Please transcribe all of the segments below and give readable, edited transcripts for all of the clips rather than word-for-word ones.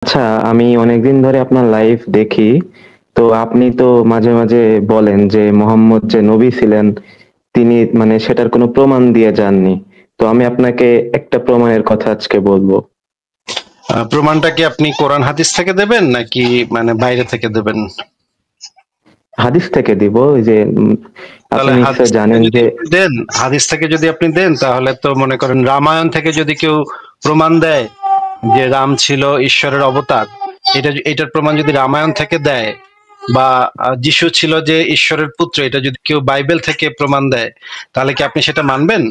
আচ্ছা, আমি অনেকদিন ধরে আপনার লাইভ দেখি। তো আপনি তো মাঝে মাঝে বলেন যে মোহাম্মদ যে নবী ছিলেন, তিনি মানে সেটার কোনো প্রমাণ দিয়ে যাননি। তো আমি আপনাকে একটা প্রমাণের কথা আজকে বলবো। প্রমাণটা কি আপনি কোরআন হাদিস থেকে দেবেন নাকি মানে বাইরে থেকে দেবেন? হাদিস থেকে দিব। ওই যে আপনি তাহলে হাদিস নিশ্চয় থেকে জানেন যদি যে আপনি দেন, হাদিস থেকে যদি আপনি দেন তাহলে তো মনে করেন রামায়ণ থেকে যদি কেউ প্রমাণ দেয় যে রাম ছিল ঈশ্বরের অবতার, এটার প্রমাণ যদি রামায়ণ থেকে দেয়, বা যিশু ছিল যে ঈশ্বরের পুত্র, এটা যদি কেউ বাইবেল থেকে প্রমাণ দেয়, তাহলে কি আপনি সেটা মানবেন?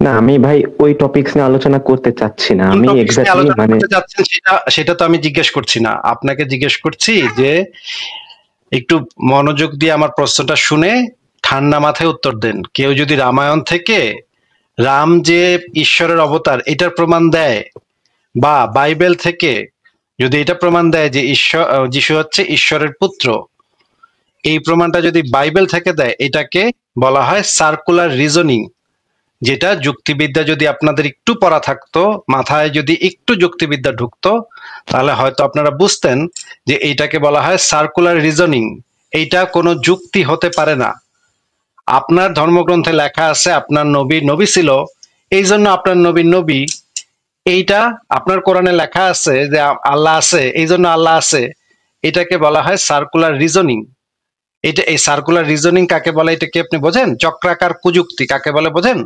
না, আমি ভাই ওই টপিকস নিয়ে আলোচনা করতে চাচ্ছি না। কোন আমি টপিকস নিয়ে এক্স্যাক্টলি আলোচনা মানে করতে চাচ্ছেন সেটা সেটা তো আমি জিজ্ঞেস করছি না, আপনাকে জিজ্ঞেস করছি যে একটু মনোযোগ দিয়ে আমার প্রশ্নটা শুনে ঠান্ডা মাথায় উত্তর দেন। কেউ যদি রামায়ণ থেকে রাম যে ঈশ্বরের অবতার এটার প্রমাণ দেয়, বা বাইবেল থেকে যদি এটা প্রমাণ দেয় যে যিশু হচ্ছে ঈশ্বরের পুত্র, এই প্রমাণটা যদি বাইবেল থেকে দেয়, এটাকে বলা হয় সার্কুলার রিজনিং। যেটা যুক্তিবিদ্যা যদি আপনাদের একটু পড়া থাকতো, মাথায় যদি একটু যুক্তিবিদ্যা ঢুকতো, তাহলে হয়তো আপনারা বুঝতেন যে এইটাকে বলা হয় সার্কুলার রিজনিং। এইটা কোনো যুক্তি হতে পারে না। আপনার ধর্মগ্রন্থে লেখা আছে আপনার নবী নবী ছিল, এই জন্য আপনার নবী নবী। এইটা আপনার কোরআনে লেখা আছে যে আল্লাহ আছে, এই জন্য আল্লাহ আছে। এটাকে বলা হয় সার্কুলার রিজনিং। এটা এই সার্কুলার রিজনিং কাকে বলে এটা কি আপনি বোঝেন? চক্রাকার কুযুক্তি কাকে বলে বোঝেন?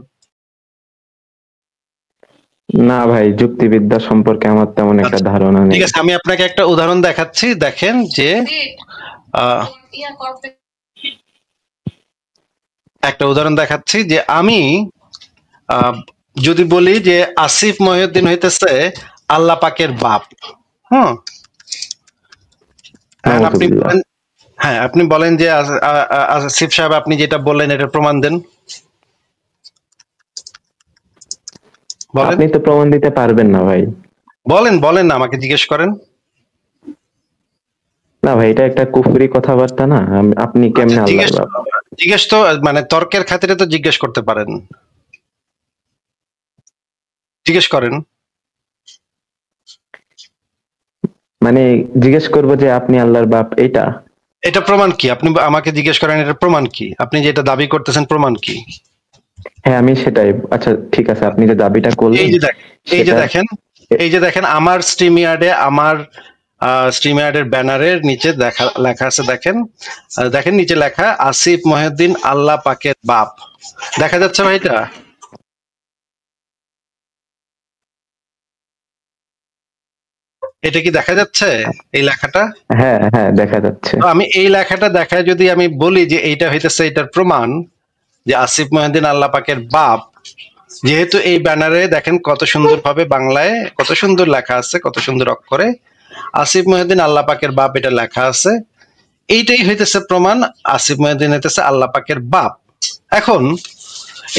না ভাই, যুক্তিবিদ্যা সম্পর্কে আমার তেমন একটা আচ্ছা, ধারণা ঠিক নেই। আছে, আমি আপনাকে একটা উদাহরণ দেখাচ্ছি, দেখেন যে আহ, একটা উদাহরণ দেখাচ্ছি যে আমি আহ, যদি বলি যে আসিফ মহিউদ্দিন হইতেছে আল্লাহ পাকের বাপ। হুম। এখন আপনি নাউজুবিল্লাহ। বলেন, হ্যাঁ আপনি বলেন যে আসিফ সাহেব আপনি যেটা বললেন এটা প্রমাণ দেন, বলেন। আপনি তো প্রমাণ দিতে পারবেন না ভাই। বলেন বলেন না, আমাকে জিজ্ঞেস করেন। না ভাই, এটা একটা কুফরি কথাবার্তা না। আপনি আচ্ছা, কেমনে আল্লাহর জিজ্ঞেস বাপ? জিজ্ঞেস তো মানে তর্কের খাতিরে তো জিজ্ঞেস করতে পারেন, জিজ্ঞেস করেন। মানে জিজ্ঞেস করবো যে আপনি আল্লাহর বাপ, এটা? এটা প্রমাণ কি? আপনি আমাকে জিজ্ঞেস করেন এটা প্রমাণ কি, আপনি যেটা দাবি করতেছেন প্রমাণ কি? হ্যাঁ, আমি সেটাই। আচ্ছা ঠিক আছে, আপনি যে দাবিটা এই করলেন যে দেখেন, এই যে সেটা দেখেন, এই যে দেখেন আমার স্ট্রিমইয়ার্ডে, আমার স্ট্রিমইয়ার্ডের ব্যানারের নিচে লেখা আছে, দেখেন। দেখেন নিচে লেখা আসিফ মহিউদ্দিন আল্লাহ পাকের বাপ। দেখা যাচ্ছে ভাইটা? এটা কি দেখা যাচ্ছে এই লেখাটা? হ্যাঁ হ্যাঁ, দেখা যাচ্ছে। তো আমি এই লেখাটা দেখায় যদি আমি বলি যে এইটা হইতেছে এটার প্রমাণ যে আসিফ মহিউদ্দিন আল্লাহ পাকের বাপ, যেহেতু এই ব্যানারে দেখেন কত সুন্দর ভাবে বাংলায় কত সুন্দর লেখা আছে, কত সুন্দর অক্ষরে আসিফ মহিউদ্দিন আল্লাহ পাকের বাপ এটা লেখা আছে, এইটাই হইতেছে প্রমাণ আসিফ মহিউদ্দিন হইতেছে আল্লাহ পাকের বাপ। এখন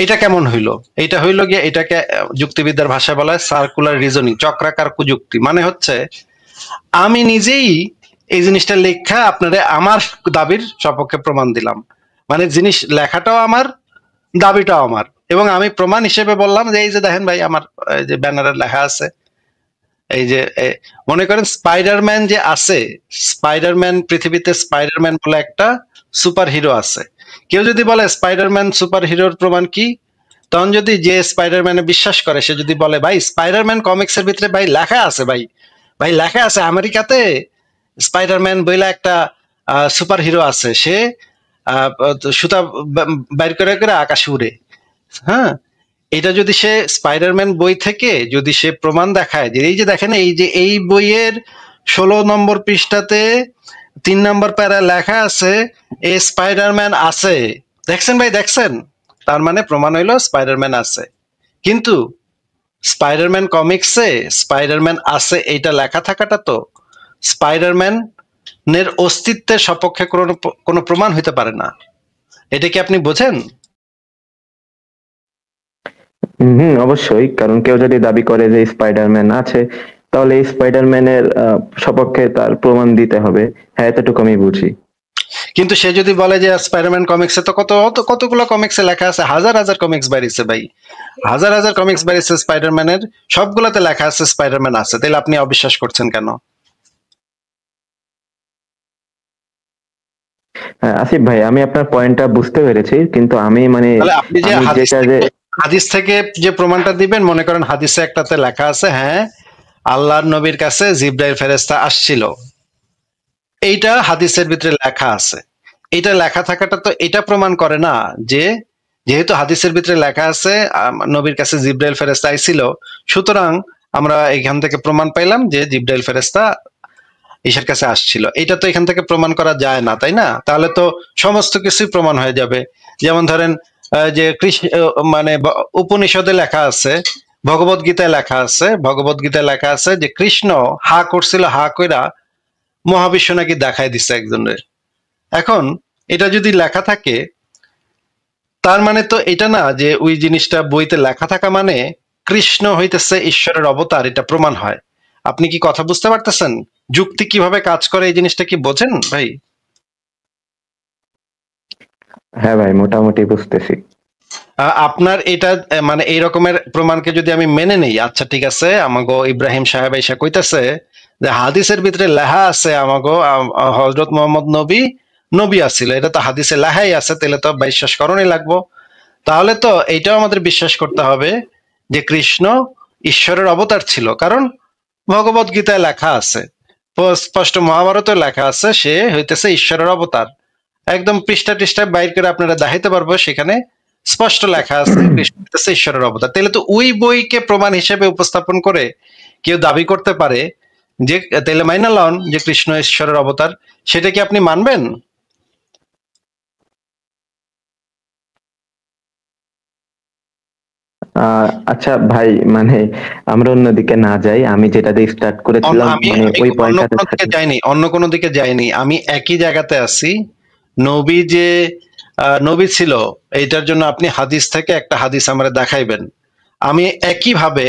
এটা কেমন হইলো? এটা হইলো গিয়ে এটাকে যুক্তিবিদ্যার ভাষায় বলা হয় সার্কুলার রিজনিং, চক্রাকার কুযুক্তি। মানে হচ্ছে আমি নিজেই এই জিনিসটা লেখা আপনারে আমার দাবির সপক্ষে প্রমাণ দিলাম। মানে জিনিস লেখাটাও আমার, দাবিটাও আমার, এবং আমি প্রমাণ হিসেবে বললাম যে এই যে দেখেন ভাই আমার এই যে ব্যানারে লেখা আছে, এই যে মনে করেন স্পাইডারম্যান যে আছে, স্পাইডারম্যান পৃথিবীতে স্পাইডারম্যান বলে একটা সুপার হিরো আছে। কেউ যদি বলে স্পাইডারম্যান সুপার হিরোর প্রমাণ কি, তখন যদি যে স্পাইডারম্যানে বিশ্বাস করে সে যদি বলে ভাই স্পাইডারম্যান কমিক্সের ভিতরে ভাই লেখা আছে, ভাই ভাই লেখা আছে আমেরিকাতে স্পাইডারম্যান বইলা একটা সুপার হিরো আছে, সে আহ, সুতা বাইর করে করে আকাশে উড়ে। হ্যাঁ, এটা যদি সে স্পাইডারম্যান বই থেকে যদি সে প্রমাণ দেখায় যে এই যে দেখেন এই যে এই বইয়ের 16 নম্বর পৃষ্ঠাতে 3 নম্বর প্যারা লেখা আছে এ স্পাইডারম্যান আছে, দেখছেন ভাই দেখছেন, তার মানে প্রমাণ হইলো স্পাইডারম্যান আছে। কিন্তু স্পাইডারম্যান কমিক্সে স্পাইডারম্যান আছে এইটা লেখা থাকাটা তো স্পাইডারম্যান এর অস্তিত্বের সপক্ষে কোনো কোনো প্রমাণ হইতে পারে না। এটা কি আপনি বোঝেন? হম, অবশ্যই। কারণ কেউ যদি দাবি করে যে স্পাইডারম্যান আছে, তাহলে এই স্পাইডারম্যানের সপক্ষে তার প্রমাণ দিতে হবে। হ্যাঁ, এতটুকু আমি বুঝি। কিন্তু সে যদি বলে যে স্পাইডারম্যান কমিক্সে তো কতগুলো কমিক্সে লেখা আছে, হাজার হাজার কমিক্স বাইরেছে ভাই, হাজার হাজার কমিক্স বাইরেছে স্পাইডারম্যানের, সবগুলোতে লেখা আছে স্পাইডারম্যান আছে, তাহলে আপনি অবিশ্বাস করছেন কেন? আসিফ ভাই, আমি আপনার পয়েন্টটা বুঝতে পেরেছি, কিন্তু আমি মানে তাহলে আপনি যে আমি যেটা যে হাদিস থেকে যে প্রমাণটা দিবেন, মনে করেন হাদিসে একটাতে লেখা আছে হ্যাঁ আল্লাহর নবীর কাছে জিবরাইল ফেরেশতা আসছিল, এইটা হাদিসের ভিতরে লেখা আছে, এটা লেখা থাকাটা তো এটা প্রমাণ করে না যে যেহেতু হাদিসের ভিতরে লেখা আছে নবীর কাছে জিবরাইল ফেরেশতা আইছিল, সুতরাং আমরা এখান থেকে প্রমাণ পাইলাম যে জিবরাইল ফেরেশতা ঈশার কাছে আসছিল। এটা তো এখান থেকে প্রমাণ করা যায় না, তাই না? তাহলে তো সমস্ত কিছুই প্রমাণ হয়ে যাবে। যেমন ধরেন যে মানে উপনিষদে লেখা আছে, ভগবত গীতায় লেখা আছে, ভগবত গীতায় লেখা আছে যে কৃষ্ণ হা করছিল, হা কইরা মহাবিশ্ব নাকি দেখাই দিচ্ছে একজনের। এখন এটা যদি লেখা থাকে, তার মানে তো এটা না যে ওই জিনিসটা বইতে লেখা থাকা মানে কৃষ্ণ হইতেছে ঈশ্বরের অবতার, এটা প্রমাণ হয়। আপনি কি কথা বুঝতে পারতেছেন? যুক্তি কিভাবে কাজ করে এই জিনিসটা কি বোঝেন ভাই? হ্যাঁ ভাই, মোটামুটি বুঝতেছি। আপনার এটা মানে এই রকমের প্রমাণকে যদি আমি মেনে নেই, আচ্ছা ঠিক আছে, আমাগো ইব্রাহিম সাহেব এসে কইতাছে যে হাদিসের ভিতরে লেখা আছে আমাগো হযরত মুহাম্মদ নবী নবী আছিল, এটা তো হাদিসে লেখাই আছে, তাহলে তো বিশ্বাস করণই লাগবো। তাহলে তো এইটাও আমাদের বিশ্বাস করতে হবে যে কৃষ্ণ ঈশ্বরের অবতার ছিল, কারণ ভগবত গীতায় লেখা আছে, স্পষ্ট মহাভারতে লেখা আছে সে হইতেছে ঈশ্বরের অবতার। একদম পৃষ্ঠা টিষ্ঠা বাইর করে আপনারা দেখাইতে পারবো, সেখানে স্পষ্ট লেখা আছে কৃষ্ণ হইতেছে ঈশ্বরের অবতার। তাহলে তো ওই বইকে প্রমাণ হিসেবে উপস্থাপন করে কেউ দাবি করতে পারে যে তাহলে মাইনা লন যে কৃষ্ণ ঈশ্বরের অবতার, সেটা কি আপনি মানবেন? আচ্ছা ভাই, মানে আমরা অন্যদিকে না যাই, আমি যেটা দিয়ে স্টার্ট করেছিলাম আমি মানে আমি ওই অন্য পয়েন্টটাতে কোনো দিকে থাকি। যাইনি, অন্য কোনো দিকে যাইনি, আমি একই জায়গাতে আছি। নবী যে নবী ছিল, এইটার জন্য আপনি হাদিস থেকে একটা হাদিস আমরা দেখাইবেন। আমি একইভাবে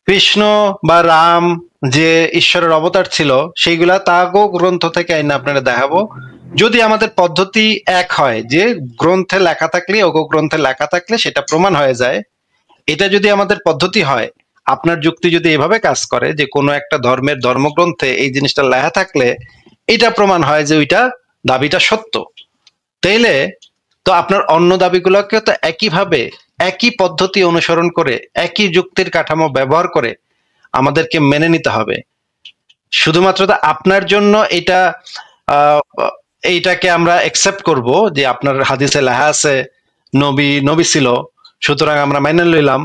কৃষ্ণ বা রাম যে ঈশ্বরের অবতার ছিল সেইগুলা তাগো গ্রন্থ থেকে আইনা আপনারা দেখাবো। যদি আমাদের পদ্ধতি এক হয়, যে গ্রন্থে লেখা থাকলে ওগো গ্রন্থে লেখা থাকলে সেটা প্রমাণ হয়ে যায়, এটা যদি আমাদের পদ্ধতি হয়, আপনার যুক্তি যদি এভাবে কাজ করে যে কোনো একটা ধর্মের ধর্মগ্রন্থে এই জিনিসটা লেখা থাকলে এটা প্রমাণ হয় যে ওইটা দাবিটা সত্য, তাইলে তো আপনার অন্য দাবিগুলোকে তো একইভাবে একই পদ্ধতি অনুসরণ করে একই যুক্তির কাঠামো ব্যবহার করে আমাদেরকে মেনে নিতে হবে। শুধুমাত্র তো আপনার জন্য এটা আহ, এইটাকে আমরা একসেপ্ট করব যে আপনার হাদিসে লেখা আছে নবী নবী ছিল, সুতরাং আমরা মেনে লইলাম,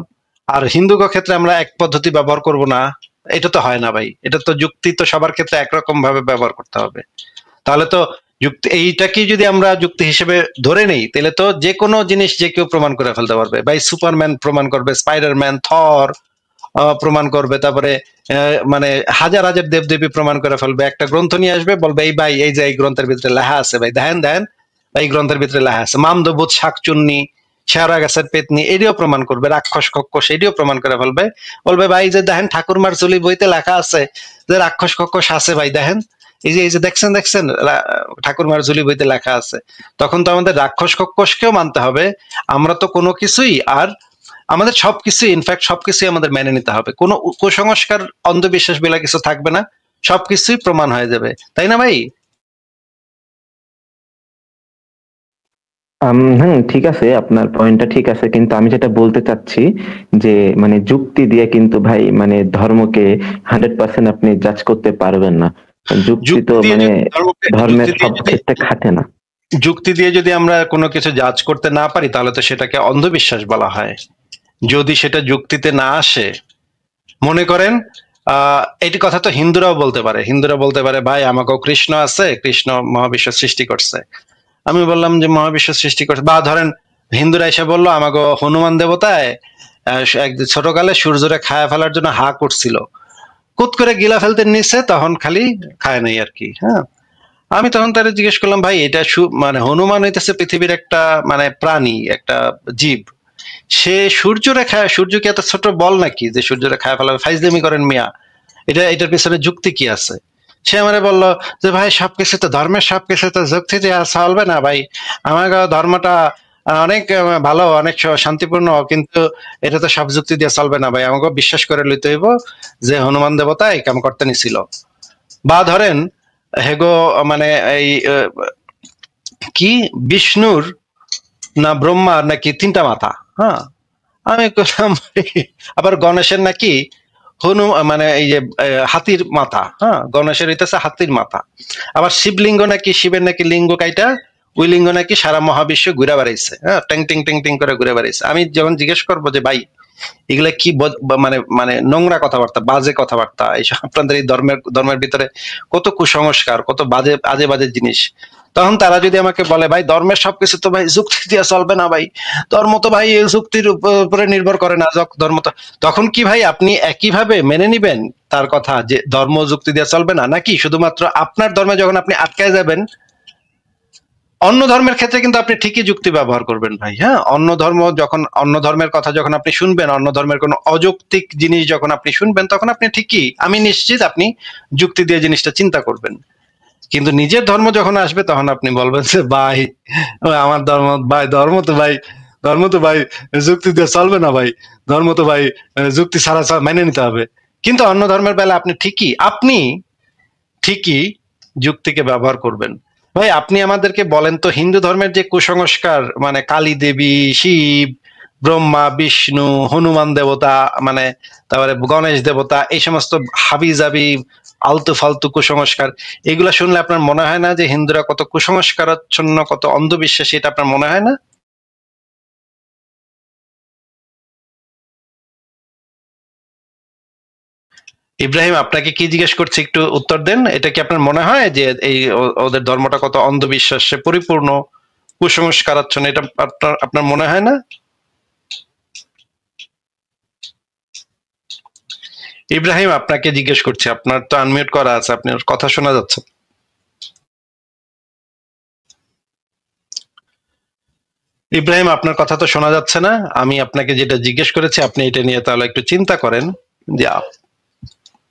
আর হিন্দু ক্ষেত্রে আমরা এক পদ্ধতি ব্যবহার করব না, এটা তো হয় না ভাই। এটা তো যুক্তি তো সবার ক্ষেত্রে একরকম ভাবে ব্যবহার করতে হবে। তাহলে তো যুক্তি এইটাকে যদি আমরা যুক্তি হিসেবে ধরে নেই, তাহলে তো যে কোনো জিনিস যে কেউ প্রমাণ করে ফেলতে পারবে ভাই। সুপারম্যান প্রমাণ করবে, স্পাইডারম্যান, থর প্রমাণ করবে, তারপরে মানে হাজার হাজার দেবদেবী প্রমাণ করে ফেলবে। একটা গ্রন্থ নিয়ে আসবে, বলবে এই ভাই এই যে এই গ্রন্থের ভিতরে লেখা আছে, ভাই দেখেন দেখেন এই গ্রন্থের ভিতরে লেখা আছে, মামদভূত শাকচুন্নি, শেওড়া গাছের পেতনি, এটিও প্রমাণ করবে, রাক্ষস কক্ষস এটিও প্রমাণ করে ফেলবে। বলবে ভাই যে দেখেন ঠাকুরমার চুলি বইতে লেখা আছে যে রাক্ষস কক্ষস আছে, ভাই দেখেন এই যে দেখছেন দেখছেন ঠাকুরমার ঝুলি বইতে লেখা আছে। তখন তো আমাদের রাক্ষস কক্ষসকেও মানতে হবে। আমরা তো কোনো কিছুই আর আমাদের সবকিছু ইনফ্যাক্ট সবকিছুই আমাদের মেনে নিতে হবে, কোনো কুসংস্কার অন্ধবিশ্বাস বলে কিছু থাকবে না, সবকিছুই প্রমাণ হয়ে যাবে, তাই না ভাই? হুম, ঠিক আছে, আপনার পয়েন্টটা ঠিক আছে, কিন্তু আমি যেটা বলতে চাচ্ছি যে মানে যুক্তি দিয়ে কিন্তু ভাই মানে ধর্মকে 100% আপনি জাজ করতে পারবেন না। যুক্তি তো যুক্তি দিয়ে মানে যদি ধর্মের সব ক্ষেত্রে খাটে না। যুক্তি দিয়ে যদি আমরা কোনো কিছু জাজ করতে না পারি, তাহলে তো সেটাকে অন্ধবিশ্বাস বলা হয়। যদি সেটা যুক্তিতে না আসে, মনে করেন এটি কথা তো হিন্দুরাও বলতে পারে, হিন্দুরা বলতে পারে ভাই আমাকেও কৃষ্ণ আছে, কৃষ্ণ মহাবিশ্ব সৃষ্টি করছে। আমি বললাম যে মহাবিশ্ব সৃষ্টি করছে, বা ধরেন হিন্দুরা এসে বললো আমাকে হনুমান দেবতায় ছোটকালে সূর্যরে খায়া ফেলার জন্য হা করছিল, কুত করে গিলা ফেলতে নিচ্ছে, তখন খালি খায় নাই আর কি। হ্যাঁ, আমি তখন তারা জিজ্ঞেস করলাম ভাই এটা মানে হনুমান হইতেছে পৃথিবীর একটা মানে প্রাণী, একটা জীব, সে সূর্যরে খায়, সূর্য কি এত ছোট বল নাকি যে সূর্যরে খায় ফেলাবে? ফাইজলামি করেন মিয়া, এটার পিছনে যুক্তি কি আছে? সে আমারে বললো যে ভাই সবকিছু তো ধর্মের সবকিছু তো যুক্তি দিয়ে চলবে না ভাই, আমার ধর্মটা অনেক ভালো, অনেক শান্তিপূর্ণ, কিন্তু এটা তো সব যুক্তি দিয়ে চলবে না ভাই, আমাকে বিশ্বাস করে লইতে হইব যে হনুমান দেবতা এই কাম করতে নিছিল। বা ধরেন হেগো মানে এই কি বিষ্ণুর না ব্রহ্মার নাকি 3টা মাথা, হ্যাঁ, আমি করলাম আবার গণেশের নাকি মানে এই যে হাতির মাথা, হ্যাঁ, গণেশের হইতেছে হাতির মাথা। আবার শিবলিঙ্গ নাকি, শিবের নাকি লিঙ্গ কাইটা ওই লিঙ্গ নাকি সারা মহাবিশ্ব ঘুরে বেড়াইছে, হ্যাঁ, ট্যাং টিং টিং টিং করে ঘুরে বেড়াইছে। আমি যখন জিজ্ঞেস করবো যে ভাই এগুলা কি মানে মানে নোংরা কথাবার্তা, বাজে কথাবার্তা, এইসব আপনাদের এই ধর্মের ভিতরে কত কুসংস্কার, কত বাজে আজে বাজে জিনিস, তখন তারা যদি আমাকে বলে ভাই ধর্মের সবকিছু তো ভাই যুক্তি দিয়ে চলবে না ভাই, ধর্ম তো ভাই এই যুক্তির উপরে নির্ভর করে না, ধর্ম তো, তখন কি ভাই আপনি একইভাবে মেনে নিবেন তার কথা যে ধর্ম যুক্তি দিয়ে চলবে না, নাকি শুধুমাত্র আপনার ধর্মে যখন আপনি আটকায় যাবেন অন্য ধর্মের ক্ষেত্রে কিন্তু আপনি ঠিকই যুক্তি ব্যবহার করবেন ভাই, হ্যাঁ, অন্য ধর্মের কথা যখন আপনি শুনবেন, অন্য ধর্মের কোনো অযৌক্তিক জিনিস যখন আপনি শুনবেন, তখন আপনি ঠিকই, আমি নিশ্চিত আপনি যুক্তি দিয়ে জিনিসটা চিন্তা করবেন। কিন্তু নিজের ধর্ম যখন আসবে তখন আপনি বলবেন যে ভাই আমার ধর্ম ভাই, ধর্ম তো ভাই যুক্তি দিয়ে চলবে না ভাই, ধর্ম তো ভাই যুক্তি ছাড়া মেনে নিতে হবে। কিন্তু অন্য ধর্মের বেলা আপনি ঠিকই যুক্তিকে ব্যবহার করবেন। ভাই আপনি আমাদেরকে বলেন তো হিন্দু ধর্মের যে কুসংস্কার, মানে কালী দেবী, শিব, ব্রহ্মা, বিষ্ণু, হনুমান দেবতা, মানে তারপরে গণেশ দেবতা, এই সমস্ত হাবি জাবি আলতু ফালতু কুসংস্কার, এগুলা শুনলে আপনার মনে হয় না যে হিন্দুরা কত কুসংস্কারাচ্ছন্ন, কত অন্ধবিশ্বাসী, এটা আপনার মনে হয় না? ইব্রাহিম আপনাকে কি জিজ্ঞেস করছে একটু উত্তর দেন। এটা কি আপনার মনে হয় যে এই ওদের ধর্মটা কত অন্ধবিশ্বাসে পরিপূর্ণ, কুসংস্কারাচ্ছন্ন, এটা আপনার আপনার মনে হয় না? ইব্রাহিম আপনাকে জিজ্ঞেস করছে, আপনার তো আনমিউট করা আছে, আপনার কথা শোনা যাচ্ছে। ইব্রাহিম আপনার কথা তো শোনা যাচ্ছে না। আমি আপনাকে যেটা জিজ্ঞেস করেছি আপনি এটা নিয়ে তাহলে একটু চিন্তা করেন যে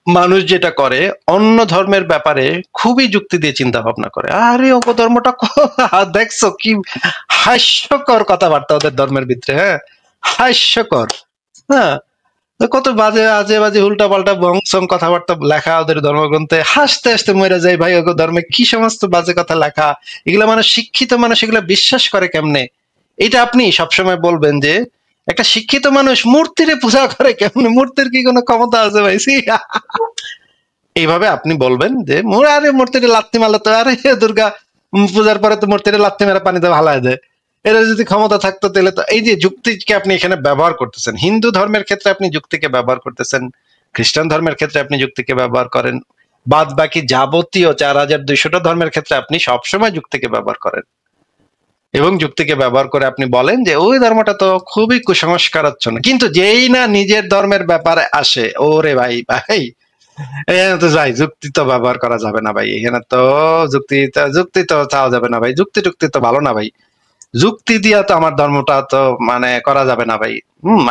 মানুষ যেটা করে অন্য ধর্মের ব্যাপারে খুবই যুক্তি দিয়ে চিন্তা ভাবনা করে, আরে অঙ্ক ধর্মটা দেখছো কি হাস্যকর কথাবার্তা ওদের ধর্মের ভিতরে, হ্যাঁ, হাস্যকর, হ্যাঁ, কত বাজে আজে বাজে উল্টা পাল্টা বংশং কথাবার্তা লেখা ওদের ধর্মগ্রন্থে, হাসতে হাসতে মরে যায় ভাই, ওগো ধর্মে কি সমস্ত বাজে কথা লেখা, এগুলা মানুষ, শিক্ষিত মানুষ এগুলা বিশ্বাস করে কেমনে? এটা আপনি সবসময় বলবেন যে একটা শিক্ষিত মানুষ মূর্তিরে পূজা করে কেমনে, মূর্তির কি কোনো ক্ষমতা আছে ভাই? এইভাবে আপনি বলবেন যে আরে মূর্তিটা লাত্তি মারলে তো, আরে দুর্গা পূজার পরে তো মূর্তিটা লাত্তি মেরে পানিতে ভালায় দেয়, এরা যদি ক্ষমতা থাকতো তাহলে তো, এই যে যুক্তিকে আপনি এখানে ব্যবহার করতেছেন, হিন্দু ধর্মের ক্ষেত্রে আপনি যুক্তিকে ব্যবহার করতেছেন, খ্রিস্টান ধর্মের ক্ষেত্রে আপনি যুক্তিকে ব্যবহার করেন, বাদ বাকি যাবতীয় 4200টা ধর্মের ক্ষেত্রে আপনি সবসময় যুক্তিকে ব্যবহার করেন, এবং যুক্তিকে ব্যবহার করে আপনি বলেন যে ওই ধর্মটা তো খুবই কুসংস্কারাচ্ছন্ন, কিন্তু যেই না নিজের ধর্মের ব্যাপারে আসে, ওরে ভাই ভাই এখানে তো যাই যুক্তি তো ব্যবহার করা যাবে না ভাই, এখানে তো যুক্তি তো চাওয়া যাবে না ভাই, যুক্তি তো ভালো না ভাই, যুক্তি দিয়া তো আমার ধর্মটা তো মানে করা যাবে না ভাই।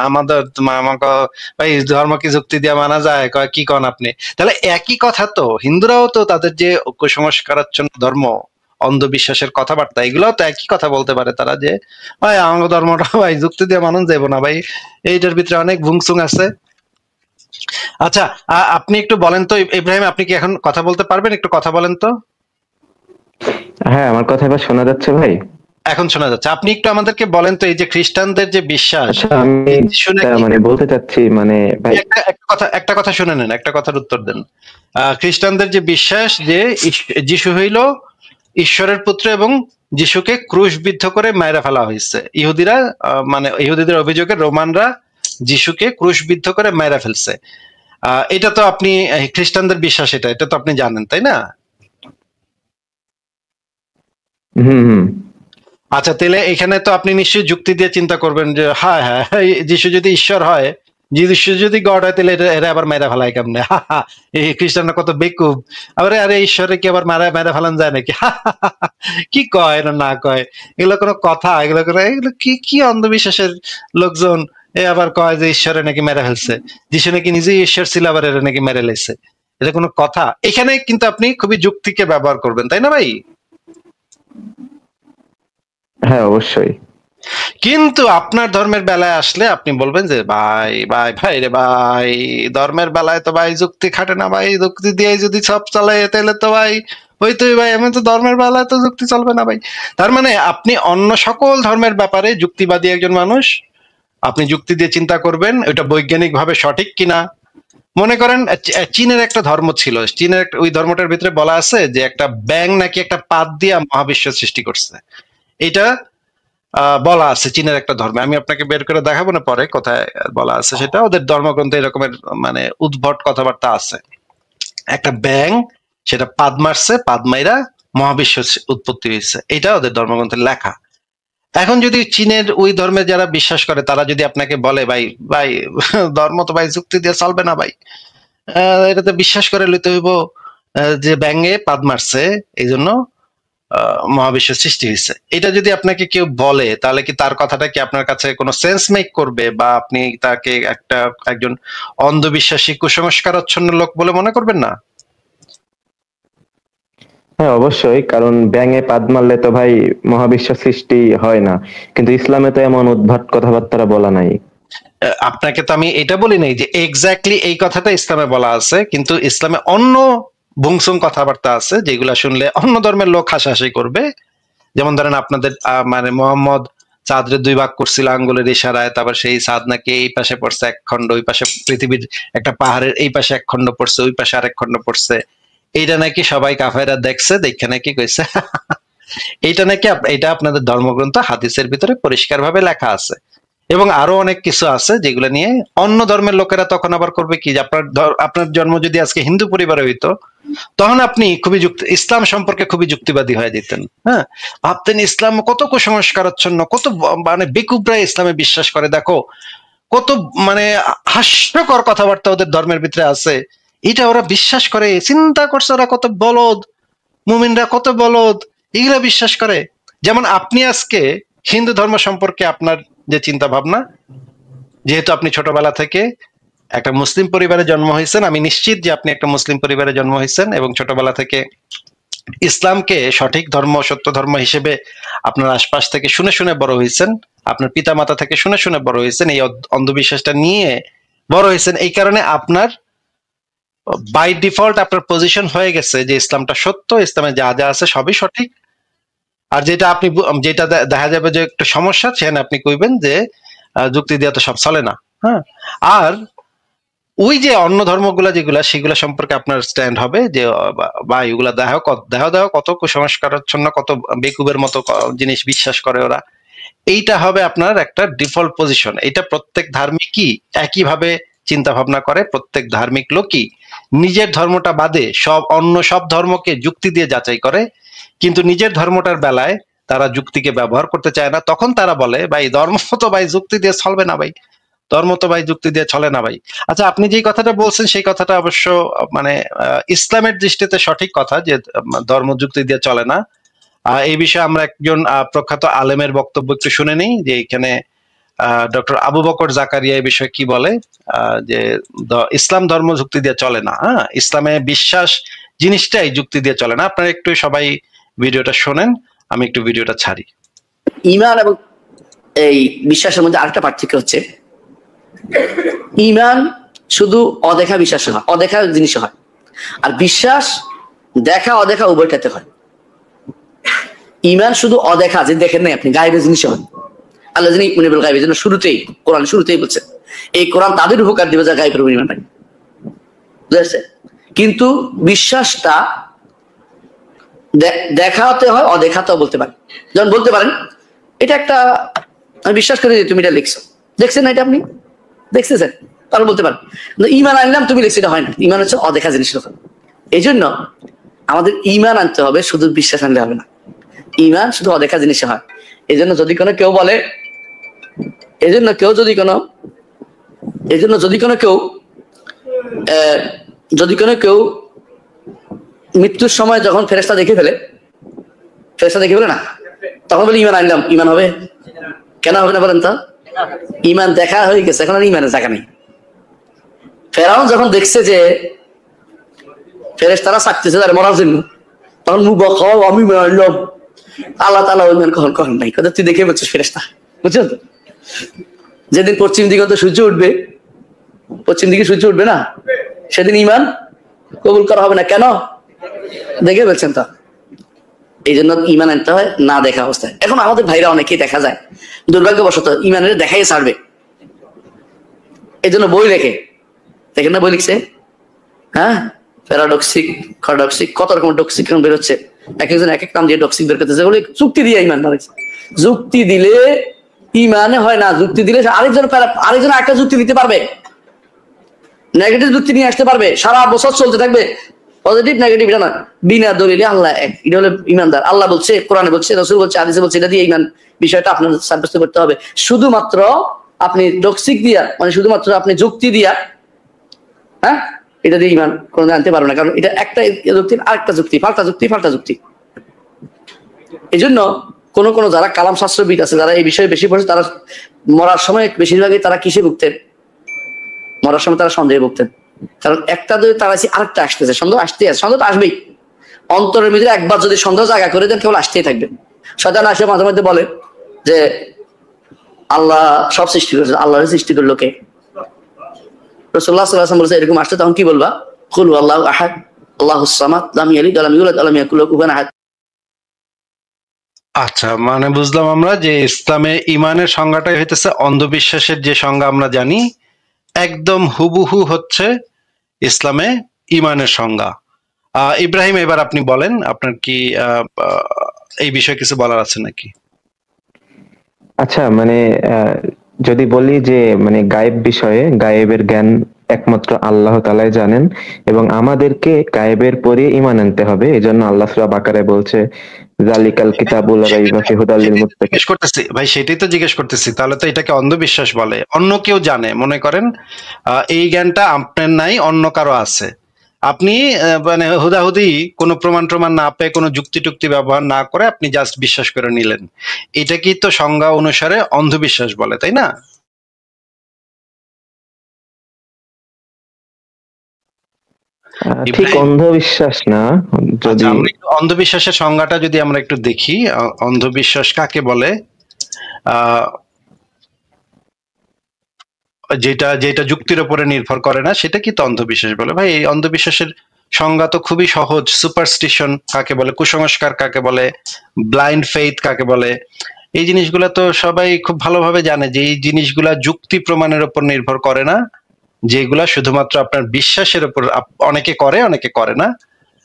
আমাদের আমাকে ভাই ধর্ম কি যুক্তি দিয়ে মানা যায়? কয় কি কন আপনি? তাহলে একই কথা তো হিন্দুরাও তো তাদের যে কুসংস্কারাচ্ছন্ন ধর্ম, অন্ধবিশ্বাসের কথাবার্তা, এগুলাও তো একই কথা বলতে পারে তারা, যে ভাই আমার ধর্মটা ভাই যুক্তি দিয়ে মানুষ যাবো না ভাই, এইটার ভিতরে অনেক ভুংসুং আছে। আচ্ছা, আপনি একটু বলেন তো ইব্রাহিম, আপনি কি এখন কথা বলতে পারবেন? একটু কথা বলেন তো। হ্যাঁ, আমার কথা এবার শোনা যাচ্ছে ভাই? এখন শোনা যাচ্ছে। আপনি একটু আমাদেরকে বলেন তো এই যে খ্রিস্টানদের যে বিশ্বাস, আচ্ছা, আমি শুনে মানে বলতে চাচ্ছি, মানে ভাই একটা কথা শুনে নেন, একটা কথার উত্তর দেন। খ্রিস্টানদের যে বিশ্বাস যে যিশু হইল ঈশ্বরের পুত্র এবং যিশুকে ক্রুশবিদ্ধ করে মাইরা ফেলা হয়েছে, ইহুদিরা মানে ইহুদিদের অভিযোগে রোমানরা যিশুকে ক্রুশবিদ্ধ করে মাইরা ফেলছে, এটা তো আপনি খ্রিস্টানদের বিশ্বাস, এটা তো আপনি জানেন তাই না? হুম হুম আচ্ছা, তাহলে এখানে তো আপনি নিশ্চয়ই যুক্তি দিয়ে চিন্তা করবেন যে হ্যাঁ হ্যাঁ যিশু যদি ঈশ্বর হয়, যিশু যদি গড হয়, তাহলে এরা আবার মেরা ফেলায় কেমনে? এই খ্রিস্টানরা কত বেকুব, আবার আরে ঈশ্বরে কি আবার মেরা ফেলান যায় নাকি? কি কয় না না কয়, এগুলো কোনো কথা? এগুলো কি কি অন্ধবিশ্বাসের লোকজন, এ আবার কয় যে ঈশ্বরে নাকি মেরে ফেলছে, যিশু নাকি নিজেই ঈশ্বর ছিল, আবার এরা নাকি মেরে লেছে, এটা কোনো কথা? এখানে কিন্তু আপনি খুবই যুক্তিকে ব্যবহার করবেন, তাই না ভাই? হ্যাঁ, অবশ্যই। কিন্তু আপনার ধর্মের বেলায় আসলে আপনি বলবেন যে ভাই ভাই ভাই রে ভাই, ধর্মের বেলায় তো ভাই যুক্তি খাটে না ভাই, যুক্তি দিয়ে যদি সব চলে তাহলে তো ভাই হইতোই ভাই, আমি তো ধর্মের বেলায় তো যুক্তি চলবে না ভাই। তার মানে আপনি অন্য সকল ধর্মের ব্যাপারে যুক্তিবাদী একজন মানুষ, আপনি যুক্তি দিয়ে চিন্তা করবেন ওইটা বৈজ্ঞানিক ভাবে সঠিক কিনা। মনে করেন চীনের একটা ধর্ম ছিল, চীনের ওই ধর্মটার ভিতরে বলা আছে যে একটা ব্যাঙ নাকি একটা পাত দিয়ে মহাবিশ্ব সৃষ্টি করছে। এটা বলা আছে চীনের একটা ধর্মে, আমি আপনাকে বের করে দেখাবো না পরে কোথায় বলা আছে সেটা, ওদের ধর্মগ্রন্থে এরকমের মানে উদ্ভট কথাবার্তা আছে। একটা ব্যাঙ সেটা পাদ মারছে, পাদ মাইরা মহাবিশ্ব উৎপত্তি হয়েছে, এটা ওদের ধর্মগ্রন্থে লেখা। এখন যদি চীনের ওই ধর্মে যারা বিশ্বাস করে তারা যদি আপনাকে বলে ভাই ভাই ধর্ম তো ভাই যুক্তি দিয়ে চলবে না ভাই, এটাতে বিশ্বাস করে লইতে হইব যে ব্যাঙে পাদ মারছে এই জন্য মহাবিশ্ব সৃষ্টি হয়েছে, এটা যদি আপনাকে কেউ বলে তাহলে কি তার কথাটা কি আপনার কাছে কোনো সেন্স মেক করবে, বা আপনি তাকে একজন অন্ধবিশ্বাসী কুসংস্কারাচ্ছন্ন লোক বলে মনে করবেন না? হ্যাঁ, অবশ্যই, কারণ ব্যাঙে পাদ মারলে তো ভাই মহাবিশ্ব সৃষ্টি হয় না, কিন্তু ইসলামে তো এমন উদ্ভট কথাবার্তা বলা নাই। আপনাকে তো আমি এটা বলি নাই যে এক্স্যাক্টলি এই কথাটা ইসলামে বলা আছে, কিন্তু ইসলামে অন্য ভুংসুং কথাবার্তা আছে যেগুলা শুনলে অন্য ধর্মের লোক হাসাহাসি করবে। যেমন ধরেন আপনাদের মানে মোহাম্মদ চাঁদরে 2 ভাগ করছিল আঙ্গুলের ইশারায়, তারপর সেই চাঁদ নাকি এই পাশে পড়ছে এক খণ্ড, ওই পাশে পৃথিবীর একটা পাহাড়ের এই পাশে এক খণ্ড পড়ছে, ওই পাশে আরেক খণ্ড পড়ছে, এইটা নাকি সবাই কাফেররা দেখছে, দেখে নাকি কইছে এইটা নাকি এটা আপনাদের ধর্মগ্রন্থ হাদিসের ভিতরে পরিষ্কার ভাবে লেখা আছে। এবং আরো অনেক কিছু আছে যেগুলো নিয়ে অন্য ধর্মের লোকেরা তখন আবার করবে কি, যে আপনার জন্ম যদি আজকে হিন্দু পরিবারে হইতো তখন আপনি খুবই ইসলাম সম্পর্কে খুবই যুক্তিবাদী হয়ে যেতেন। হ্যাঁ, ভাবতেন ইসলাম কত কুসংস্কারাচ্ছন্ন, কত মানে বেকুবরা ইসলামে বিশ্বাস করে, দেখো কত মানে হাস্যকর কথাবার্তা ওদের ধর্মের ভিতরে আছে, এটা ওরা বিশ্বাস করে, চিন্তা করছে ওরা কত বলদ, মুমিনরা কত বলদ, এগুলা বিশ্বাস করে। যেমন আপনি আজকে হিন্দু ধর্ম সম্পর্কে আপনার যে চিন্তা ভাবনা, যেহেতু আপনি ছোটবেলা থেকে একটা মুসলিম পরিবারে জন্ম হয়েছেন, আমি নিশ্চিত যে আপনি একটা মুসলিম পরিবারে জন্ম হয়েছেন এবং ছোটবেলা থেকে ইসলামকে সঠিক ধর্ম, সত্য ধর্ম হিসেবে আপনার আশপাশ থেকে শুনে শুনে বড় হয়েছেন, আপনার পিতা মাতা থেকে শুনে শুনে বড় হয়েছেন, এই অন্ধবিশ্বাসটা নিয়ে বড় হয়েছেন। এই কারণে আপনার বাই ডিফল্ট আপনার পজিশন হয়ে গেছে যে ইসলামটা সত্য, ইসলামে যা যা আছে সবই সঠিক। আর যেটা আপনি যেটা দেখা যাবে যে একটা সমস্যা, সেখানে আপনি কইবেন যে যুক্তি দিয়ে তো সব চলে না। হ্যাঁ, আর ওই যে অন্য ধর্মগুলা যেগুলা সেগুলা সম্পর্কে আপনার স্ট্যান্ড হবে যে বা এগুলা দেহ কত কুসংস্কারাচ্ছন্ন, কত বেকুবের মতো জিনিস বিশ্বাস করে ওরা, এইটা হবে আপনার একটা ডিফল্ট পজিশন। এটা প্রত্যেক ধার্মিকই একইভাবে চিন্তা ভাবনা করে, প্রত্যেক ধার্মিক লোকই নিজের ধর্মটা বাদে অন্য সব ধর্মকে যুক্তি দিয়ে যাচাই করে, কিন্তু নিজের ধর্মটার বেলায় তারা যুক্তিকে ব্যবহার করতে চায় না। তখন তারা বলে ভাই ধর্ম তো ভাই যুক্তি দিয়ে চলবে না ভাই, ধর্ম তো ভাই যুক্তি দিয়ে চলে না ভাই। আচ্ছা, আপনি যে কথাটা বলছেন সেই কথাটা অবশ্য মানে ইসলামের দৃষ্টিতে সঠিক কথা যে ধর্ম যুক্তি দিয়ে চলে না। এই বিষয়ে আমরা একজন প্রখ্যাত আলেমের বক্তব্য একটু শুনে নিই, যে এখানে ডক্টর আবু বকর জাকারিয়া এই বিষয়ে কি বলে, যে ইসলাম ধর্ম যুক্তি দিয়ে চলে না। হ্যাঁ, ইসলামে বিশ্বাস জিনিসটাই যুক্তি দিয়ে চলে না। আপনারা একটু সবাই ভিডিওটা শোনেন, আমি একটু ভিডিওটা ছাড়ি। ঈমান এবং এই বিশ্বাসের মধ্যে আরেকটা পার্থক্য হচ্ছে, ঈমান শুধু অদেখা বিশ্বাস হয়, অদেখা জিনিস হয়, আর বিশ্বাস দেখা অদেখা উভয়টাতে হয়। ঈমান শুধু অদেখা, যে দেখেন নাই আপনি, গায়েবের জিনিস হয়। আল্লাহ যিনি মুনিবুল গায়েবের জন্য শুরুতেই কোরআন শুরুতেই বলছে এই কোরআন তাদের উপকার দিবে যা গায়েবের ঈমান নাই, বুঝেছে? কিন্তু বিশ্বাসটা দেখাতে হয়, অদেখাতেও বলতে পারেন। যেমন বলতে পারেন এটা একটা, আমি বিশ্বাস করি যে তুমি এটা লিখছো, দেখছেন না এটা আপনি দেখছেন, তাহলে বলতে পারেন। ঈমান আনলাম তুমি লিখছো, এটা হয় না। ঈমান হচ্ছে অদেখা জিনিস। এই জন্য আমাদের ঈমান আনতে হবে, শুধু বিশ্বাস আনলে হবে না। ঈমান শুধু অদেখা জিনিসে হয়। এই জন্য যদি কোনো কেউ বলে, যদি কোনো কেউ মৃত্যুর সময় যখন ফেরেশতা দেখে ফেলে না, তখন বলে ঈমান আনলাম, ঈমান হবে? কেন হবে না বলেন তো? ঈমান দেখা হয়ে গেছে, এখন আর ঈমানের জায়গা নেই। ফেরাউন যখন দেখছে যে ফেরেশতারা চাকতেছে তারা মরার জন্য, তখন মুখ খাও আমি মারলাম, আল্লাহ তাআলা ওই কখন কখন নাই কথা তুই দেখে বলছিস ফেরেশতা, বুঝছো তো? যেদিন পশ্চিম দিকে তো সূর্য উঠবে, পশ্চিম দিকে সূর্য উঠবে না, সেদিন ঈমান কবুল করা হবে না। কেন? দেখে বলছেন তো। এই জন্য ঈমান আনতে হয় না দেখা অবস্থায়। এখন আমাদের ভাইরা অনেকেই দেখা যায় দুর্ভাগ্যবশত ঈমানের দেখাই ছাড়বে, এই জন্য বই লেখে, দেখেন না বই লিখছে, হ্যাঁ, প্যারাডক্সিক, করাডক্সিক, কত রকম ডক্সিক বেরোচ্ছে, এক একজন এক এক নাম দিয়ে ডক্সিক বের করতেছে, বলে যুক্তি দিয়ে ঈমান বানাইছে। যুক্তি দিলে ঈমানে হয় না, যুক্তি দিলে আরেকজন একটা যুক্তি দিতে পারবে, নেগেটিভ যুক্তি নিয়ে আসতে পারবে, সারা বছর চলতে থাকবে, পজিটিভ নেগেটিভ এটা না, বিনা দলিলে আল্লাহ এক, এটা হলো ঈমানদার। আল্লাহ বলছে, কোরআনে বলছে, রাসূল বলছে, হাদিসে বলছে, এটা দিয়ে ঈমান বিষয়টা আপনার সাব্যস্ত করতে হবে। শুধুমাত্র আপনি ডক্সিক দিয়া, মানে শুধুমাত্র আপনি যুক্তি দিয়া, হ্যাঁ, এটা দিয়ে ঈমান কোনদিন আনতে পারবে না, কারণ এটা একটা যুক্তি আরেকটা যুক্তি, পাল্টা যুক্তি। এই জন্য কোন যারা কালাম শাস্ত্রবিদ আছে, যারা এই বিষয়ে বেশি পড়ছে, তারা মরার সময় বেশিরভাগই তারা কিসে ভুগতেন? মরার সময় তারা সন্দেহে ভুগতেন, কারণ একটা যদি তারা আরেকটা আসতেছে, সন্দেহ আসতেই আছে, সন্দেহ তো আসবেই। অন্তরের ভিতরে একবার যদি সন্দেহ জায়গা করে দেন, কেবল আসতেই থাকবে। শয়তান আসে মাঝে মধ্যে বলে যে আল্লাহ সব সৃষ্টি করেছে, আল্লাহর সৃষ্টি করলো কে? রাসূলুল্লাহ সাল্লাল্লাহু আলাইহি ওয়াসাল্লাম বলেছে এরকম আসছে, তখন কি বলবা? কুল আল্লাহু আহাদ আল্লাহুস সামাদ লাম ইয়ালিদ ওয়া লাম ইউলাদ ওয়া লাম ইয়াকুল লাহু কুফুয়ান আহাদ। আচ্ছা, মানে বুঝলাম আমরা যে ইসলামে ইমানের সংজ্ঞাটাই হইতেছে অন্ধবিশ্বাসের যে সংজ্ঞা আমরা জানি, একদম হুবহু হচ্ছে ইসলামে ইমানের সংজ্ঞা। ইব্রাহিম, এবার আপনি বলেন, আপনার কি এই বিষয়ে কিছু বলার আছে নাকি? আচ্ছা, মানে যদি বলি যে মানে গায়েব বিষয়ে, গায়েবের জ্ঞান একমাত্র আল্লাহ তাআলাই জানেন, এবং আমাদেরকে গায়েবের পরে ঈমান আনতে হবে। এজন্য আল্লাহ সূরা বাকারায় বলছে জালিকাল কিতাবুল রাইবা ফিহি হুদাল লিল মুত্তাকিন। জিজ্ঞেস করতেছি ভাই, সেটাই তো জিজ্ঞেস করতেছি, তাহলে তো এটাকে অন্ধবিশ্বাস বলে। অন্য কেউ জানে, মনে করেন এই জ্ঞানটা আপনার নাই, অন্য কারো আছে, আপনি মানে হুদাহুদি কোনো প্রমাণ না পেয়ে, কোনো যুক্তি টুক্তি ব্যবহার না করে আপনি জাস্ট বিশ্বাস করে নিলেন, এটা কি তো সংজ্ঞা অনুসারে অন্ধবিশ্বাস বলে, তাই না? ঠিক অন্ধবিশ্বাস না। যদি আমরা একটু অন্ধবিশ্বাসের সংজ্ঞাটা যদি আমরা একটু দেখি, অন্ধবিশ্বাস কাকে বলে? যেটা যেটা যুক্তির উপরে নির্ভর করে না, সেটা কি তো অন্ধবিশ্বাস বলে? ভাই, এই অন্ধবিশ্বাসের সংজ্ঞা তো খুবই সহজ। সুপারস্টিশন কাকে বলে, কুসংস্কার কাকে বলে, ব্লাইন্ড ফেইথ কাকে বলে, এই জিনিসগুলা তো সবাই খুব ভালোভাবে জানে যে এই জিনিসগুলা যুক্তি প্রমাণের উপর নির্ভর করে না, যেগুলা শুধুমাত্র আপনার বিশ্বাসের উপর, অনেকে করে অনেকে করে না,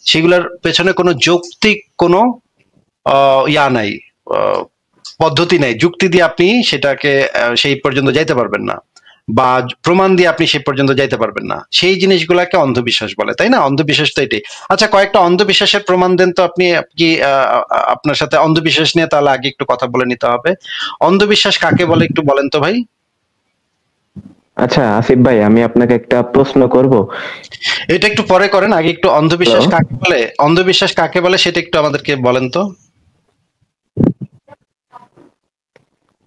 সেগুলোর পেছনে কোনো যৌক্তিক কোনো নাই, পদ্ধতি নাই, যুক্তি দিয়ে আপনি সেটাকে সেই পর্যন্ত যাইতে পারবেন না, বা প্রমাণ দিয়ে আপনি সেই পর্যন্ত যাইতে পারবেন না, সেই জিনিসগুলাকে অন্ধবিশ্বাস বলে, তাই না? অন্ধবিশ্বাস তো এটাই। আচ্ছা, কয়েকটা অন্ধবিশ্বাসের প্রমাণ দেন তো আপনি, কি আপনার সাথে অন্ধবিশ্বাস নিয়ে তাহলে আগে একটু কথা বলে নিতে হবে। অন্ধবিশ্বাস কাকে বলে একটু বলেন তো ভাই। আচ্ছা আসিফ ভাই, আমি আপনাকে একটা প্রশ্ন করব। এটা একটু পরে করেন, আগে একটু অন্ধবিশ্বাস কাকে বলে, অন্ধবিশ্বাস কাকে বলে সেটা একটু আমাদেরকে বলেন তো।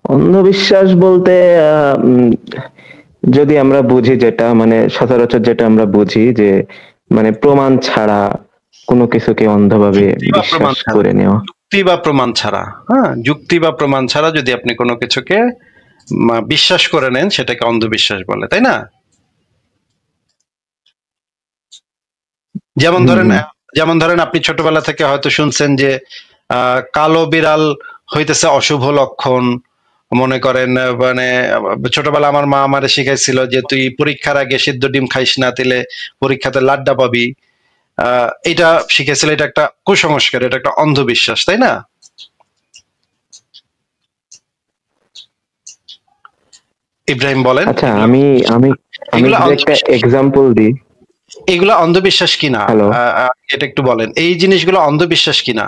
অন্ধবিশ্বাস বলতে যদি আমরা বুঝি, যেটা মানে সচরাচর যেটা আমরা বুঝি যে মানে প্রমাণ ছাড়া কোনো কিছুকে অন্ধভাবে বিশ্বাস করে নেওয়া। যুক্তি বা প্রমাণ ছাড়া, হ্যাঁ, যুক্তি বা প্রমাণ ছাড়া যদি আপনি কোনো কিছুকে বিশ্বাস করে নেন, সেটাকে অন্ধবিশ্বাস বলে, তাই না? যেমন ধরেন আপনি ছোটবেলা থেকে হয়তো শুনছেন যে কালো বিড়াল হইতেছে অশুভ লক্ষণ। মনে করেন মানে ছোটবেলা আমার মা আমারে শিখাইছিল যে তুই পরীক্ষার আগে সিদ্ধ ডিম খাইস না, দিলে পরীক্ষাতে লাড্ডা পাবি। এটা শিখেছিল, এটা একটা কুসংস্কার, এটা একটা অন্ধবিশ্বাস, তাই না? ইব্রাহিম বলেন। আচ্ছা, আমি একটা এক্সাম্পল দিই। এগুলা অন্ধবিশ্বাস কিনা এটা একটু বলেন, এই জিনিসগুলো অন্ধবিশ্বাস কিনা?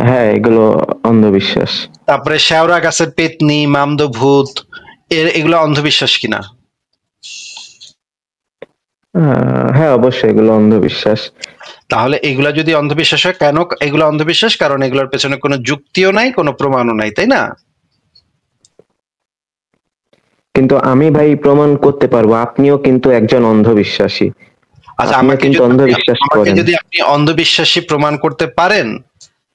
হ্যাঁ, এগুলো অন্ধবিশ্বাস। তারপরে শেওড়া গাছের পেতনি, মামদ ভূত, এগুলো অন্ধবিশ্বাস কিনা? হ্যাঁ, অবশ্যই এগুলো অন্ধবিশ্বাস। তাহলে এগুলা যদি অন্ধবিশ্বাস হয়, কেন এগুলো অন্ধবিশ্বাস? কারণ এগুলোর পেছনে কোনো যুক্তিও নাই, কোনো প্রমাণও নাই, তাই না? কিন্তু আমি ভাই প্রমাণ করতে পারবো আপনিও কিন্তু একজন অন্ধবিশ্বাসী। আচ্ছা, আপনিও কিন্তু অন্ধবিশ্বাস করেন। যদি আপনি অন্ধবিশ্বাসী প্রমাণ করতে পারেন,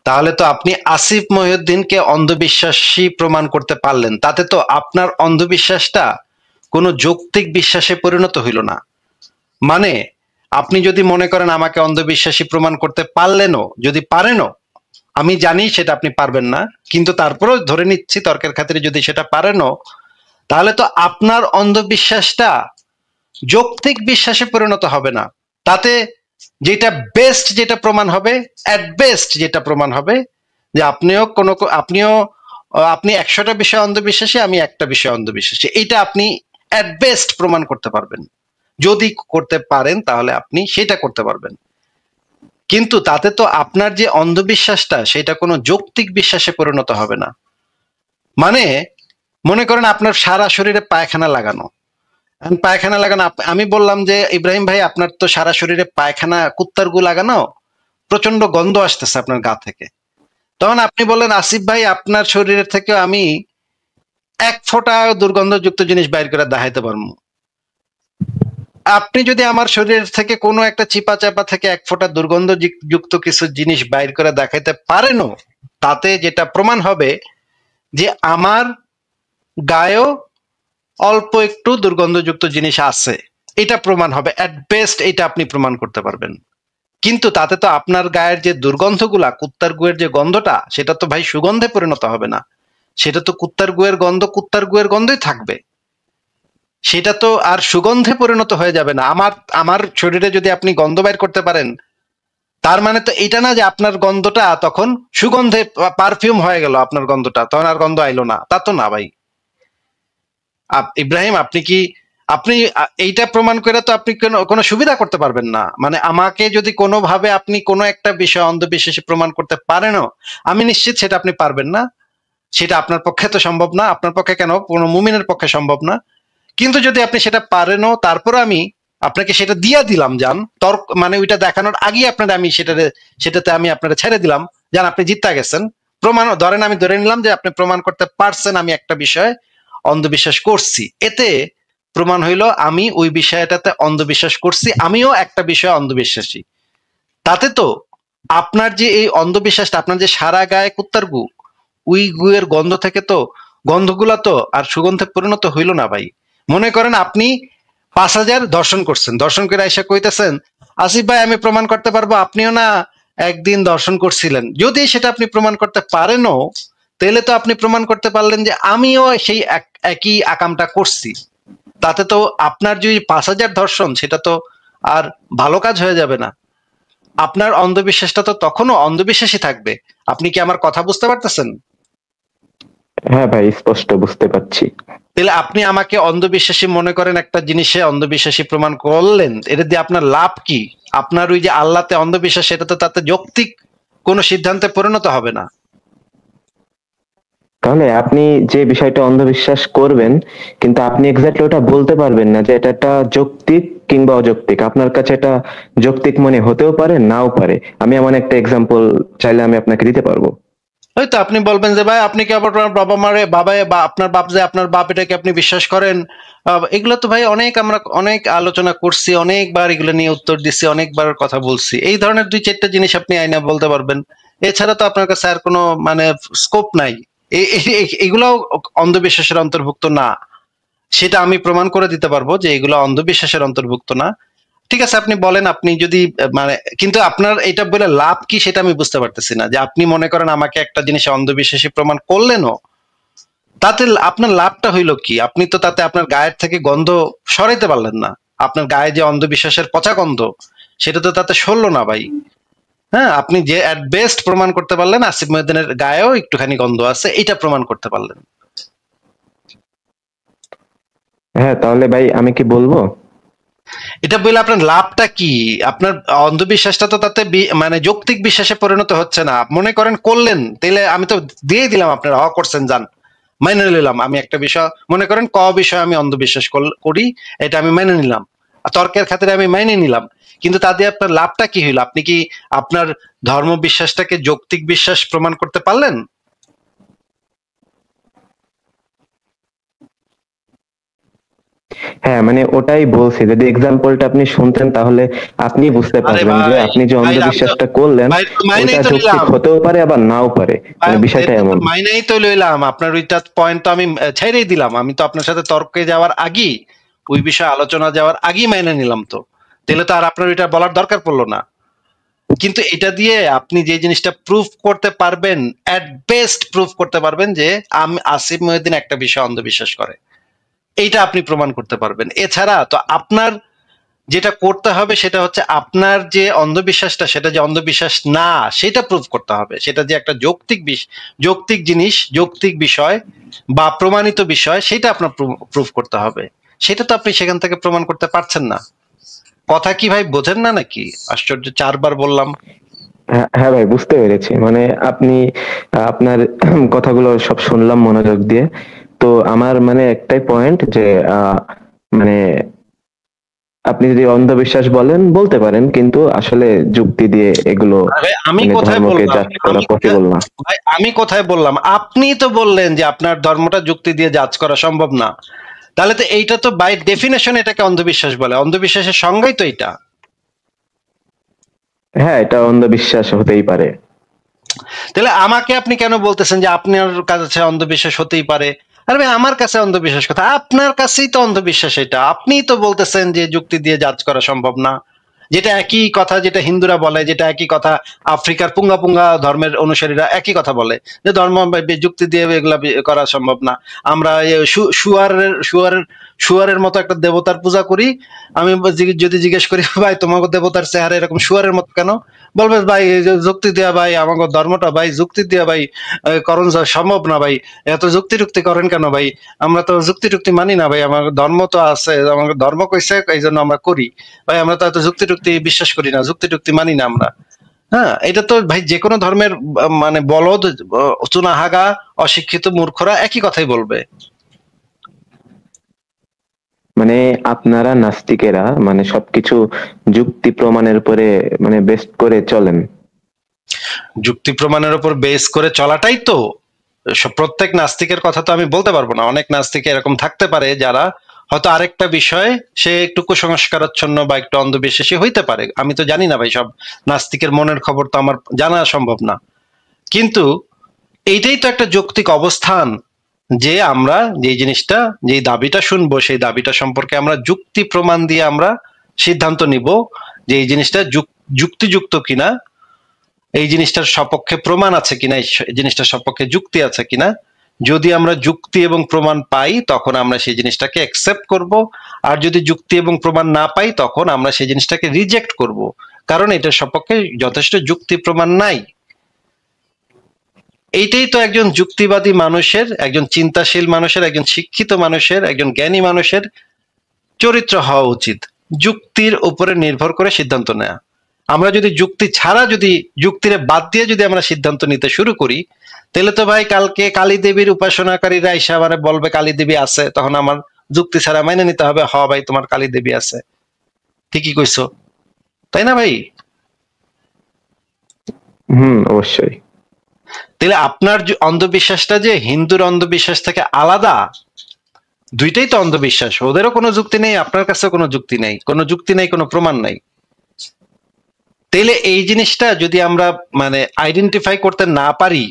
তাহলে তো আপনি আসিফ মহিউদ্দিনকে অন্ধবিশ্বাসী প্রমাণ করতে পারলেন, তাতে তো আপনার অন্ধবিশ্বাসটা কোনো যৌক্তিক বিশ্বাসে পরিণত হইল না। মানে আপনি যদি মনে করেন আমাকে অন্ধবিশ্বাসী প্রমাণ করতে পারলেনও, যদি পারেনও, আমি জানি সেটা আপনি পারবেন না, কিন্তু তারপরেও ধরে নিচ্ছি তর্কের খাতিরে যদি সেটা পারেনও, তাহলে তো আপনার অন্ধবিশ্বাসটা যৌক্তিক বিশ্বাসে পরিণত হবে না। তাতে যেটা বেস্ট যেটা প্রমাণ হবে, অ্যাট বেস্ট যেটা প্রমাণ হবে যে আপনি 100টা বিষয় অন্ধবিশ্বাসী, আমি একটা বিষয় অন্ধবিশ্বাসী, এটা আপনি অ্যাট বেস্ট প্রমাণ করতে পারবেন। যদি করতে পারেন তাহলে আপনি সেটা করতে পারবেন, কিন্তু তাতে তো আপনার যে অন্ধবিশ্বাসটা সেটা কোনো যৌক্তিক বিশ্বাসে পরিণত হবে না। মানে মনে করেন আপনার সারা শরীরে পায়খানা লাগানো, আমি বললাম যে ইব্রাহিম ভাই আপনার তো সারা শরীরে পায়খানা, কুত্তার গু লাগানো, প্রচন্ড গন্ধ আসতেছে আপনার গা থেকে। তখন আপনি বললেন আসিফ ভাই আপনার শরীরের থেকে আমি 1 ফোঁটা দুর্গন্ধযুক্ত জিনিস বাইর করে দেখাইতে পারবো। আপনি যদি আমার শরীর থেকে কোনো একটা চিপা চাপা থেকে 1 ফোঁটা দুর্গন্ধযুক্ত কিছু জিনিস বাইর করে দেখাইতে পারেনও, তাতে যেটা প্রমাণ হবে যে আমার গায়েও অল্প একটু দুর্গন্ধযুক্ত জিনিস আছে, এটা প্রমাণ হবে। অ্যাট বেস্ট এটা আপনি প্রমাণ করতে পারবেন, কিন্তু তাতে তো আপনার গায়ের যে দুর্গন্ধগুলা, কুত্তার গুয়ের যে গন্ধটা, সেটা তো ভাই সুগন্ধে পরিণত হবে না। সেটা তো কুত্তার গুয়ের গন্ধ, কুত্তার গুয়ের গন্ধই থাকবে, সেটা তো আর সুগন্ধে পরিণত হয়ে যাবে না। আমার শরীরে যদি আপনি গন্ধ বের করতে পারেন, তার মানে তো এটা না যে আপনার গন্ধটা তখন সুগন্ধে পারফিউম হয়ে গেল, আপনার গন্ধটা তখন আর গন্ধ আইলো না, তা তো না ভাই। ইব্রাহিম আপনি এইটা প্রমাণ করে তো আপনি কোনো সুবিধা করতে পারবেন না। মানে আমাকে যদি কোনোভাবে আপনি কোনো একটা বিষয় অন্ধবিশ্বাসী প্রমাণ করতে পারেনও, আমি নিশ্চিত সেটা আপনি পারবেন না। সেটা আপনার পক্ষে তো সম্ভব না, আপনার পক্ষে কেন, কোনো মুমিনের পক্ষে সম্ভব না। কিন্তু যদি আপনি সেটা পারেনও, তারপরে আমি আপনাকে সেটা দিয়া দিলাম, যান তর্ক মানে ওইটা দেখানোর আগেই আমি সেটাতে আমি আপনারা ছেড়ে দিলাম, যান আপনি জিততে গেছেন। প্রমাণ ধরেন আমি ধরে নিলাম যে আপনি প্রমাণ করতে পারছেন আমি একটা বিষয় অন্ধবিশ্বাস করছি, এতে প্রমাণ হইল আমি ওই বিষয়টাতে অন্ধবিশ্বাস করছি, আমিও একটা বিষয় অন্ধবিশ্বাসী। তাতে তো আপনার যে এই অন্ধবিশ্বাসটা, আপনার যে সারা গায়ে কুত্তার গু, ওই গুয়ের গন্ধ থেকে তো গন্ধগুলা তো আর সুগন্ধে পরিণত হইল না ভাই। মনে করেন আপনি 5,000 দর্শন করছেন, দর্শন করে আইসা কইতেছেন আসিফ ভাই আমি প্রমাণ করতে পারবো আপনিও না একদিন দর্শন করছিলেন। যদি সেটা আপনি প্রমাণ করতে পারেনও, তাহলে তো আপনি প্রমাণ করতে পারলেন যে আমিও সেই একই আকামটা করছি। তাতে তো আপনার যে 5,000 দর্শন, সেটা তো আর ভালো কাজ হয়ে যাবে না। আপনার অন্ধবিশ্বাসটা তো তখনও অন্ধবিশ্বাসী থাকবে। আপনি কি আমার কথা বুঝতে পারতেছেন? হ্যাঁ ভাই, স্পষ্ট বুঝতে পারছি। তাহলে আপনি আমাকে অন্ধবিশ্বাসী মনে করেন, একটা জিনিসে অন্ধবিশ্বাসী প্রমাণ করলেন, এটা দিয়ে আপনার লাভ কি? আপনার ওই যে আল্লাহতে অন্ধবিশ্বাস, সেটা তো তাতে যৌক্তিক কোনো সিদ্ধান্তে পরিণত হবে না। তাহলে আপনি যে বিষয়টা অন্ধবিশ্বাস করবেন, কিন্তু আপনি এক্স্যাক্টলি ওটা বলতে পারবেন না যে এটা যৌক্তিক কিংবা অযৌক্তিক। আপনার কাছে এটা যৌক্তিক মনে হতেও পারে, নাও পারে। আমি এমন একটা এক্সাম্পল চাইলে আমি আপনাকে দিতে পারবো। হয়তো আপনি বলবেন যে ভাই আপনি কি আবার আপনার বাবা মারে বা আপনার বাপ, যে আপনার বাপ এটাকে আপনি বিশ্বাস করেন? এগুলো তো ভাই আমরা অনেক আলোচনা করছি, অনেকবার এগুলো নিয়ে উত্তর দিচ্ছি, অনেকবার কথা বলছি। এই ধরনের 2-4টা জিনিস আপনি আইনা বলতে পারবেন, এছাড়া তো আপনার কাছে আর কোনো মানে স্কোপ নাই। এগুলাও অন্ধবিশ্বাসের অন্তর্ভুক্ত না, সেটা আমি প্রমাণ করে দিতে পারবো যে এগুলো অন্ধবিশ্বাসের অন্তর্ভুক্ত না। ঠিক আছে, আপনি বলেন, আপনি যদি মানে, কিন্তু আপনার এটা বলে লাভ কি সেটা আমি বুঝতে পারতেছি না। যে আপনি মনে করেন আমাকে একটা জিনিসে অন্ধবিশ্বাসী প্রমাণ করলেনও, তাতে আপনার লাভটা হইলো কি? আপনি তো তাতে আপনার গায়ের থেকে গন্ধ সরাইতে পারলেন না। আপনার গায়ে যে অন্ধবিশ্বাসের পচা গন্ধ, সেটা তো তাতে সরলো না ভাই। হ্যাঁ, আপনি যে অ্যাট বেস্ট প্রমাণ করতে পারলেন আসিফ মহিউদ্দিনের গায়েও একটুখানি গন্ধ আছে, এটা প্রমাণ করতে পারলেন। হ্যাঁ, তাহলে ভাই আমি কি বলবো? এটা বলে আপনার লাভটা কি? আপনার অন্ধবিশ্বাসটা তো তাতে মানে যৌক্তিক বিশ্বাসে পরিণত হচ্ছে না। মনে করেন করলেন, তাহলে আমি তো দিয়ে দিলাম, আপনারা করছেন, যান মেনে নিলাম। আমি একটা বিষয় মনে করেন বিষয় আমি অন্ধবিশ্বাস করি, এটা আমি মেনে নিলাম, তর্কের খাতিরে আমি মেনে নিলাম, কিন্তু তাতে আপনার লাভটা কি হইলো? আপনি কি আপনার ধর্ম বিশ্বাসটাকে যৌক্তিক বিশ্বাস প্রমাণ করতে পারলেন? হ্যাঁ মানে ওটাই বলছি, যদি এক্সাম্পলটা আপনি শুনতেন তাহলে আপনি বুঝতে আরে পারবেন যে ভাই, আপনি যে ভাই আমি তো অন্ধবিশ্বাসটা করলেন ভাই তো মাইনেই ওইটা তো যৌক্তিক নিলাম, হতেও পারে আবার নাও পারে, ভাই মানে বিষয়টা এটা তো এমন। মাইনেই তো লইলাম, আপনার ওইটা পয়েন্ট তো আমি ছেড়েই দিলাম, আমি তো আপনার সাথে তর্কে যাওয়ার আগেই, ওই বিষয়ে আলোচনা যাওয়ার আগেই মাইনে নিলাম, তো তাহলে তো আর আপনার ওইটা বলার দরকার পড়লো না। কিন্তু এটা দিয়ে আপনি যে জিনিসটা প্রুফ করতে পারবেন, এট বেস্ট প্রুফ করতে পারবেন যে আমি আসিফ মহিউদ্দিন একটা বিষয়ে অন্ধবিশ্বাস করে, এইটা আপনি প্রমাণ করতে পারবেন। এছাড়া তো আপনার যেটা করতে হবে সেটা হচ্ছে আপনার যে অন্ধবিশ্বাসটা, সেটা যে অন্ধবিশ্বাস না সেটা প্রুফ করতে হবে, সেটা যে একটা যৌক্তিক জিনিস, যৌক্তিক বিষয় বা প্রমাণিত বিষয়, সেটা আপনার প্রুফ করতে হবে। সেটা তো আপনি সেখান থেকে প্রমাণ করতে পারছেন না। কথা কি ভাই বোঝেন না নাকি? আশ্চর্য, 4 বার বললাম। হ্যাঁ হ্যাঁ ভাই, বুঝতে পেরেছি। মানে আপনি আপনার কথাগুলো সব শুনলাম মনোযোগ দিয়ে। তো আমার মানে একটাই পয়েন্ট যে মানে আপনি যদি অন্ধবিশ্বাস বলেন বলতে পারেন, কিন্তু আসলে যুক্তি দিয়ে এগুলো আরে আমি মানে কোথায় ধর্মকে বললাম, জাজ করা পসিবল না। ভাই আমি কোথায় বললাম? আপনি তো বললেন যে আপনার ধর্মটা যুক্তি দিয়ে জাজ করা সম্ভব না। তাহলে তো এইটা তো বাই ডেফিনেশন এটাকে অন্ধবিশ্বাস বলে, অন্ধবিশ্বাসের সংজ্ঞাই তো এটা। হ্যাঁ, এটা অন্ধবিশ্বাস হতেই পারে। তাহলে আমাকে আপনি কেন বলতেছেন যে আপনার কাছে অন্ধবিশ্বাস হতেই পারে? আরে ভাই, আমার কাছে অন্ধবিশ্বাস কথা, আপনার কাছেই তো অন্ধবিশ্বাস। এটা আপনিই তো বলতেছেন যে যুক্তি দিয়ে জাজ করা সম্ভব না, যেটা একই কথা যেটা হিন্দুরা বলে, যেটা একই কথা আফ্রিকার পুঙ্গা পুঙ্গা ধর্মের অনুসারীরা একই কথা বলে, যে ধর্ম যুক্তি দিয়ে এগুলা করা সম্ভব না। আমরা শুয়ারের মতো একটা দেবতার পূজা করি। আমি যদি জিজ্ঞেস করি ভাই তোমাকে দেবতার চেহারা এরকম শুয়ারের মতো কেন, বলবে ভাই এই যে যুক্তি দিয়া ভাই, আমাকে ধর্মটা ভাই যুক্তি দিয়া ভাই করণ সম্ভব না ভাই, এত যুক্তি টুক্তি করেন কেন ভাই, আমরা তো যুক্তি টুক্তি মানি না ভাই, আমার ধর্ম তো আছে, আমাকে ধর্ম কইছে এই জন্য আমরা করি ভাই, আমরা তো এত যুক্তি টুক্তি বিশ্বাস করি না, যুক্তি টুক্তি মানি না আমরা। হ্যাঁ, এটা তো ভাই যে কোনো ধর্মের মানে বলদ, চুনাহাগা, অশিক্ষিত মূর্খরা একই কথাই বলবে। মানে আপনারা নাস্তিকেরা মানে সবকিছু যুক্তি প্রমাণের উপরে মানে বেস্ট করে চলেন। যুক্তি প্রমাণের উপর বেস করে চলাটাই তো প্রত্যেক নাস্তিকের কথা তো আমি বলতে পারবো না, অনেক নাস্তিক এরকম থাকতে পারে যারা হয়তো আরেকটা বিষয় সে একটু কুসংস্কারাচ্ছন্ন বা একটু অন্ধবিশ্বাসী হইতে পারে, আমি তো জানি না ভাই, সব নাস্তিকের মনের খবর তো আমার জানা সম্ভব না। কিন্তু এইটাই তো একটা যৌক্তিক অবস্থান, যে আমরা যে জিনিসটা, যে দাবিটা শুনবো সেই দাবিটা সম্পর্কে আমরা যুক্তি প্রমাণ দিয়ে আমরা সিদ্ধান্ত নিব যে এই জিনিসটা যুক্তিযুক্ত কিনা, এই জিনিসটার সপক্ষে প্রমাণ আছে কিনা, এই জিনিসটার সপক্ষে যুক্তি আছে কিনা। যদি আমরা যুক্তি এবং প্রমাণ পাই তখন আমরা সেই জিনিসটাকে অ্যাকসেপ্ট করব, আর যদি যুক্তি এবং প্রমাণ না পাই তখন আমরা সেই জিনিসটাকে রিজেক্ট করব, কারণ এটার সপক্ষে যথেষ্ট যুক্তি প্রমাণ নাই। এইটাই তো একজন যুক্তিবাদী মানুষের, একজন চিন্তাশীল মানুষের, একজন শিক্ষিত মানুষের, একজন জ্ঞানী মানুষের চরিত্র হওয়া উচিত, যুক্তির উপরে নির্ভর করে সিদ্ধান্ত নেওয়া। আমরা যদি যুক্তি ছাড়া, যদি যুক্তিরে বাদ দিয়ে যদি আমরা সিদ্ধান্ত নিতে শুরু করি, তাহলে তো ভাই কালকে কালী দেবীর উপাসনাকারীরা এসে আমার বলবে কালী দেবী আছে, তখন আমার যুক্তি ছাড়া মেনে নিতে হবে, হ ভাই তোমার কালী দেবী আছে, ঠিকই কইছো, তাই না ভাই? অবশ্যই। তাহলে আপনার অন্ধবিশ্বাসটা যে হিন্দুর অন্ধবিশ্বাস থেকে আলাদা, দুইটাই তো অন্ধবিশ্বাস, ওদেরও কোনো যুক্তি নেই, আপনার কাছেও কোনো যুক্তি নেই, কোনো যুক্তি নেই, কোনো প্রমাণ নাই। তাইলে এই জিনিসটা যদি আমরা মানে আইডেন্টিফাই করতে না পারি,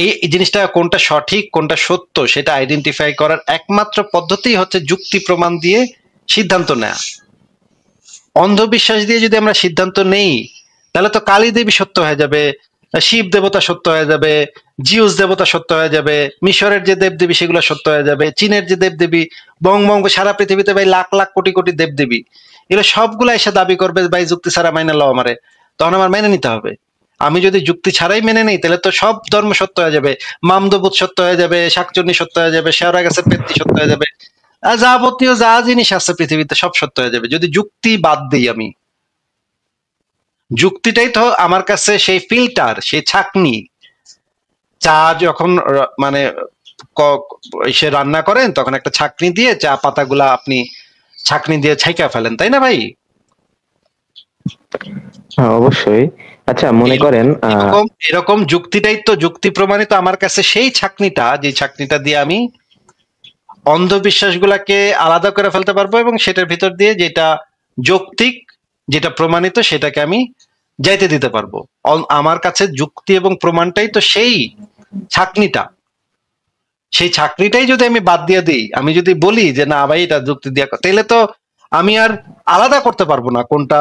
এই জিনিসটা কোনটা সঠিক কোনটা সত্য সেটা আইডেন্টিফাই করার একমাত্র পদ্ধতি হচ্ছে যুক্তি প্রমাণ দিয়ে সিদ্ধান্ত নেওয়া। অন্ধবিশ্বাস দিয়ে যদি আমরা সিদ্ধান্ত নেই তাহলে তো কালী দেবী সত্য হয়ে যাবে, শিব দেবতা সত্য হয়ে যাবে, জিউস দেবতা সত্য হয়ে যাবে, মিশরের যে দেবদেবী সেগুলো সত্য হয়ে যাবে, চীনের যে দেবদেবী, বঙ্গ সারা পৃথিবীতে ভাই লাখ লাখ কোটি কোটি দেবদেবী, এগুলো সবগুলা এসে দাবি করবে ভাই যুক্তি ছাড়া মাইনে লও আমারে, তখন আমার মেনে নিতে হবে। আমি যদি যুক্তি ছাড়াই মেনে নিই তাহলে তো সব ধর্ম সত্য হয়ে যাবে, মামদবুত সত্য হয়ে যাবে, শাকচুন্নি সত্য হয়ে যাবে, শেওড়া গাছের পেত্তি সত্য হয়ে যাবে, আর যাবতীয় যা জিনিস আছে পৃথিবীতে সব সত্য হয়ে যাবে যদি যুক্তি বাদ দিই আমি। যুক্তিটাই তো আমার কাছে সেই ফিল্টার, সেই ছাঁকনি। চা যখন মানে সে রান্না করেন তখন একটা ছাঁকনি দিয়ে চা পাতাগুলা আপনি ছাঁকনি দিয়ে ছাইকা ফেলেন, তাই না ভাই? হ্যাঁ অবশ্যই। আচ্ছা মনে করেন এরকম এরকম যুক্তিটাই তো, যুক্তি প্রমাণিত আমার কাছে সেই ছাঁকনিটা, যে ছাঁকনিটা দিয়ে আমি অন্ধবিশ্বাসগুলাকে আলাদা করে ফেলতে পারবো এবং সেটার ভিতর দিয়ে যেটা যৌক্তিক, যেটা প্রমাণিত, সেটাকে আমি যাইতে দিতে পারবো। আমার কাছে যুক্তি এবং প্রমাণটাই তো সেই ছাকনিটা। সেই ছাকনিটাই যদি আমি বাদ দিয়ে দিই, আমি যদি বলি যে না ভাই এটা যুক্তি দিয়ে, তাহলে তো আমি আর আলাদা করতে পারবো না কোনটা।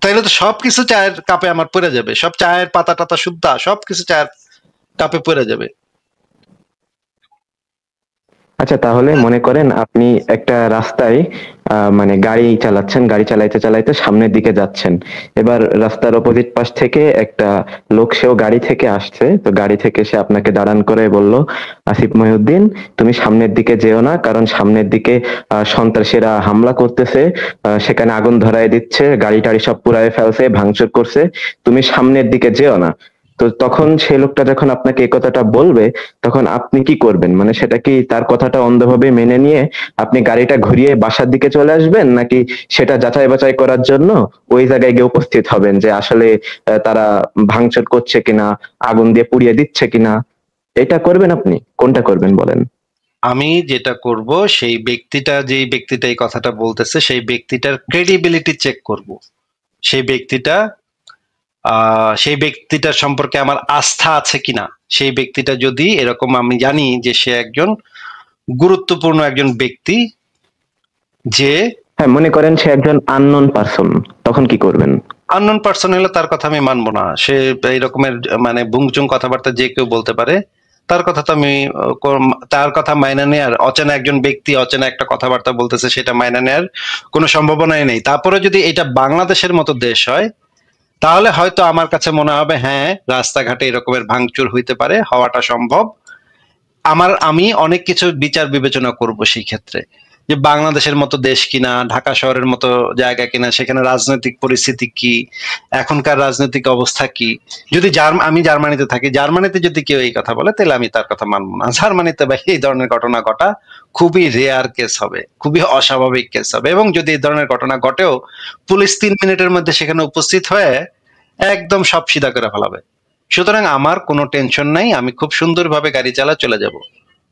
তাইলে তো সবকিছু চায়ের কাপে আমার পড়ে যাবে, সব চায়ের পাতা টাতা শুদ্ধা সবকিছু চায়ের কাপে পড়ে যাবে। আচ্ছা, তাহলে মনে করেন আপনি একটা রাস্তায় মানে গাড়ি চালাচ্ছেন, গাড়ি চালাইতে চালাইতে সামনের দিকে যাচ্ছেন। এবার রাস্তার অপোজিট পাশ থেকে একটা লোক, সেও গাড়ি থেকে আসছে। তো গাড়ি থেকে সে আপনাকে দাঁড়ান করে বলল, আসিফ মহিউদ্দিন তুমি সামনের দিকে যেও না, কারণ সামনের দিকে সন্ত্রাসীরা হামলা করতেছে, সেখানে আগুন ধরায় দিচ্ছে, গাড়ি টাড়ি সব পুড়ায় ফেলছে, ভাঙচুর করছে, তুমি সামনের দিকে যেও না। তো তখন সেই লোকটা যখন আপনাকে এই কথাটা বলবে, তখন আপনি কি করবেন? মানে সেটা কি তার কথাটা অন্ধভাবে মেনে নিয়ে আপনি গাড়িটা ঘুরিয়ে বাসার দিকে চলে আসবেন, নাকি সেটা যাচাই বাছাই করার জন্য ওই জায়গায় গিয়ে উপস্থিত হবেন যে আসলে তারা ভাঙচুর করছে কিনা, আগুন দিয়ে পুড়িয়ে দিচ্ছে কিনা? এটা করবেন আপনি? কোনটা করবেন বলেন? আমি যেটা করব, সেই ব্যক্তিটা, যেই ব্যক্তিটা এই কথাটা বলতেছে, সেই ব্যক্তিটার ক্রেডিবিলিটি চেক করব। সেই ব্যক্তিটার সম্পর্কে আমার আস্থা আছে কিনা। সেই ব্যক্তিটা যদি এরকম আমি জানি যে সে একজন গুরুত্বপূর্ণ একজন ব্যক্তি, যে হ্যাঁ, মনে করেন সে একজন আননোন পারসন, তখন কি করবেন? আননোন পার্সন হলে তার কথা আমি মানবো না। সে এই রকমের মানে বুংচুং কথাবার্তা যে কেউ বলতে পারে, তার কথা তো আমি তার কথা মাইনা নেয়ার, অচেনা একজন ব্যক্তি অচেনা একটা কথাবার্তা বলতেছে, সেটা মাইনা নেয়ার কোনো সম্ভাবনাই নেই। তারপরে যদি এটা বাংলাদেশের মতো দেশ হয়, তাহলে হয়তো আমার কাছে মনে হবে হ্যাঁ, রাস্তাঘাটে এরকমের ভাঙচুর হইতে পারে, হওয়াটা সম্ভব। আমি অনেক কিছু বিচার বিবেচনা করব সেই ক্ষেত্রে, যে বাংলাদেশের মতো দেশ কিনা, ঢাকা শহরের মতো জায়গা কিনা, সেখানে রাজনৈতিক পরিস্থিতি কি, এখনকার রাজনৈতিক অবস্থা কি। যদি আমি জার্মানিতে থাকি, জার্মানিতে যদি কেউ এই কথা বলে, তাহলে আমি তার কথা মানবো না। জার্মানিতে ভাই এই ধরনের ঘটনা ঘটা খুবই রেয়ার কেস হবে, খুবই অস্বাভাবিক কেস হবে। এবং যদি এই ধরনের ঘটনা ঘটেও, পুলিশ 3 মিনিটের মধ্যে সেখানে উপস্থিত হয়ে একদম সব সিধা করে ফেলাবে। সুতরাং আমার কোনো টেনশন নাই, আমি খুব সুন্দরভাবে গাড়ি চালা চলে যাব।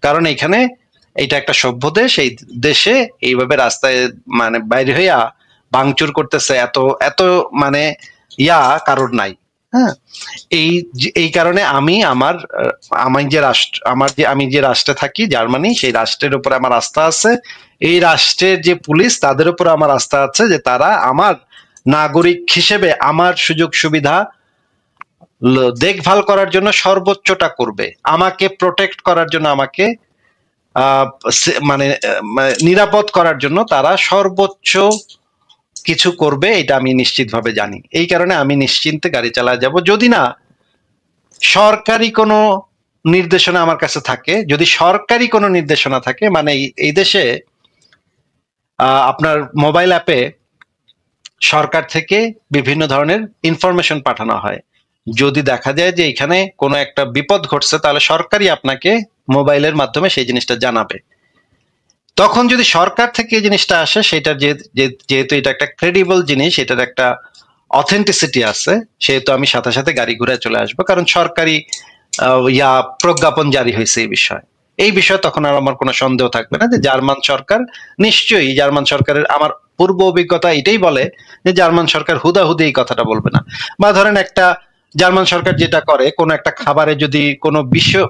কারণ এখানে এটা একটা সভ্য দেশ, এই দেশে এইভাবে রাস্তায় মানে বাইরে হইয়া ভাঙচুর করতেছে এত এত মানে কারোর নাই। হ্যাঁ, এই কারণে আমি যে রাষ্ট্রে থাকি, জার্মানি, সেই রাষ্ট্রের উপর আমার আস্থা আছে। এই রাষ্ট্রের যে পুলিশ, তাদের উপর আমার আস্থা আছে যে তারা আমার নাগরিক হিসেবে আমার সুযোগ সুবিধা দেখভাল করার জন্য সর্বোচ্চটা করবে, আমাকে প্রোটেক্ট করার জন্য, আমাকে মানে নিরাপদ করার জন্য তারা সর্বোচ্চ কিছু করবে, এটা আমি নিশ্চিতভাবে জানি। এই কারণে আমি নিশ্চিন্তে গাড়ি চালায় যাব। যদি না সরকারি কোনো নির্দেশনা আমার কাছে থাকে, যদি সরকারি কোনো নির্দেশনা থাকে, মানে এই দেশে আপনার মোবাইল অ্যাপে সরকার থেকে বিভিন্ন ধরনের ইনফরমেশন পাঠানো হয়। যদি দেখা যায় যে এখানে কোনো একটা বিপদ ঘটছে, তাহলে সরকারই আপনাকে মোবাইলের মাধ্যমে সেই জিনিসটা জানাবে। তখন যদি সরকার থেকে এই জিনিসটা আসে, সেটার যেহেতু এটা একটা ক্রেডিবল জিনিস, এটার একটা অথেন্টিসিটি আছে, সেহেতু আমি সাথে সাথে গাড়ি ঘুরে চলে আসবো। কারণ সরকারি প্রজ্ঞাপন জারি হয়েছে এই বিষয়ে তখন আর আমার কোনো সন্দেহ থাকবে না যে জার্মান সরকার, নিশ্চয়ই জার্মান সরকারের, আমার পূর্ব অভিজ্ঞতা এটাই বলে যে জার্মান সরকার হুদাহুদি এই কথাটা বলবে না। বা ধরেন একটা জার্মান সরকার যেটা করে, কোন একটা খাবারে যদি কোনো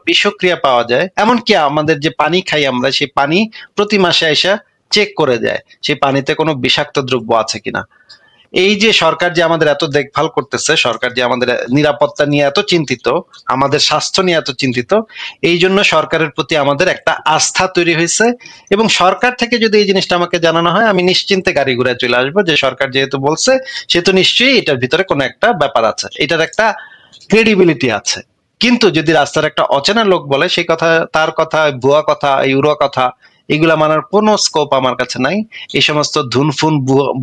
বিষক্রিয়া পাওয়া যায়, এমনকি আমাদের যে পানি খাই আমরা, সেই পানি প্রতি মাসে এসে চেক করে দেয় সেই পানিতে কোনো বিষাক্ত দ্রব্য আছে কিনা। এই যে সরকার যে আমাদের এত দেখভাল করতেছে, সরকার যে আমাদের নিরাপত্তা নিয়ে এত চিন্তিত, আমাদের স্বাস্থ্য নিয়ে এত চিন্তিত, এই জন্য সরকারের প্রতি আমাদের একটা আস্থা তৈরি হয়েছে। এবং সরকার থেকে যদি এই জিনিসটা আমাকে জানানো হয়, আমি নিশ্চিন্তে গাড়ি ঘুরে চলে আসবো, যে সরকার যেহেতু বলছে, সেহেতু নিশ্চয়ই এটার ভিতরে কোনো একটা ব্যাপার আছে, এটার একটা ক্রেডিবিলিটি আছে। কিন্তু যদি রাস্তার একটা অচেনা লোক বলে সেই কথা, তার কথা, ভুয়া কথা, ইউরো কথা, এগুলা মানার কোনো স্কোপ আমার কাছে নাই। এই সমস্ত ধুনফুন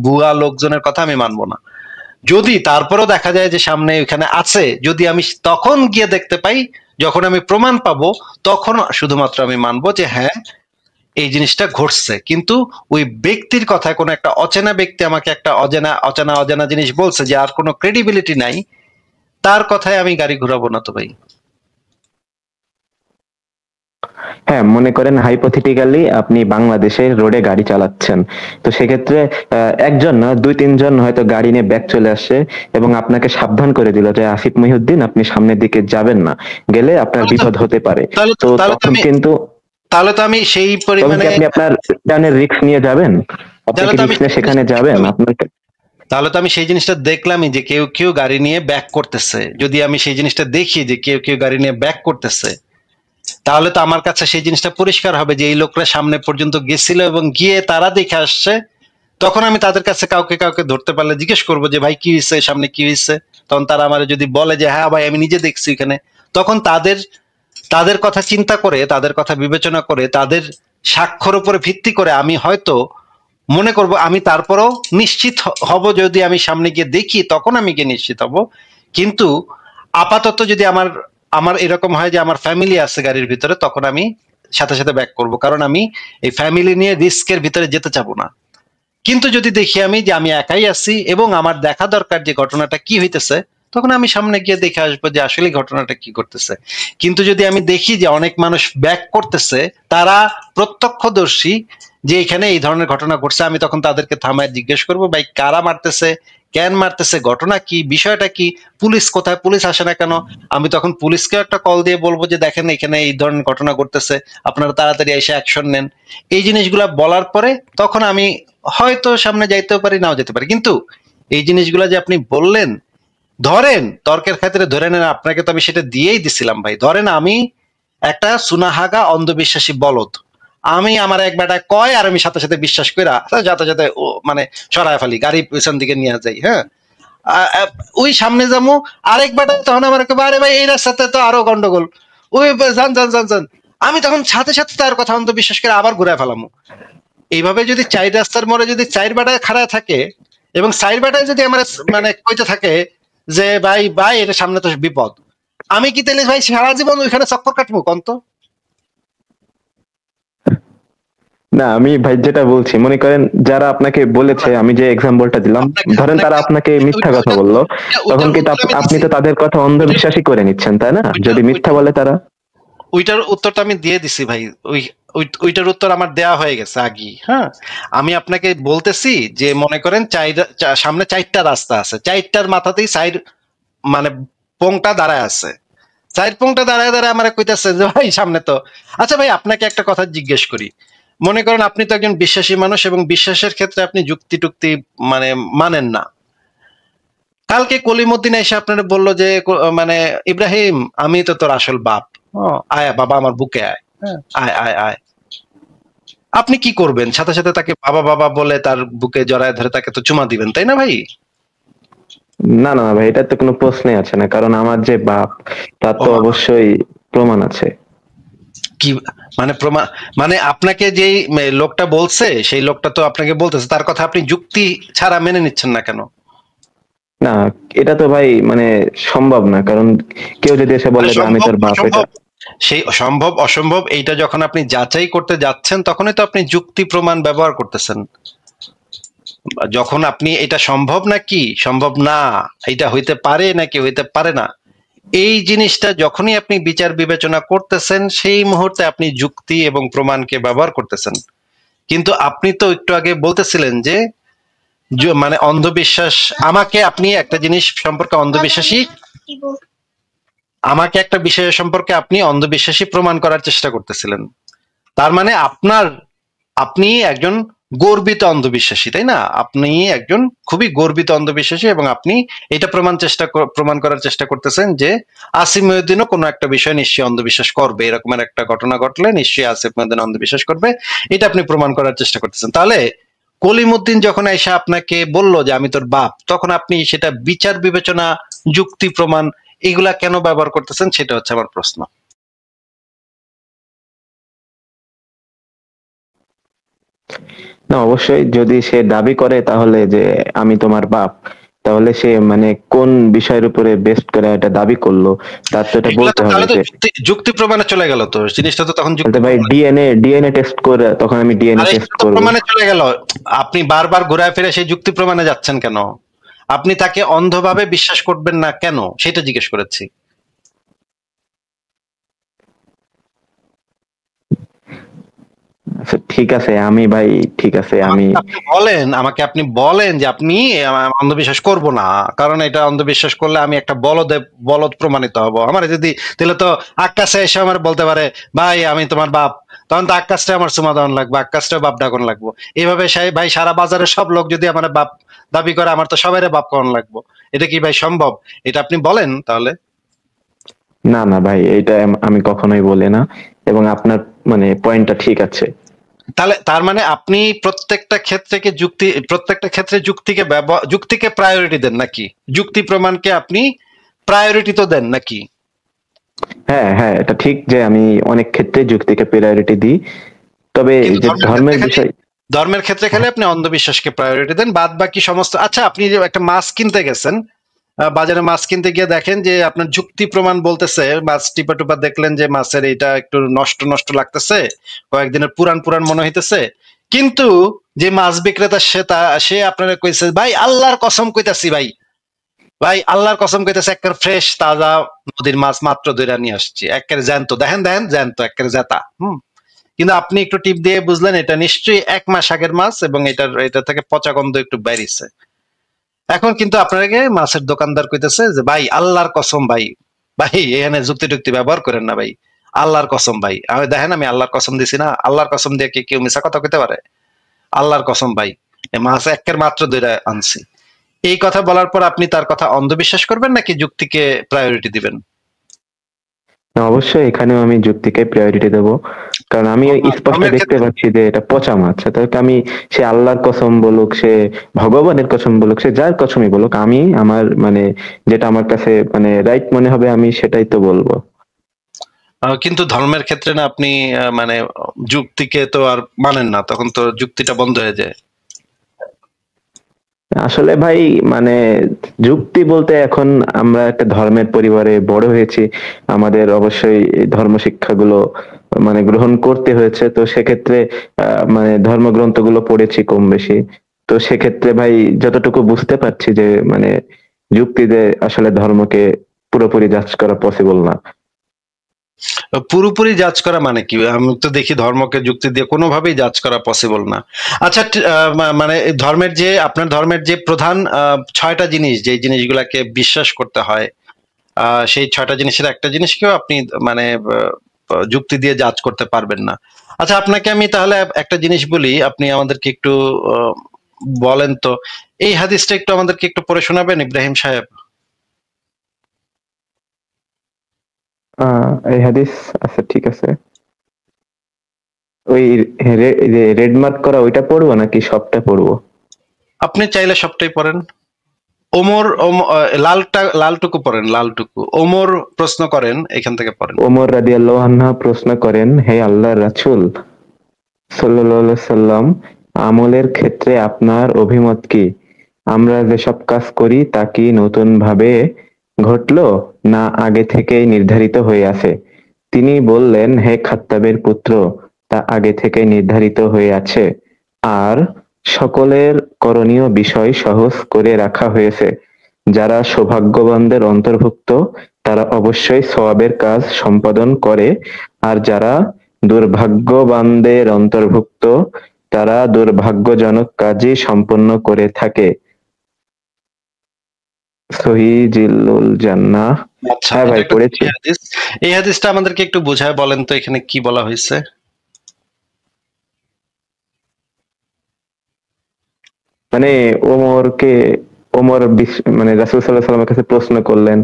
ভুয়া লোকজনের কথা আমি মানবো না। যদি তারপরও দেখা যায় যে সামনে ওইখানে আছে, যদি আমি তখন গিয়ে দেখতে পাই, যখন আমি প্রমাণ পাবো, তখন শুধুমাত্র আমি মানবো যে হ্যাঁ, এই জিনিসটা ঘটছে। কিন্তু ওই ব্যক্তির কথায়, কোনো একটা অচেনা ব্যক্তি আমাকে একটা অজানা জিনিস বলছে, যে আর কোনো ক্রেডিবিলিটি নাই, তার কথায় আমি গাড়ি ঘুরাবো না তো ভাই। হ্যাঁ, মনে করেন হাইপোথেটিক্যালি আপনি বাংলাদেশে রোডে গাড়ি চালাচ্ছেন। তো সেক্ষেত্রে একজন না ২-৩ জন হয়তো গাড়ি নিয়ে ব্যাক চলে আসছে এবং আপনাকে সাবধান করে দিল যে আসিফ মহিউদ্দিন আপনি সামনের দিকে যাবেন না। গেলে আপনার তাহলে তো বিপদ হতে পারে। তাহলে তো তাহলে তো তখন আমি কিন্তু তাহলে তো আমি সেই তখন কি পরিমাণে আপনি আপনার রিটার্নের রিস্ক নিয়ে যাবেন? আপনি তাহলে কি তো আমি রিস্ক নিয়ে সেখানে যাবেন? আপনার তাহলে তো আমি সেই জিনিসটা দেখলামই যে কেউ কেউ গাড়ি নিয়ে ব্যাক করতেছে। যদি আমি সেই জিনিসটা দেখি যে কেউ কেউ গাড়ি নিয়ে ব্যাক করতেছে, তাহলে তো আমার কাছে সেই জিনিসটা পরিষ্কার হবে যে এই লোকরা সামনে পর্যন্ত গেছিল এবং গিয়ে তারা দেখে আসছে। তখন আমি তাদের কাছে কাউকে কাউকে ধরতে পারলে জিজ্ঞেস করবো যে ভাই কি হয়েছে, সামনে কি হয়েছে। তখন তারা আমার যদি বলে যে হ্যাঁ ভাই আমি নিজে দেখছি এখানে, তখন তাদের তাদের কথা চিন্তা করে, তাদের কথা বিবেচনা করে, তাদের সাক্ষ্যর উপরে ভিত্তি করে আমি হয়তো মনে করব, আমি তারপরও নিশ্চিত হব যদি আমি সামনে গিয়ে দেখি, তখন আমি গিয়ে নিশ্চিত হব। কিন্তু আপাতত যদি আমার আমার এরকম হয় যে আমার ফ্যামিলি আছে গাড়ির ভিতরে, তখন আমি সাথে সাথে ব্যাক করব, কারণ আমি এই ফ্যামিলি নিয়ে রিস্কের ভিতরে যেতে চাবো না। কিন্তু যদি দেখি আমি যে আমি একাই আছি এবং আমার দেখা দরকার যে ঘটনাটা কি হইতেছে, তখন আমি সামনে গিয়ে দেখে আসবো যে আসলে ঘটনাটা কি করতেছে। কিন্তু যদি আমি দেখি যে অনেক মানুষ ব্যাক করতেছে, তারা প্রত্যক্ষদর্শী যে এখানে এই ধরনের ঘটনা ঘটছে, আমি তখন তাদেরকে থামায় জিজ্ঞেস করবো ভাই কারা মারতেছে, কেন মারতেছে, ঘটনা কি, বিষয়টা কি, পুলিশ কোথায়, পুলিশ আসে না কেন। আমি তখন পুলিশকে একটা কল দিয়ে বলবো যে দেখেন এখানে এই ধরনের ঘটনা ঘটতেছে, আপনারা তাড়াতাড়ি এসে অ্যাকশন নেন। এই জিনিসগুলা বলার পরে তখন আমি হয়তো সামনে যাইতেও পারি, নাও যেতে পারি। কিন্তু এই জিনিসগুলা যে আপনি বললেন, ধরেন তর্কের ক্ষেত্রে ধরে নেন, আপনাকে তো আমি সেটা দিয়েই দিছিলাম ভাই। ধরেন আমি একটা সুনাহাগা অন্ধবিশ্বাসী বলদ, আমি আমার এক বেটা কয় আর আমি সাথে সাথে বিশ্বাস কইরা যাতে যাতে মানে সরায় ফেলি, গাড়ি পেছন দিকে নিয়ে যাই। হ্যাঁ, ওই সামনে যাবো, আরেক বেটা তখন আমার আরে ভাই এই রাস্তাতে তো আরো গন্ডগোল, ওই যান যান যান যান, আমি তখন সাথে সাথে তার কথা অন্ধবিশ্বাস করে আবার ঘুরে ফেলামু। এইভাবে যদি চাই রাস্তার মোড়ে যদি চাইর বেটায় খাড়ায় থাকে এবং চাইর বেটায় যদি আমার মানে কইতে থাকে যে ভাই ভাই এটা সামনে তো বিপদ, আমি কি তাহলে ভাই সারা জীবন ওইখানে চক্কর কাটবো কন্ত? না, আমি ভাই যেটা বলছি, মনে করেন যারা আপনাকে বলেছে, আমি যে এক্সাম্পলটা দিলাম, আপনাকে ধরেন তারা আপনাকে আপনাকে মিথ্যা কথা ওইটা- বললো, তখন ওইটার কিন্তু উত্তর আমি আপনি দিছি। তো তাদের কথা অন্ধবিশ্বাসী করে নিচ্ছেন, তাই না? ওইটা- যদি মিথ্যা বলে তারা। ওইটার উত্তরটা আমি দিয়ে দিছি ভাই। ওইটার উত্তর আমার দেয়া হয়ে গেছে আগেই। হ্যাঁ, আমি আপনাকে বলতেছি যে মনে করেন সামনে 4টা রাস্তা আছে, 4টার মাথাতেই সাইড মানে পোংটা দাঁড়ায় আছে। সাইড পোংটা দাঁড়ায় দাঁড়ায় আমার কইতেছে যে ভাই সামনে তো। আচ্ছা ভাই আপনাকে একটা কথা জিজ্ঞেস করি, মনে করেন আপনি তো একজন বিশ্বাসী মানুষ এবং বিশ্বাসের ক্ষেত্রে আপনি যুক্তি টুক্তি মানে মানেন না। কালকে কলিমুদ্দিন এসে আপনারা বললো যে মানে ইব্রাহিম আমি তো তোর আসল বাপ, আয় বাবা আমার বুকে আয়, হ্যাঁ, আয় আয় আয়। আপনি কি করবেন? সাথে সাথে তাকে বাবা বাবা বলে তার বুকে জড়ায় ধরে তাকে তো চুমা দিবেন, তাই না ভাই? না না ভাই, এটা তো কোনো প্রশ্নই আছে না, কারণ আমার যে বাপ তার ও তো মা, অবশ্যই প্রমাণ আছে। কি মানে প্রমাণ? মানে আপনাকে যেই লোকটা বলছে সেই লোকটা তো আপনাকে বলতেছে, তার কথা আপনি যুক্তি ছাড়া মেনে নিচ্ছেন না কেন? না, এটা তো ভাই মানে সম্ভব না, কারণ কেউ যদি এসে বলে যে আমি সম্ভব তোর বাপ, এটা অসম্ভব, সেই সম্ভব অসম্ভব এইটা যখন আপনি যাচাই করতে যাচ্ছেন তখনই তো আপনি যুক্তি প্রমাণ ব্যবহার করতেছেন। যখন আপনি এটা সম্ভব নাকি সম্ভব না, এটা হইতে পারে নাকি হইতে পারে না, এই জিনিসটা যখনই আপনি বিচার বিবেচনা করতেছেন সেই মুহূর্তে আপনি যুক্তি এবং প্রমাণকে ব্যবহার করতেছেন। কিন্তু আপনি তো একটু আগে বলতেছিলেন যে মানে অন্ধবিশ্বাস, আমাকে আপনি একটা জিনিস সম্পর্কে অন্ধবিশ্বাসী, আমাকে একটা বিষয় সম্পর্কে আপনি অন্ধবিশ্বাসী প্রমাণ করার চেষ্টা করতেছিলেন। তার মানে আপনি একজন গর্বিত অন্ধবিশ্বাসী, তাই না? আপনি একজন খুবই গর্বিত অন্ধবিশ্বাসী এবং আপনি এটা প্রমাণ করার চেষ্টা করতেছেন যে আসিফ মহিউদ্দিনও কোনো একটা বিষয় নিশ্চয়ই অন্ধবিশ্বাস করবে, এরকমের একটা ঘটনা ঘটলে নিশ্চয়ই আসিফ মহিউদ্দিন অন্ধবিশ্বাস করবে, এটা আপনি প্রমাণ করার চেষ্টা করতেছেন। তাহলে কলিমুদ্দিন যখন এসে আপনাকে বলল যে আমি তোর বাপ, তখন আপনি সেটা বিচার বিবেচনা, যুক্তি প্রমাণ এগুলা কেন ব্যবহার করতেছেন, সেটা হচ্ছে আমার প্রশ্ন। না, অবশ্যই যদি সে দাবি করে তাহলে যে আমি তোমার বাপ, তাহলে সে মানে কোন বিষয়ের উপরে বেস্ট করে এটা দাবি করলো, তার তো এটা এগুলা বলতে তো হবে তাহলে তো যে। যুক্তি প্রমাণে চলে গেল, তো জিনিসটা তো তখন যুক্তি বলতে ভাই প্রমাণে। ডিএনএ টেস্ট করে, তখন আমি ডিএনএ আরে টেস্ট সেটা তো করব। প্রমাণে চলে গেল, আপনি বারবার ঘুরায় ফিরে সেই যুক্তি প্রমাণে যাচ্ছেন কেন? আপনি তাকে অন্ধভাবে বিশ্বাস করবেন না কেন সেটা জিজ্ঞেস করেছি। আচ্ছা ঠিক আছে, আমি ভাই ঠিক আছে, আমি আমাকে আপনি বলেন যে আপনি অন্ধবিশ্বাস করব না, কারণ এটা অন্ধবিশ্বাস করলে আমি একটা বলদ প্রমাণিত হব। আমার যদি তাহলে তো আকাশে এসে আমার বলতে পারে ভাই আমি তোমার বাপ, তখন তো আকাশটা আমার চুমা দেওয়ান লাগবে, আকাশটা বাপ ডাকন লাগবো। এইভাবে ভাই সারা বাজারের সব লোক যদি আমার বাপ দাবি করে, আমার তো সবাই বাপ কন লাগবো। এটা কি ভাই সম্ভব? এটা আপনি বলেন তাহলে। না না ভাই, এইটা আমি কখনোই বলি না, এবং আপনার মানে পয়েন্টটা ঠিক আছে। তাহলে তার মানে আপনি প্রত্যেকটা ক্ষেত্রে যুক্তিকে প্রায়োরিটি দেন নাকি? যুক্তি প্রমাণকে আপনি প্রায়োরিটি তো দেন নাকি? হ্যাঁ হ্যাঁ, এটা ঠিক যে আমি অনেক ক্ষেত্রে যুক্তিকে প্রায়োরিটি দিই, তবে কিন্তু যে ধর্মের বিষয়। ধর্মের ক্ষেত্রে খালি আপনি অন্ধবিশ্বাসকে প্রায়োরিটি দেন, বাদ বাকি সমস্ত। আচ্ছা, আপনি যে একটা মাছ কিনতে গেছেন, বাজারে মাছ কিনতে গিয়ে দেখেন যে আপনার যুক্তি প্রমাণ বলতেছে, মাছ টিপা টুপা দেখলেন যে মাছের এটা একটু নষ্ট নষ্ট লাগতেছে, কয়েকদিনের পুরান পুরান মনে হইতেছে, কিন্তু যে মাছ বিক্রেতা সে আপনারা কইছে ভাই আল্লাহর কসম কইতাছি ভাই, ভাই আল্লাহর কসম কইতাছে একেবারে ফ্রেশ তাজা নদীর মাছ মাত্র ধইরা নিয়ে আসছি, একেবারে জ্যান্ত, দেখেন দেখেন জ্যান্ত, একেবারে জেতা। কিন্তু আপনি একটু টিপ দিয়ে বুঝলেন এটা নিশ্চয়ই 1 মাস আগের মাছ, এবং এটা থেকে পচা গন্ধ একটু বেরিয়েছে। এখন কিন্তু আপনাকে মাছের দোকানদার কইতেছে যে ভাই আল্লাহর কসম ভাই, ভাই এখানে যুক্তি টুক্তি ব্যবহার করেন না ভাই, আল্লাহর কসম ভাই, আমি দেখেন আমি আল্লাহর কসম দিছি না, আল্লাহর কসম দিয়ে কি কেউ মিছা কথা কইতে পারে? আল্লাহর কসম ভাই, এই মাছ একের মাত্র ধরে আনছি। এই কথা বলার পর আপনি তার কথা অন্ধবিশ্বাস করবেন নাকি যুক্তিকে প্রায়োরিটি দিবেন? না, অবশ্যই এখানেও আমি যুক্তিকে প্রায়োরিটি দেব, কারণ আমি স্পষ্ট ধর্মের দেখতে ক্ষেত্রে পাচ্ছি যে এটা পচা মাছ। তাহলে আমি, সে আল্লাহর কসম বলুক, সে ভগবানের কসম বলুক, সে যার কসমই বলুক, আমি আমার মানে যেটা আমার কাছে মানে রাইট মনে হবে আমি সেটাই তো বলবো। কিন্তু ধর্মের ক্ষেত্রে না আপনি মানে যুক্তিকে তো আর মানেন না, তখন তো যুক্তিটা বন্ধ হয়ে যায়। আসলে ভাই মানে যুক্তি বলতে, এখন আমরা একটা ধর্মের পরিবারে বড় হয়েছি, আমাদের অবশ্যই এই ধর্ম শিক্ষাগুলো মানে গ্রহণ করতে হয়েছে। তো সেক্ষেত্রে মানে ধর্মগ্রন্থগুলো পড়েছি কম বেশি। তো সেক্ষেত্রে ভাই যতটুকু বুঝতে পারছি যে মানে যুক্তিতে আসলে ধর্মকে পুরোপুরি জাজ করা পসিবল না। পুরোপুরি জাজ করা মানে কি? আমি তো দেখি ধর্মকে যুক্তি দিয়ে কোনোভাবেই জাজ করা পসিবল না। আচ্ছা, মানে আপনার ধর্মের যে প্রধান 6টা জিনিস, যে জিনিসগুলাকে বিশ্বাস করতে হয়, সেই 6টা জিনিসের একটা জিনিসকেও আপনি মানে যুক্তি দিয়ে জাজ করতে পারবেন না। আচ্ছা, আপনাকে আমি তাহলে একটা জিনিস বলি, আপনি আমাদেরকে একটু বলেন তো, এই হাদিসটা একটু আমাদেরকে একটু পড়ে শোনাবেন ইব্রাহিম সাহেব? এই হাদিস, আচ্ছা ঠিক আছে। ওই রেড মার্ক করা ওইটা পড়বো নাকি সবটা পড়বো? আপনি চাইলে সবটাই পড়েন। লালটুকু পড়েন, লালটুকু। ওমর প্রশ্ন করেন, এখান থেকে পড়েন। ওমর রাদিয়াল্লাহু আনহু প্রশ্ন করেন, হে আল্লাহর রাসূল সাল্লাল্লাহু আলাইহি সাল্লাম, আমলের ক্ষেত্রে আপনার অভিমত কি? আমরা যেসব কাজ করি তা কি নতুন ভাবে ঘটলো, না আগে থেকেই নির্ধারিত হয়ে আছে? তিনি বললেন, হে খাত্তাবের পুত্র, তা আগে থেকে নির্ধারিত হয়ে আছে, আর সকলের করণীয় বিষয় সহজ করে রাখা হয়েছে। যারা সৌভাগ্যবানদের অন্তর্ভুক্ত তারা অবশ্যই সওয়াবের কাজ সম্পাদন করে, আর যারা দুর্ভাগ্যবানদের অন্তর্ভুক্ত তারা দুর্ভাগ্যজনক কাজই সম্পন্ন করে থাকে। সহিহুল জান্নাহ। আচ্ছা, হ্যাঁ এটা ভাই, একটা পড়েছি। হাদিস। এই হাদিসটা আমাদেরকে একটু বুঝায় বলেন তো, এখানে কি বলা হয়েছে? মানে ওমরকে, মানে রাসূল সাল্লাল্লাহু আলাইহি ওয়াসাল্লামের কাছে প্রশ্ন করলেন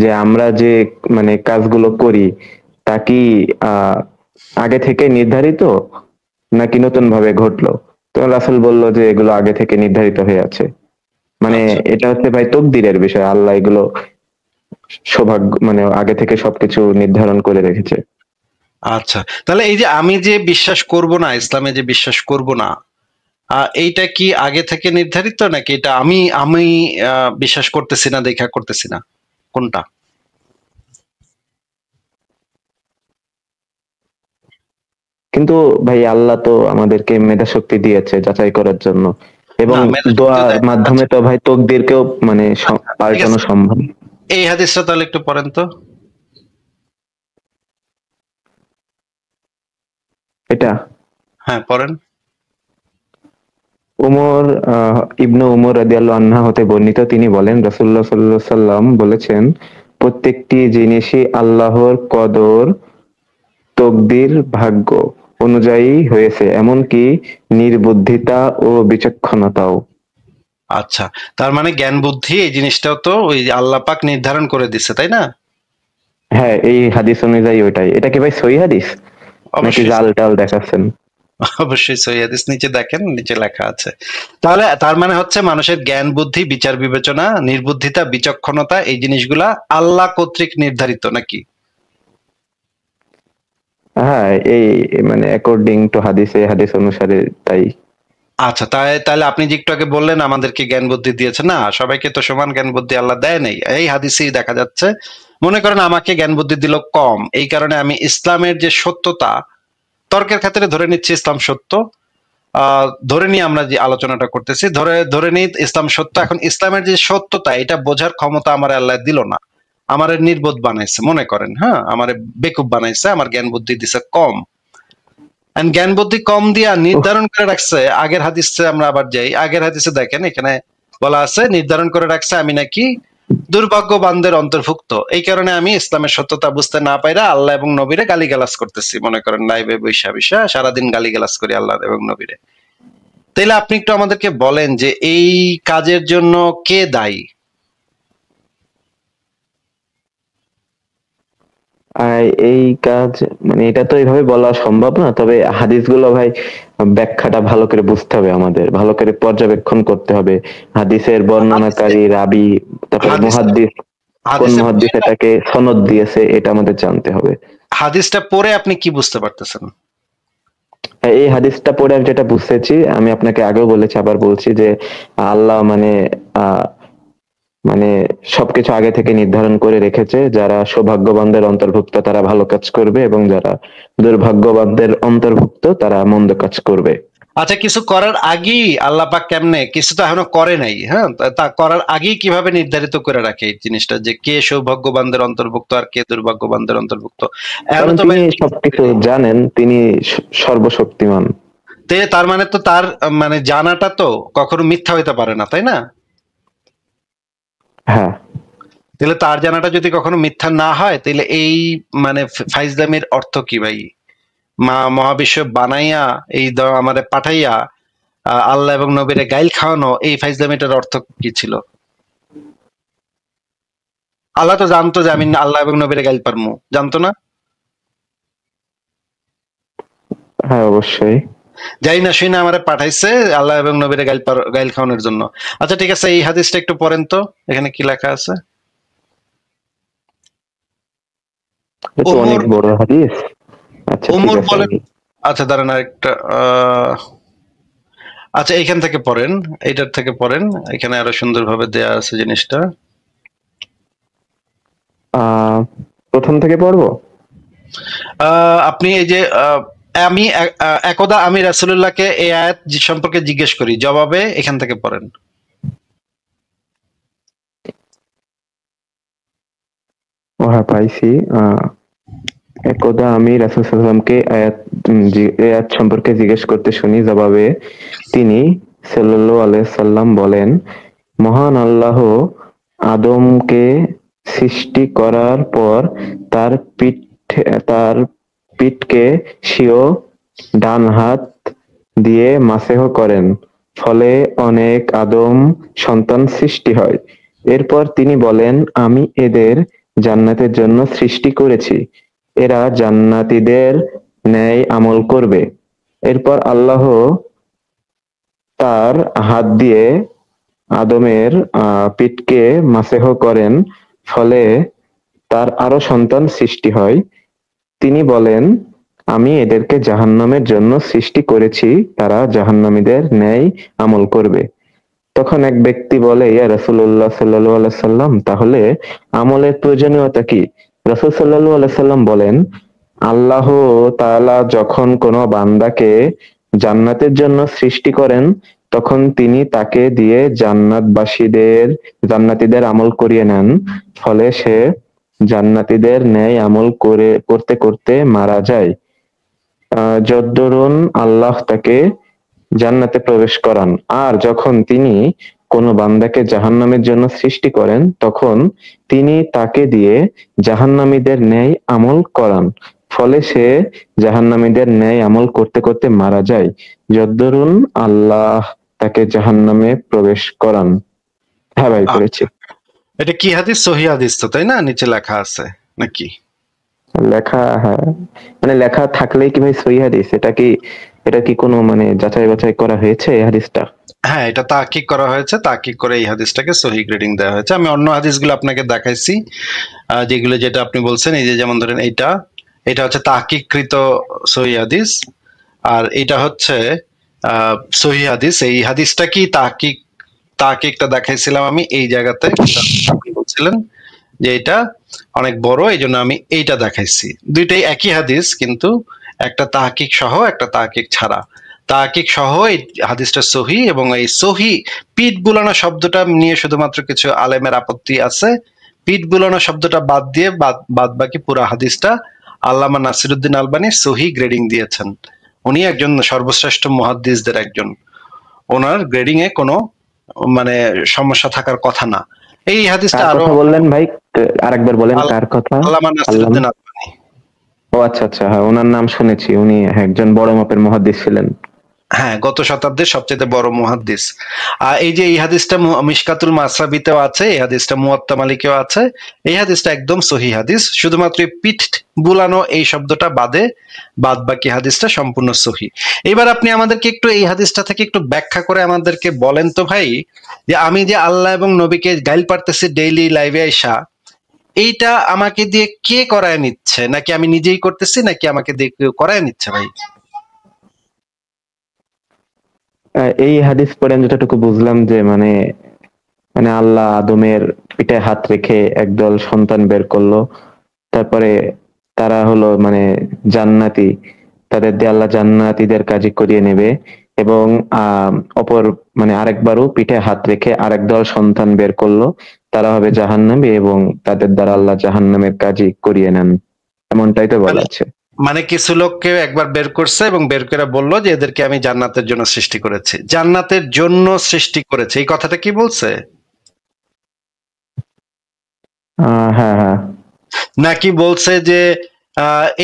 যে আমরা যে মানে কাজগুলো করি তা কি আহ আগে থেকে নির্ধারিত নাকি নতুন ভাবে ঘটলো? তো রাসূল বলল যে এগুলো আগে থেকে নির্ধারিত হয়ে আছে। মানে আচ্ছা এটা হচ্ছে ভাই তকদিরের বিষয়, আল্লাহ এগুলো সৌভাগ্য মানে আগে থেকে সবকিছু নির্ধারণ করে রেখেছে। আচ্ছা, তাহলে এই যে আমি যে বিশ্বাস করব না, ইসলামে যে বিশ্বাস করব না, এইটা কি আগে থেকে নির্ধারিত, নাকি এটা আমি আমি বিশ্বাস করতেছি না দেখা করতেছি না? কোনটা? কিন্তু ভাই আল্লাহ তো আমাদেরকে মেধা শক্তি দিয়েছে যাচাই করার জন্য, এবং না, মেধা শক্তিও দোয়ার দেয়। মাধ্যমে আচ্ছা তো ভাই তকদিরকেও মানে আচ্ছা, ঠিক পাল্টানো আছে, সম্ভব। এই হাদিসটা তাহলে একটু পড়েন তো। এটা হ্যাঁ, পড়েন। উমর ইবনু উমর রাদিয়াল্লাহু আনহু হতে বর্ণিত, তিনি বলেন রাসূলুল্লাহ সাল্লাল্লাহু আলাইহি সাল্লাম বলেছেন, প্রত্যেকটি জিনিসই আল্লাহর কদর, তকদির, ভাগ্য অনুযায়ী হয়েছে, এমনকি নির্বুদ্ধিতা ও বিচক্ষণতাও। আচ্ছা, তার মানে জ্ঞান বুদ্ধি এই জিনিসটাও তো ওই আল্লাহ পাক নির্ধারণ করে দিচ্ছে, তাই না? হ্যাঁ, এই হাদিস অনুযায়ী ওইটাই। এটা কি ভাই সহিহ হাদিস নাকি অবশ্যই জাল টাল দেখাচ্ছেন? অবশ্যই সহিহ হাদিস, নিচে দেখেন, নিচে লেখা আছে। তাহলে তার মানে হচ্ছে মানুষের জ্ঞান বুদ্ধি, বিচার বিবেচনা, নির্বুদ্ধিতা, বিচক্ষণতা এই জিনিসগুলা আল্লাহ কর্তৃক নির্ধারিত নাকি? হ্যাঁ, এই মানে অ্যাকর্ডিং টু হাদিসে, হাদিস অনুসারে তাই। আচ্ছা, তাহলে আপনি যে একটু আগে বললেন আমাদেরকে জ্ঞান বুদ্ধি দিয়েছে, না সবাইকে তো সমান জ্ঞান বুদ্ধি আল্লাহ দেয় নাই, এই হাদিসেই দেখা যাচ্ছে। মনে করেন আমাকে জ্ঞান বুদ্ধি দিল কম, এই কারণে আমি ইসলামের যে সত্যতা, তর্কের ক্ষেত্রে ধরে নিচ্ছি ইসলাম সত্য, ধরে নিয়ে আমরা যে আলোচনাটা করতেছি, ধরে ধরে নিই ইসলাম সত্য। এখন ইসলামের যে সত্যতা এটা বোঝার ক্ষমতা আমার আল্লাহ দিল না, আমারে নির্বোধ বানাইছে, মনে করেন, হ্যাঁ, আমারে বেকুব বানাইছে, আমার জ্ঞান বুদ্ধি দিছে কম। And জ্ঞান বুদ্ধি কম দিয়া উফ, নির্ধারণ করে রাখছে, আগের হাদিসে আমরা আবার যাই, আগের হাদিসে দেখেন এখানে বলা আছে নির্ধারণ করে রাখছে আমি নাকি দুর্ভাগ্যবানদের অন্তর্ভুক্ত, এই কারণে আমি ইসলামের সত্যতা বুঝতে না পাইরা আল্লাহ এবং নবীরে গালিগালাজ করতেছি, মনে করেন লাইভে বৈশা বৈশা সারাদিন গালিগালাজ করি আল্লাহ এবং নবীরে। তাইলে আপনি একটু আমাদেরকে বলেন যে এই কাজের জন্য কে দায়ী? আর এই কাজ মানে এটা তো এইভাবে বলা সম্ভব না, তবে হাদিসগুলো ভাই ব্যাখ্যাটা ভালো করে বুঝতে হবে, আমাদের ভালো করে পর্যবেক্ষণ করতে হবে। হাদিসের হাদিসে বর্ণনাকারী, রাবি, তারপরে হাদিসে মুহাদ্দিস, কোন হাদিসে মুহাদ্দিস এটাকে সনদ দিয়েছে, এটা আমাদের জানতে হবে। হাদিসটা পড়ে আপনি কি বুঝতে পারতেছেন? এই হাদিসটা পড়ে আমি যেটা বুঝতেছি, আমি আপনাকে আগেও বলেছি, আবার বলছি যে আল্লাহ আহ মানে সবকিছু আগে থেকে নির্ধারণ করে রেখেছে, যারা সৌভাগ্যবানদের অন্তর্ভুক্ত তারা ভালো কাজ করবে, এবং যারা দুর্ভাগ্যবানদের অন্তর্ভুক্ত তারা মন্দ কাজ করবে। আচ্ছা, কিছু করার আগেই আল্লাহ পাক কেমনে, কিছু তো এখনো করে নাই, হ্যাঁ, তা করার আগেই কিভাবে নির্ধারিত করে রাখে এই জিনিসটা যে কে সৌভাগ্যবানদের অন্তর্ভুক্ত আর কে দুর্ভাগ্যবানদের অন্তর্ভুক্ত? এখনো কারণ তো ভাই, তিনি সবকিছু জানেন, তিনি সর্বশক্তিমান। তার মানে তো তার মানে জানাটা তো কখনো মিথ্যা হইতে পারে না, তাই না? হ্যাঁ, তাহলে তার জানাটা যদি কখনো মিথ্যা না হয়, তাহলে এই মানে ফাইজলামির অর্থ কি ভাই? মহাবিশ্ব বানাইয়া এই আমাদের পাঠাইয়া আল্লাহ এবং নবীরে গাইল খাওয়ানো, এই ফাইজলামিটার অর্থ কি ছিল? আল্লাহ তো জানতো যে আমি আল্লাহ এবং নবীরে গাইল পারমু, জানতো না? হ্যাঁ, অবশ্যই। যাই না শুই না আমারে পাঠাইছে আল্লাহ এবং নবীরে গাইল খাওয়ানোর জন্য। আচ্ছা ঠিক আছে, এই হাদিসটা একটু পড়েন তো, এখানে কি লেখা আছে? এটা তো ওমর অনেক বড় হাদিস। আচ্ছা, ঠিক ওমর আছে, বলেন, আমি আচ্ছা দাঁড়ান আরেকটা, আচ্ছা এইখান থেকে পড়েন, এইটার থেকে পড়েন, এখানে আরো সুন্দরভাবে দেয়া আছে জিনিসটা। আহ প্রথম থেকে পড়বো। আপনি এই যে আমি একদা আমি রাসূলুল্লাহকে এই আয়াত সম্পর্কে জিজ্ঞেস করি, জবাবে এখান থেকে পড়েন। ও হ্যাঁ, পাইছি। একদা আমি রাসূল সাল্লাল্লাহু আলাইহি ওয়াসাল্লামকে এই আয়াত সম্পর্কে জিজ্ঞেস করতে শুনি, জবাবে তিনি সাল্লাল্লাহু আলাইহি সাল্লাম বলেন, মহান আল্লাহ আদমকে সৃষ্টি করার পর তার তার পিঠকে স্বীয় ডান হাত দিয়ে মাসেহ করেন, ফলে অনেক আদম সন্তান সৃষ্টি হয়। এরপর তিনি বলেন, আমি এদের জান্নাতের জন্য সৃষ্টি করেছি, এরা জান্নাতীদের ন্যায় আমল করবে। এরপর আল্লাহ তার হাত দিয়ে আদমের পিঠকে মাসেহ করেন, ফলে তার আরো সন্তান সৃষ্টি হয়। তিনি বলেন, আমি এদেরকে জাহান্নামের জন্য সৃষ্টি করেছি, তারা জাহান্নামীদের ন্যায় আমল করবে। তখন এক ব্যক্তি বলে, ইয়া রাসূলুল্লাহ সাল্লাল্লাহু আলাইহি সাল্লাম, তাহলে আমলের প্রয়োজনীয়তা কি? রাসূল সাল্লাল্লাহু আলাইহি সাল্লাম বলেন, আল্লাহ তাআলা যখন কোনো বান্দাকে জান্নাতের জন্য সৃষ্টি করেন, তখন তিনি তাকে দিয়ে জান্নাতীদের আমল করিয়ে নেন, ফলে সে জান্নাতীদের ন্যায় আমল করতে করতে মারা যায়। যদ্দরুন আল্লাহ তাকে জান্নাতে প্রবেশ করান, আর যখন তিনি কোনো বান্দাকে জাহান্নামের জন্য সৃষ্টি করেন তখন তিনি তাকে দিয়ে জাহান্নামীদের ন্যায় আমল করান, ফলে সে জাহান্নামীদের ন্যায় আমল করতে করতে মারা যায় যদ্দরুন আল্লাহ তাকে জাহান্নামে প্রবেশ করান। হ্যাঁ ভাই, পড়েছি। এটা কি হাদিস? সহিহ হাদিস তো, তাই না? নিচে লেখা আছে নাকি? লেখা, হ্যাঁ, মানে লেখা থাকলেই কি ভাই সহিহ হাদিস? এটা কি কোনো মানে যাচাই বাছাই করা হয়েছে এই হাদিসটা? হ্যাঁ, এটা তাহকিক করা হয়েছে, তাহকিক করে এই হাদিসটাকে সহিহ গ্রেডিং দেওয়া হয়েছে। আমি অন্য হাদিসগুলো আপনাকে দেখাইছি, যেগুলো যেটা আপনি বলছেন, এই যে যেমন ধরেন এটা হচ্ছে তাহকিককৃত সহিহ হাদিস, আর এটা হচ্ছে সহিহ হাদিস। এই হাদিসটা কি তাহকিকটা দেখাইছিলাম আমি এই জায়গাতে, আপনি বলছিলেন যে এটা অনেক বড়, এই জন্য আমি এইটা দেখাইছি। দুইটাই একই হাদিস, কিন্তু একটা তাহকিক সহ, একটা তাহকিক ছাড়া। তাহকিক সহ এই হাদিসটা সহি, এবং এই সহি পিঠ বুলানো শব্দটা নিয়ে শুধুমাত্র কিছু আলেমের আপত্তি আছে। পিঠ বুলানো শব্দটা বাদ দিয়ে বাদ বাকি পুরা হাদিসটা আল্লামা নাসিরুদ্দিন আলবানী সহি গ্রেডিং দিয়েছেন। উনি একজন সর্বশ্রেষ্ঠ মুহাদ্দিসদের একজন, ওনার গ্রেডিং এ কোনো মানে সমস্যা থাকার কথা না। এই হাদিসটা আরো বললেন ভাই, আরেকবার বলেন কার কথা? আল্লামা নাসিরুদ্দিন আলবানী। ও আচ্ছা আচ্ছা, হ্যাঁ, ওনার নাম শুনেছি, উনি একজন বড় মাপের মুহাদ্দিস ছিলেন। হ্যাঁ, গত শতাব্দীর সবচেয়ে বড় মুহাদ্দিস। আর এই যে এই হাদিসটা মিশকাতুল মাসরাবিতেও আছে, এই হাদিসটা মুয়াত্তা মালিকেও আছে। এই হাদিসটা একদম সহিহ হাদিস, শুধুমাত্র পিঠ বুলানো এই শব্দটা বাদ বাকি হাদিসটা সম্পূর্ণ সহি। এবার আপনি আমাদেরকে একটু এই হাদিসটা থেকে একটু ব্যাখ্যা করে আমাদেরকে বলেন তো ভাই, যে আমি যে আল্লাহ এবং নবীকে গাইল পারতেছি ডেইলি লাইভে আইসা, এইটা আমাকে দিয়ে কে করায় নিচ্ছে, নাকি আমি নিজেই করতেছি, নাকি আমাকে দিয়ে কেউ করায় নিচ্ছে ভাই? এই হাদিস পড়ে আমি যতটুকু বুঝলাম যে মানে মানে আল্লাহ আদমের পিঠে হাত রেখে একদল সন্তান বের করলো, তারপরে তারা হলো মানে জান্নাতি, তাদের দিয়ে আল্লাহ জান্নাতীদের কাজী করিয়ে নেবে, এবং অপর মানে আরেকবারও পিঠে হাত রেখে আরেক দল সন্তান বের করলো, তারা হবে জাহান্নামী এবং তাদের দ্বারা আল্লাহ জাহান্নামের কাজী করিয়ে নেন, এমনটাই তো বলা আছে। মানে কিছু লোককে একবার বের করছে এবং বের করে বললো যে এদেরকে আমি জান্নাতের জন্য সৃষ্টি করেছি, জান্নাতের জন্য সৃষ্টি করেছে, এই কথাটা কি বলছে? হ্যাঁ হ্যাঁ। নাকি বলছে যে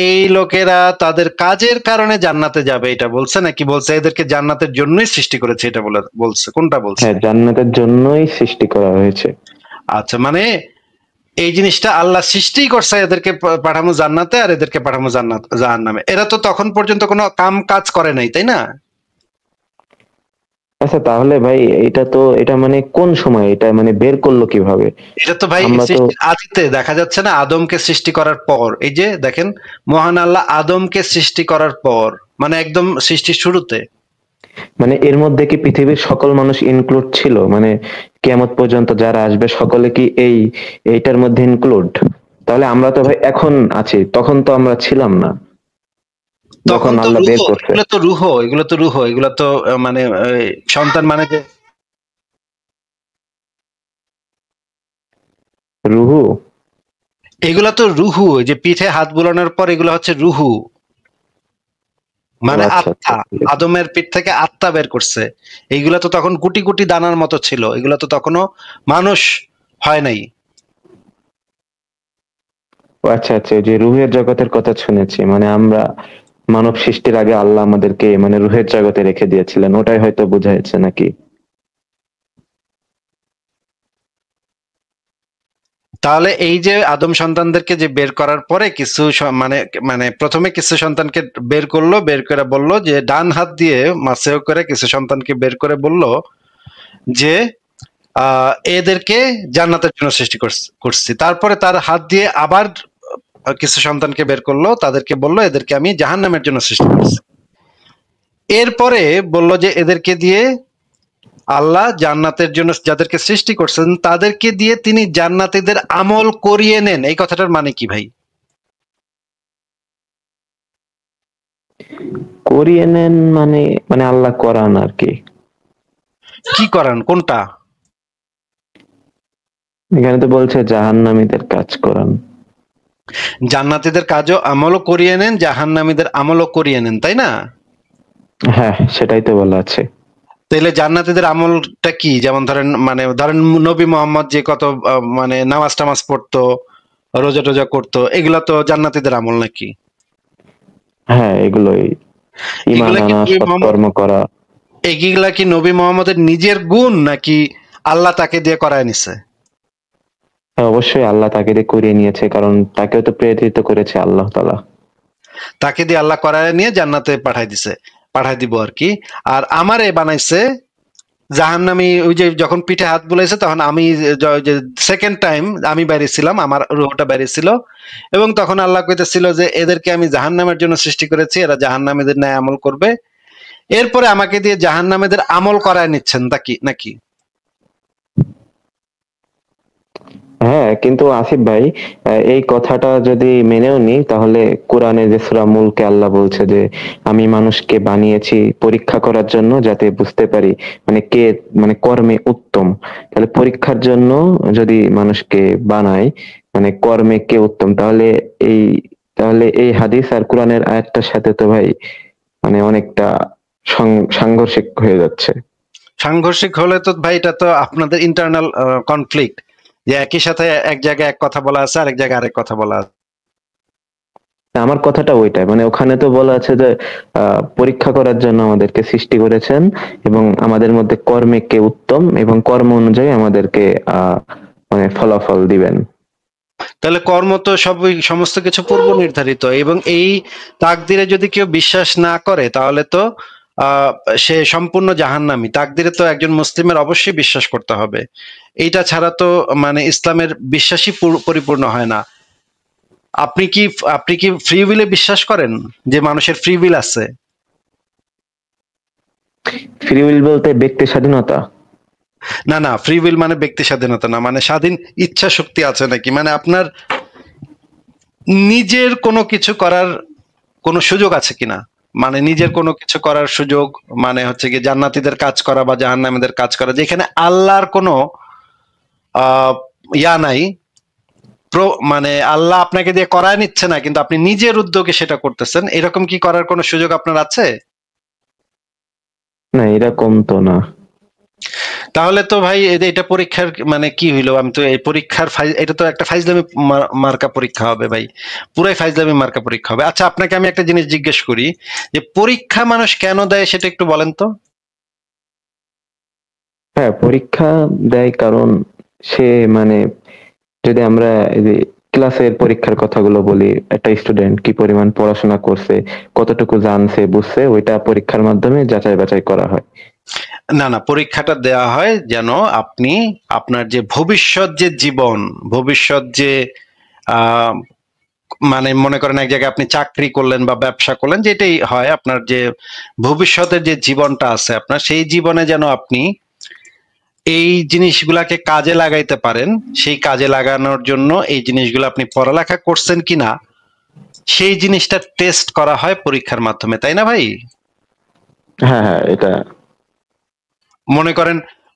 এই লোকেরা তাদের কাজের কারণে জান্নাতে যাবে, এটা বলছে? নাকি বলছে এদেরকে জান্নাতের জন্যই সৃষ্টি করেছে, এটা বলছে? কোনটা বলছে? হ্যাঁ, জান্নাতের জন্যই সৃষ্টি করা হয়েছে। আচ্ছা, মানে এই জিনিসটা আল্লাহ সৃষ্টি করছে, এদেরকে পাঠামো জান্নাতে আর এদেরকে পাঠামো জাহান্নামে। এরা তো তখন পর্যন্ত কোনো কাজ করে নাই, তাই না? আচ্ছা, তাহলে ভাই এটা মানে কোন সময় এটা মানে বের করলো কিভাবে? এটা তো ভাই আদিতে দেখা যাচ্ছে না, আদমকে সৃষ্টি করার পর। এই যে দেখেন, মহান আল্লাহ আদমকে সৃষ্টি করার পর, মানে একদম সৃষ্টির শুরুতে। মানে এর মধ্যে কি পৃথিবীর সকল মানুষ ইনক্লুড ছিল? মানে কিয়ামত পর্যন্ত যারা আসবে সকলে কি এইটার মধ্যে ইনক্লুড? তাহলে আমরা তো ভাই এখন আছি, তখন তো আমরা ছিলাম না তখন তো আল্লাহ বের করছে। এগুলো তো মানে সন্তান, মানে যে রুহু, এগুলা তো রুহু, যে পিঠে হাত বুলানোর পর এগুলো হচ্ছে রুহু, মানে আত্মা। আদমের পিঠ থেকে আত্মা বের করছে। এইগুলা তো তখন কোটি কোটি দানার মতো ছিল, এগুলা তো তখনও মানুষ হয় নাই। আচ্ছা আচ্ছা, যে রুহের জগতের কথা শুনেছি, মানে আমরা মানব সৃষ্টির আগে আল্লাহ আমাদেরকে মানে রুহের জগতে রেখে দিয়েছিলেন, ওটাই হয়তো বোঝাইছে নাকি? তাহলে এই যে আদম সন্তানদেরকে যে বের করার পরে কিছু মানে মানে প্রথমে কিছু সন্তানকে বের করলো, বের করে বলল যে ডান হাত দিয়ে মাসেও করে কিছু সন্তানকে বের করে বলল যে এদেরকে জান্নাতের জন্য সৃষ্টি করছি। তারপরে তার হাত দিয়ে আবার কিছু সন্তানকে বের করলো, তাদেরকে বললো এদেরকে আমি জাহান্নামের জন্য সৃষ্টি করছি। এরপরে বলল যে এদেরকে দিয়ে আল্লাহ জান্নাতের জন্য যাদেরকে সৃষ্টি করছেন তাদেরকে দিয়ে তিনি জান্নাতীদের আমল করিয়ে নেন। এই কথাটার মানে কি ভাই? করিয়ে নেন মানে মানে আল্লাহ করান আর কি। কি করান? কোনটা? এখানে তো বলছে জাহান্নামীদের কাজ করান। জান্নাতীদের কাজও আমলও করিয়ে নেন, জাহান্নামীদের আমলও করিয়ে নেন, তাই না? হ্যাঁ, সেটাই তো বলা আছে। তাহলে জান্নাতীদের আমলটা কি? যেমন ধরেন নবী মোহাম্মদ যে কত মানে নামাজ টামাজ পড়তো, রোজা টোজা করতো, এগুলা তো জান্নাতীদের আমল নাকি? হ্যাঁ, এগুলোই ঈমান এগুলা কি আনা, নবী মোহাম্মদ, সৎকর্ম করা। এগুলা কি নবী মোহাম্মদের নিজের গুণ নাকি আল্লাহ তাকে দিয়ে করায় নিছে? হ্যাঁ, অবশ্যই আল্লাহ তাকে দিয়ে করিয়ে নিয়েছে, কারণ তাকেও তো প্রেরিত করেছে আল্লাহ তাআলা। তাকে দিয়ে আল্লাহ করায় নিয়ে জান্নাতে পাঠাই দিব আর কি। আর আমারে বানাইছে জাহান্নামী। ওই যে যখন পিঠে হাত বুলাইছে তখন আমি সেকেন্ড টাইম আমি বাইরে ছিলাম, আমার রুহটা বাইরে ছিল, এবং তখন আল্লাহ কইতেছিল যে এদেরকে আমি জাহান্নামের জন্য সৃষ্টি করেছি, এরা জাহান্নামীদের ন্যায় আমল করবে। এরপরে আমাকে দিয়ে জাহান্নামীদের আমল করায় নিচ্ছেন নাকি? হ্যাঁ, কিন্তু আসিফ ভাই, এই কথাটা যদি মেনেও নিই, তাহলে কোরআনে যে সূরা মুলকে আল্লাহ বলছে যে আমি মানুষকে বানিয়েছি পরীক্ষা করার জন্য, যাতে বুঝতে পারি মানে কে মানে কর্মে উত্তম। তাহলে পরীক্ষার জন্য যদি মানুষকে বানায় মানে কর্মে কে উত্তম, এই তাহলে এই হাদিস আর কোরআনের আয়াতটার সাথে তো ভাই মানে অনেকটা সাংঘর্ষিক হয়ে যাচ্ছে। সাংঘর্ষিক হলে তো ভাই এটা তো আপনাদের ইন্টারনাল কনফ্লিক্ট, যে একই সাথে এক জায়গায় এক কথা বলা আছে, আরেক জায়গায় আরেক কথা বলা আছে। আমার কথাটা ওইটাই, মানে ওখানে তো বলা আছে যে পরীক্ষা করার জন্য আমাদেরকে সৃষ্টি করেছেন, এবং আমাদের মধ্যে কর্মে কে উত্তম, এবং কর্ম অনুযায়ী আমাদেরকে মানে ফলাফল দিবেন। তাহলে কর্ম তো সমস্ত কিছু পূর্ব নির্ধারিত, এবং এই তাকদিরে যদি কেউ বিশ্বাস না করে তাহলে তো আহ সে সম্পূর্ণ জাহান্নামী। তাকদিরে তো একজন মুসলিমের অবশ্যই বিশ্বাস করতে হবে, এইটা ছাড়া তো মানে ইসলামের বিশ্বাসই পরিপূর্ণ হয় না। আপনি কি ফ্রি উইলে বিশ্বাস করেন যে মানুষের ফ্রি উইল আছে? ফ্রি উইল বলতে ব্যক্তি স্বাধীনতা? না, ফ্রি উইল মানে ব্যক্তি স্বাধীনতা না, মানে স্বাধীন ইচ্ছা শক্তি আছে নাকি, মানে আপনার নিজের কোনো কিছু করার কোনো সুযোগ আছে কিনা, মানে নিজের কোনো কিছু করার সুযোগ, মানে হচ্ছে কি জান্নাতীদের কাজ করা বা জাহান্নামীদের কাজ করা, যেখানে আল্লাহর কোনো আহ ইয়া নাই, মানে আল্লাহ আপনাকে দিয়ে করায় নিচ্ছে না, কিন্তু আপনি নিজের উদ্যোগে সেটা করতেছেন, এরকম কি করার কোনো সুযোগ আপনার আছে? না, এরকম তো না। তাহলে তো ভাই এটা পরীক্ষার মানে কি হইলো? আমি তো এই পরীক্ষার এটা তো একটা ফাইজলামি মার্কা পরীক্ষা হবে ভাই, পুরাই ফাইজলামি মার্কা পরীক্ষা হবে। আচ্ছা, আপনাকে আমি একটা জিনিস জিজ্ঞেস করি, যে পরীক্ষা মানুষ কেন দেয় সেটা একটু বলেন তো। হ্যাঁ, পরীক্ষা দেয় কারণ সে মানে যদি আমরা এই যে ক্লাসের পরীক্ষার কথাগুলো বলি, একটা স্টুডেন্ট কি পরিমাণ পড়াশোনা করছে, কতটুকু জানছে বুঝছে, ওইটা পরীক্ষার মাধ্যমে যাচাই বাছাই করা হয়। না, পরীক্ষাটা দেওয়া হয় যেন আপনি আপনার যে ভবিষ্যৎ যে জীবন, ভবিষ্যৎ যে আহ মানে মনে করেন এক জায়গায় আপনি চাকরি করলেন বা ব্যবসা করলেন, যেটাই হয়, আপনার যে ভবিষ্যতের যে জীবনটা আছে আপনার, সেই জীবনে যেন আপনি এই জিনিসগুলাকে কাজে লাগাইতে পারেন, সেই কাজে লাগানোর জন্য এই জিনিসগুলো আপনি পড়ালেখা করছেন কিনা সেই জিনিসটা টেস্ট করা হয় পরীক্ষার মাধ্যমে, তাই না ভাই? হ্যাঁ, হ্যাঁ, এটা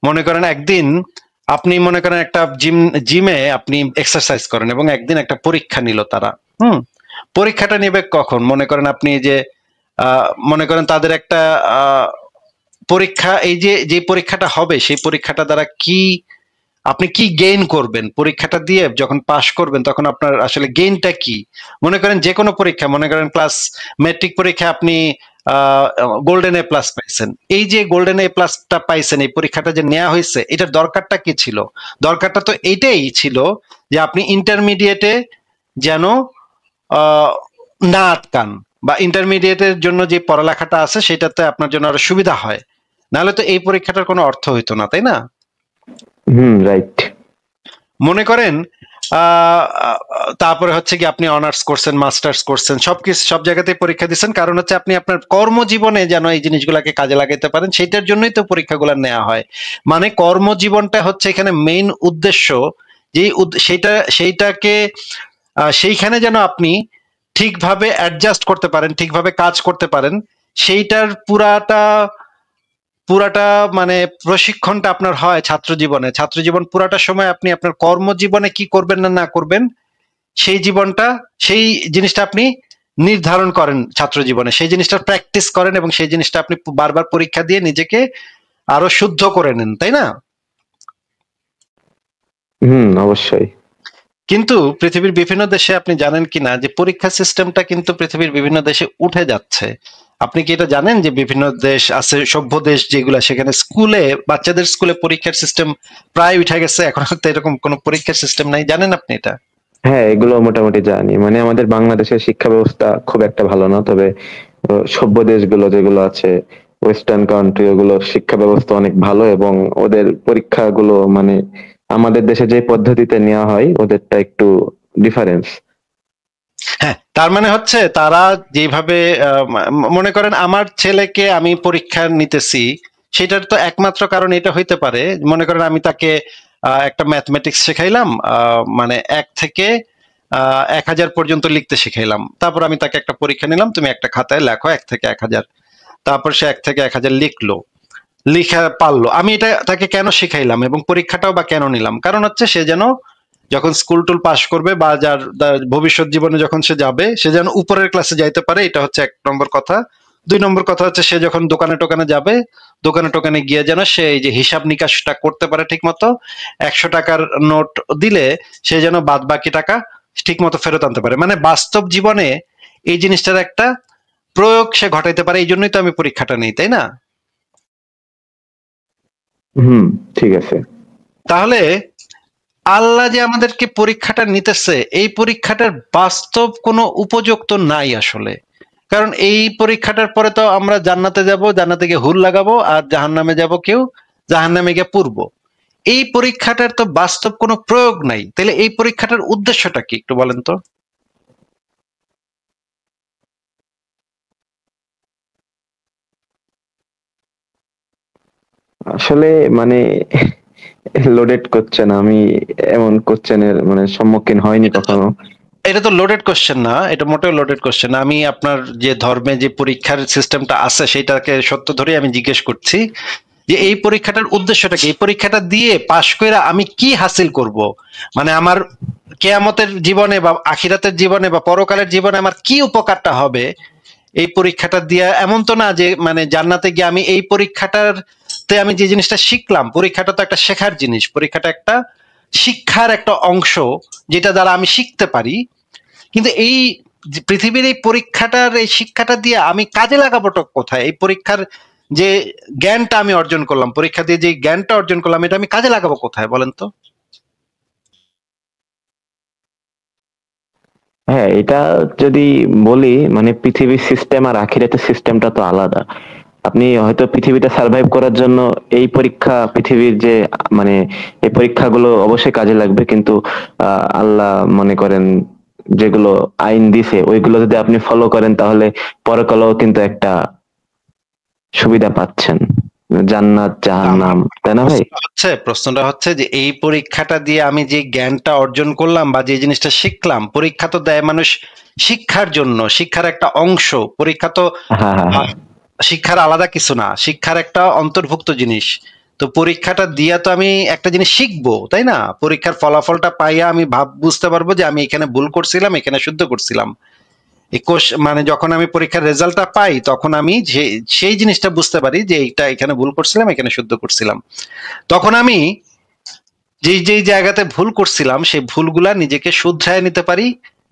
মনে করেন একদিন আপনি মনে করেন একটা জিমে আপনি এক্সারসাইজ করেন, এবং একদিন একটা পরীক্ষা নিল তারা। পরীক্ষাটা নেবে কখন? মনে করেন আপনি যে মনে করেন তাদের একটা পরীক্ষা, এই যে পরীক্ষাটা হবে সেই পরীক্ষাটা দ্বারা আপনি কি গেইন করবেন, পরীক্ষাটা দিয়ে যখন পাশ করবেন তখন আপনার আসলে গেইনটা কি। মনে করেন যে কোনো পরীক্ষা, মনে করেন মেট্রিক পরীক্ষা আপনি গোল্ডেন এ প্লাস পাইছেন, এই যে গোল্ডেন এ প্লাসটা পাইছেন, এই পরীক্ষাটা যে নেওয়া হয়েছে, এটার দরকারটা কি ছিল? দরকারটা তো এইটাই ছিল যে আপনি ইন্টারমিডিয়েটে যেন না আটকান, বা ইন্টারমিডিয়েটের জন্য যে পড়ালেখাটা আছে সেটাতে আপনার জন্য আরো সুবিধা হয়, নাহলে তো এই পরীক্ষাটার কোনো অর্থ হইতো না, তাই না? রাইট। মনে করেন তারপরে হচ্ছে কি আপনি অনার্স করছেন, মাস্টার্স করছেন, সব জায়গাতেই পরীক্ষা দিচ্ছেন, কারণ হচ্ছে আপনি আপনার কর্মজীবনে যেন এই জিনিসগুলোকে কাজে লাগাতে পারেন, সেটার জন্যই তো পরীক্ষাগুলো নেওয়া হয়। মানে কর্মজীবনটা হচ্ছে এখানে মেইন উদ্দেশ্য, যেই সেইটাকে সেইখানে যেন আপনি ঠিকভাবে অ্যাডজাস্ট করতে পারেন, ঠিকভাবে কাজ করতে পারেন, সেইটার পুরাটা মানে প্রশিক্ষণটা আপনার হয় ছাত্র জীবন পুরাটা সময় আপনি আপনার কর্মজীবনে কি করবেন না করবেন সেই জীবনটা, সেই জিনিসটা আপনি নির্ধারণ করেন ছাত্র জীবনে, সেই জিনিসটা প্র্যাকটিস করেন এবং সেই জিনিসটা আপনি বারবার পরীক্ষা দিয়ে নিজেকে আরো শুদ্ধ করে নেন, তাই না? অবশ্যই। কিন্তু পৃথিবীর বিভিন্ন দেশে আপনি জানেন কিনা যে পরীক্ষা সিস্টেমটা কিন্তু পৃথিবীর বিভিন্ন দেশে উঠে যাচ্ছে। আপনি কি এটা জানেন যে বিভিন্ন দেশ আছে, সভ্য দেশ যেগুলা, সেখানে স্কুলে, বাচ্চাদের স্কুলে পরীক্ষার সিস্টেম প্রায় উঠে গেছে, এখন তো এরকম কোনো পরীক্ষার সিস্টেম নাই, জানেন আপনি এটা? হ্যাঁ, এগুলো মোটামুটি জানি। মানে আমাদের বাংলাদেশের শিক্ষা ব্যবস্থা খুব একটা ভালো না, তবে সভ্য দেশগুলো যেগুলো আছে, ওয়েস্টার্ন কান্ট্রি, ওগুলোর শিক্ষা ব্যবস্থা অনেক ভালো এবং ওদের পরীক্ষাগুলো মানে আমাদের দেশে যে পদ্ধতিতে নেওয়া হয় ওদেরটা একটু ডিফারেন্স। হ্যাঁ, তার মানে হচ্ছে তারা যেভাবে মনে করেন আমার ছেলেকে আমি পরীক্ষা নিতেছি, সেটার তো একমাত্র কারণ এটা হইতে পারে, মনে করেন আমি তাকে একটা ম্যাথমেটিক্স শেখাইলাম, মানে 1 থেকে 1000 পর্যন্ত লিখতে শিখাইলাম, তারপর আমি তাকে একটা পরীক্ষা নিলাম, তুমি একটা খাতায় লেখো 1 থেকে 1000, তারপর সে 1 থেকে 1000 লিখলো, লিখা পারলো। আমি এটা তাকে কেন শিখাইলাম এবং পরীক্ষাটাও বা কেন নিলাম? কারণ হচ্ছে সে যেন যখন স্কুল টুল পাশ করবে বা যার ভবিষ্যৎ জীবনে যখন সে যাবে, সে যেন উপরের ক্লাসে যাইতে পারে, এটা হচ্ছে 1 নম্বর কথা। 2 নম্বর কথা হচ্ছে সে যখন দোকানে টোকানে যাবে, দোকানে টোকানে গিয়ে যেন সে এই যে হিসাব নিকাশটা করতে পারে ঠিক মতো, 100 টাকার নোট দিলে সে যেন বাদ বাকি টাকা ঠিক মতো ফেরত আনতে পারে, মানে বাস্তব জীবনে এই জিনিসটার একটা প্রয়োগ সে ঘটাইতে পারে। এই জন্যই তো আমি পরীক্ষাটা নেই, তাই না? ঠিক আছে। তাহলে আল্লাহ যে আমাদেরকে পরীক্ষাটা নিতেছে, এই পরীক্ষাটার বাস্তব কোনো উপযুক্ত নাই আসলে। কারণ এই পরীক্ষাটার পরে তো আমরা জান্নাতে যাব, জান্নাতে গিয়ে হুল লাগাবো, আর জাহান্নামে যাব কেউ, জাহান্নামে গিয়ে পুরবো। এই পরীক্ষাটার তো বাস্তব কোনো প্রয়োগ নাই, তাহলে এই পরীক্ষাটার উদ্দেশ্যটা কি একটু বলেন তো? আসলে মানে লোডেড কোশ্চেন, আমি এমন কোশ্চেনের মানে সম্মুখীন হয়নি কখনো। এটা তো লোডেড কোশ্চেন না, এটা মোটেও লোডেড কোশ্চেন না। আমি আপনার যে ধর্মে যে পরীক্ষার সিস্টেমটা আছে সেটাকে সত্য ধরে আমি জিজ্ঞেস করছি যে এই পরীক্ষাটার উদ্দেশ্যটা কি, এই পরীক্ষাটা দিয়ে পাশ করে আমি কি হাসিল করব, মানে আমার কেয়ামতের জীবনে বা আখিরাতের জীবনে বা পরকালের জীবনে আমার কি উপকারটা হবে এই পরীক্ষাটা দিয়ে। এমন তো না যে মানে জান্নাতে গিয়ে আমি এই পরীক্ষাটার তে আমি যে জিনিসটা শিখলাম, পরীক্ষাটা তো একটা শেখার জিনিস, পরীক্ষাটা একটা শিক্ষার একটা অংশ যেটা দ্বারা আমি শিখতে পারি। কিন্তু এই পৃথিবীর এই পরীক্ষাটার, এই শিক্ষাটা দিয়ে আমি কাজে লাগাবোটা কোথায়? এই পরীক্ষার যে জ্ঞানটা আমি অর্জন করলাম, পরীক্ষা দিয়ে যে জ্ঞানটা অর্জন করলাম, এটা আমি কাজে লাগাবো কোথায় বলেন তো? হ্যাঁ, এটা যদি বলি মানে পৃথিবীর সিস্টেম আর আখিরাতের সিস্টেমটা তো আলাদা। আপনি হয়তো পৃথিবীতে সার্ভাইভ করার জন্য এই পরীক্ষা, পৃথিবীর যে মানে এই পরীক্ষাগুলো অবশ্যই কাজে লাগবে, কিন্তু আল্লাহ মনে করেন যেগুলো আইন দিছে ওইগুলো যদি আপনি ফলো করেন তাহলে পরকালেও কিন্তু একটা সুবিধা পাচ্ছেন, জান্নাত জাহান্নাম, তাই না ভাই? প্রশ্নটা হচ্ছে যে এই পরীক্ষাটা দিয়ে আমি যে জ্ঞানটা অর্জন করলাম বা যে জিনিসটা শিখলাম, পরীক্ষা তো দেয় মানুষ শিক্ষার জন্য, শিক্ষার একটা অংশ। পরীক্ষা তো হ্যাঁ, হ্যাঁ, হ্যাঁ। শিক্ষার আলাদা কিছু না, শিক্ষার একটা অন্তর্ভুক্ত জিনিস। তো পরীক্ষাটা দিয়া তো আমি একটা জিনিস শিখবো, তাই না? পরীক্ষার ফলাফলটা পাইয়া আমি বুঝতে পারবো যে আমি এখানে ভুল করছিলাম, এখানে শুদ্ধ করছিলাম। মানে যখন আমি পরীক্ষার রেজাল্টটা পাই তখন আমি সেই জিনিসটা বুঝতে পারি যে এইটা এখানে ভুল করছিলাম, এখানে শুদ্ধ করছিলাম। তখন আমি যেই যেই জায়গাতে ভুল করছিলাম সেই ভুলগুলা নিজেকে শুধরায় নিতে পারি,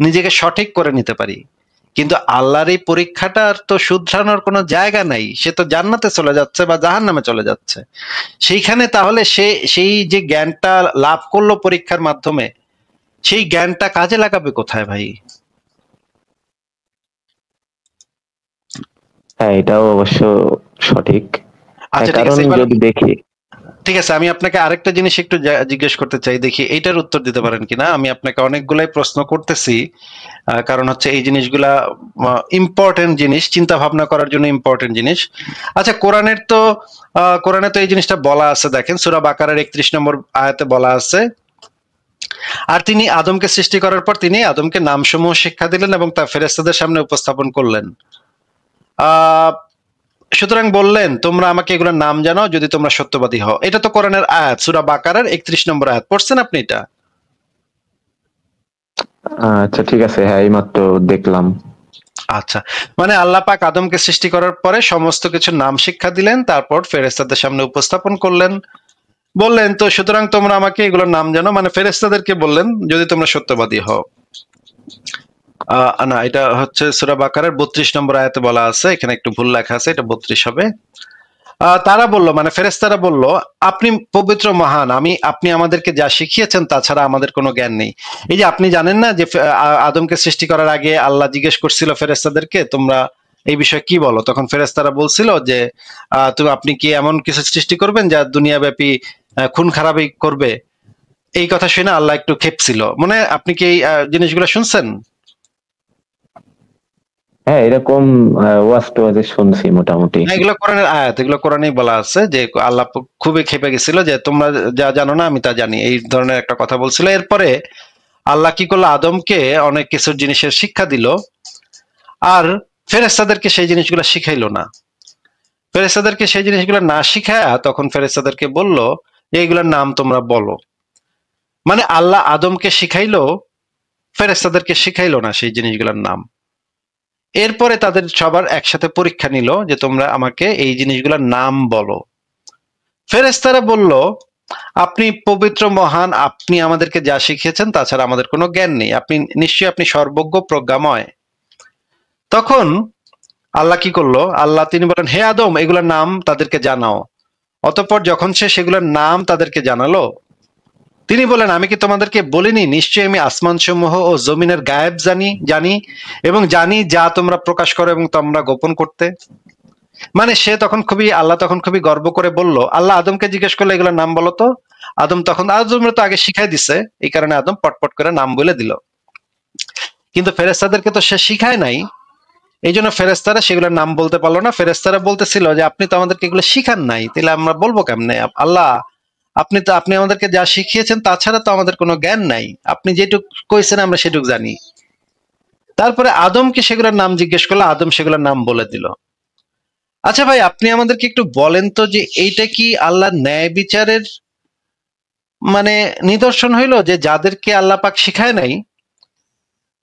নিজেকে সঠিক করে নিতে পারি। কিন্তু আল্লাহর এই পরীক্ষাটার তো শুধরানোর কোনো জায়গা নাই, সে তো জান্নাতে চলে যাচ্ছে বা জাহান্নামে চলে যাচ্ছে। সেইখানে তাহলে সে সেই যে জ্ঞানটা লাভ করলো পরীক্ষার মাধ্যমে, সেই জ্ঞানটা কাজে লাগাবে কোথায় ভাই? হ্যাঁ, এটাও অবশ্য সঠিক। আচ্ছা, ঠিক কারণ আছে, যদি দেখি, ঠিক আছে, আমি আপনাকে আরেকটা জিনিস একটু জিজ্ঞেস করতে চাই, দেখি এইটার উত্তর দিতে পারেন কিনা। আমি আপনাকে অনেকগুলাই প্রশ্ন করতেছি, কারণ হচ্ছে এই জিনিসগুলা ইম্পর্টেন্ট জিনিস, চিন্তা ভাবনা করার জন্য ইম্পর্টেন্ট জিনিস। আচ্ছা, কোরআনে তো এই জিনিসটা বলা আছে, দেখেন সূরা বাকারার 31 নম্বর আয়াতে বলা আছে, আর তিনি আদমকে সৃষ্টি করার পর তিনি আদমকে নামসমূহ শিক্ষা দিলেন এবং তা ফেরেশতাদের সামনে উপস্থাপন করলেন। সুতরাং বললেন, তোমরা আমাকে এগুলোর নাম জানাও যদি তোমরা সত্যবাদী হও। এটা তো কোরআনের আয়াত, সূরা বাকারার 31 নম্বর আয়াত। পড়ছেন আপনি এটা? আচ্ছা ঠিক আছে, হ্যাঁ এইমাত্র দেখলাম। আচ্ছা, মানে আল্লাহ পাক আদমকে সৃষ্টি করার পরে সমস্ত কিছু নাম শিক্ষা দিলেন, তারপর ফেরেশতাদের সামনে উপস্থাপন করলেন, বললেন তো সুতরাং তোমরা আমাকে এগুলোর নাম জানো, মানে ফেরেশতাদেরকে বললেন যদি তোমরা সত্যবাদী হও। না, এটা হচ্ছে সূরা বাকারার 32 নম্বর আয়াতে বলা আছে, এখানে একটু ভুল লেখা আছে, এটা 32 হবে। তারা বলল, মানে ফেরেশতারা বলল, আপনি পবিত্র মহান, আপনি আমাদেরকে যা শিখিয়েছেন তাছাড়া আমাদের কোনো জ্ঞান নেই। এই যে আপনি জানেন না যে আদমকে সৃষ্টি করার আগে আল্লাহ জিজ্ঞেস করছিল ফেরেশতাদেরকে তোমরা এই বিষয়ে কি বলো, তখন ফেরেশতারা বলছিল যে আপনি কি এমন কিছু সৃষ্টি করবেন যা দুনিয়াব্যাপী খুন খারাপি করবে। এই কথা শুনে আল্লাহ একটু খেপছিল। মানে আপনি কি এই জিনিসগুলো শুনছেন? হ্যাঁ এরকম ওয়াজ টোয়াজে শুনছি মোটামুটি। না, এগুলো কোরআনের আয়াত, এগুলো কোরআনেই বলা আছে যে আল্লাহ খুবই ক্ষেপে গেছিল যে তোমরা যা জানো না আমি তা জানি, এই ধরনের একটা কথা বলছিল। এরপরে আল্লাহ কি করলো, আদমকে অনেক কিছু জিনিসের শিক্ষা দিল, আর ফেরেশতাদেরকে সেই জিনিসগুলো শিখাইলো না। ফেরেশতাদেরকে সেই জিনিসগুলো না শিখায় তখন ফেরেশতাদেরকে বলল যে এইগুলোর নাম তোমরা বলো। মানে আল্লাহ আদমকে শিখাইলো, ফেরেশতাদেরকে শিখাইলো না সেই জিনিসগুলোর নাম। এরপরে তাদের সবার একসাথে পরীক্ষা নিল যে তোমরা আমাকে এই জিনিসগুলোর নাম বলো। ফেরেশতারা বলল, আপনি পবিত্র মহান, আপনি আমাদেরকে যা শিখিয়েছেন তাছাড়া আমাদের কোনো জ্ঞান নেই, আপনি সর্বজ্ঞ প্রজ্ঞাময়। তখন আল্লাহ কি করলো, আল্লাহ তিনি বলেন, হে আদম এগুলোর নাম তাদেরকে জানাও। অতঃপর যখন সে সেগুলোর নাম তাদেরকে জানালো, তিনি বলেন, আমি কি তোমাদেরকে বলিনি নিশ্চয়ই আমি আসমান সমূহ ও জমিনের গায়েব জানি এবং জানি যা তোমরা প্রকাশ করো এবং তোমরা গোপন করতে। মানে আল্লাহ তখন খুবই গর্ব করে বলল, আল্লাহ আদমকে জিজ্ঞেস করলো এগুলোর নাম বলো তো। আদমরা তো আগে শিখাই দিছে, এই কারণে আদম পটপট করে নাম বলে দিল। কিন্তু ফেরেশতাদেরকে তো সে শিখায় নাই, এই জন্য ফেরেশতারা সেগুলোর নাম বলতে পারলো না। ফেরেশতারা বলতেছিল যে আপনি তো আমাদেরকে এগুলো শিখান নাই, তাহলে আমরা বলবো কেমনে? আল্লাহ, আপনি আমাদেরকে যা শিখিয়েছেন তাছাড়া তো আমাদের কোনো জ্ঞান নাই, আপনি যেটুক কইছেন আমরা সেটুক জানি। তারপরে আদমকে সেগুলোর নাম জিজ্ঞেস করলো, আদম সেগুলোর নাম বলে দিল। আচ্ছা ভাই, আপনি আমাদেরকে একটু বলেন তো যে এইটা কি আল্লাহর ন্যায় বিচারের মানে নিদর্শন হইলো যে যাদেরকে আল্লাহ পাক শিখায় নাই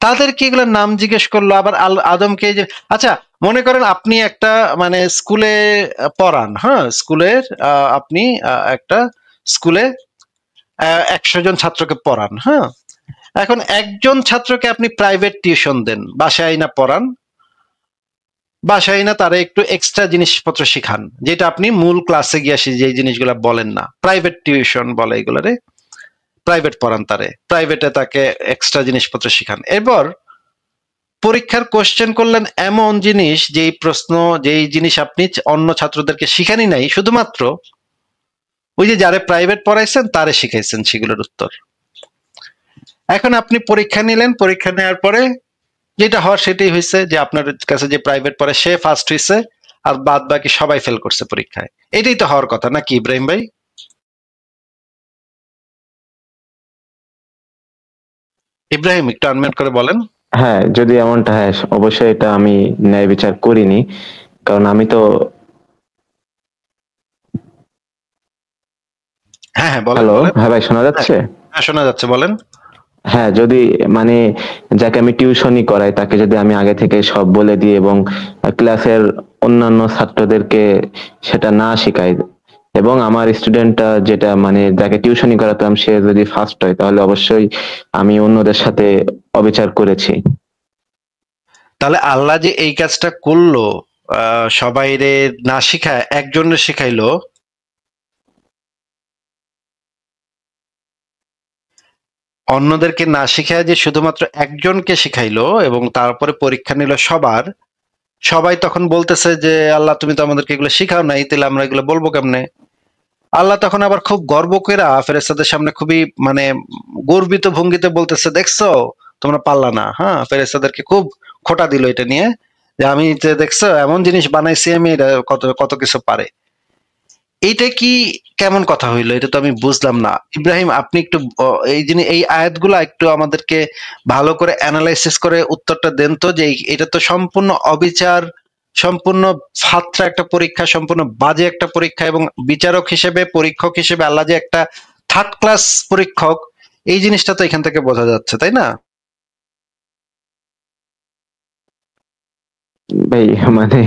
তাদেরকে এগুলোর নাম জিজ্ঞেস করলো, আবার আদমকে যে আচ্ছা মনে করেন আপনি একটা মানে স্কুলে পড়ান, হ্যাঁ স্কুলের আপনি একটা স্কুলে 100 জন ছাত্রকে পড়ান, হ্যাঁ। এখন একজন ছাত্রকে আপনি প্রাইভেট টিউশন দেন, বাসায় না পড়ান, বাসায় না তারা একটু এক্সট্রা জিনিসপত্র শিখান, যেটা আপনি মূল ক্লাসে গিয়ে যে জিনিসগুলো বলেন না, প্রাইভেট টিউশন বলে এগুলারে, প্রাইভেট পড়ান, প্রাইভেটে তাকে এক্সট্রা জিনিসপত্র শিখান। এরপর পরীক্ষার কোশ্চেন করলেন এমন জিনিস, যেই জিনিস আপনি অন্য ছাত্রদেরকে শিখানি নাই, শুধুমাত্র ওই যে যারে প্রাইভেট পড়াইছেন তারে শিখাইছেন সেগুলোর উত্তর। এখন আপনি পরীক্ষা নিলেন, পরীক্ষা নেওয়ার পরে যেটা হওয়ার সেটাই হয়েছে যে আপনার কাছে যে প্রাইভেট পড়ে সে ফার্স্ট হয়েছে, আর বাদ বাকি সবাই ফেল করছে পরীক্ষায়। এটাই তো হওয়ার কথা নাকি ইব্রাহিম ভাই? ইব্রাহিম একটু আনমিউট করে বলেন। হ্যাঁ যদি এমনটা, হ্যাঁ অবশ্যই এটা আমি ন্যায় বিচার করিনি, কারণ আমি তো। হ্যাঁ হ্যাঁ বলেন হ্যালো, বলেন। হ্যাঁ ভাই শোনা যাচ্ছে? হ্যাঁ শোনা যাচ্ছে, বলেন। হ্যাঁ যদি মানে যাকে আমি টিউশনি করাই তাকে যদি আমি আগে থেকে সব বলে দিই এবং ক্লাসের অন্যান্য ছাত্রদেরকে সেটা না শেখাই, এবং আমার স্টুডেন্টটা যেটা মানে যাকে টিউশনি করাতাম সে যদি ফার্স্ট হয়, তাহলে অবশ্যই আমি অন্যদের সাথে অবিচার করেছি। তাহলে আল্লাহ যে এই কাজটা করলো, সবাইরে না শিখায় একজনের শিখাইলো, অন্যদেরকে না শিখায় যে শুধুমাত্র একজনকে শিখাইলো এবং তারপরে পরীক্ষা নিল সবার, সবাই তখন বলতেছে যে আল্লাহ তুমি তো আমাদেরকে এগুলো শিখাও নাই, তাহলে আমরা এগুলো বলবো কেমনে? আল্লাহ তখন আবার খুব গর্ব কইরা ফেরেশতাদের সামনে খুবই মানে গর্বিত ভঙ্গিতে বলতেছে, দেখছো তোমরা পারলা না। হ্যাঁ, ফেরেশতাদেরকে খুব খোঁটা দিল এটা নিয়ে, যে আমি যে দেখছো এমন জিনিস বানাইছি আমি, এটা কত কত কিছু পারে। এইটা কি কেমন কথা হইলো? এটা তো আমি বুঝলাম না। ইব্রাহিম আপনি একটু এই আয়াতগুলা একটু আমাদেরকে ভালো করে অ্যানালাইসিস করে উত্তরটা দেন তো, যে এটা তো সম্পূর্ণ অবিচার, সম্পূর্ণ ফাত্রা একটা পরীক্ষা, সম্পূর্ণ বাজে একটা পরীক্ষা, এবং বিচারক হিসেবে পরীক্ষক হিসেবে আল্লাহ যে একটা থার্ড ক্লাস পরীক্ষক, এই জিনিসটা তো এখান থেকে বোঝা যাচ্ছে, তাই না? ভাই মানে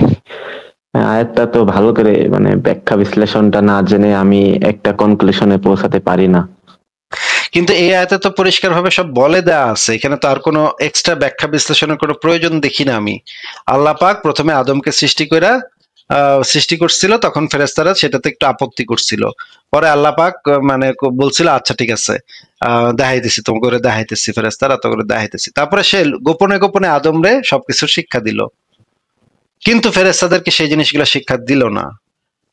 আয়াতটা তো ভালো করে মানে ব্যাখ্যা বিশ্লেষণটা না জেনে আমি একটা কনক্লুশনে পৌঁছাতে পারি না। কিন্তু এই আয়াতে তো পরিষ্কার ভাবে সব বলে দেয়া আছে, এখানে তো আর কোনো এক্সট্রা ব্যাখ্যা বিশ্লেষণের কোনো প্রয়োজন দেখি না আমি। আল্লাহ পাক প্রথমে আদমকে সৃষ্টি করছিল, তখন ফেরেশতারা সেটাতে একটু আপত্তি করছিল। পরে আল্লাহ পাক মানে বলছিল আচ্ছা ঠিক আছে, দেখাইতেছি তোমাকে করে, দেখাইতেছি ফেরেশতারা তো করে দেখাইতেছি। তারপরে সে গোপনে গোপনে আদমরে সবকিছু শিক্ষা দিল, কিন্তু ফেরেশতাদেরকে সেই জিনিসগুলো শিক্ষা দিল না।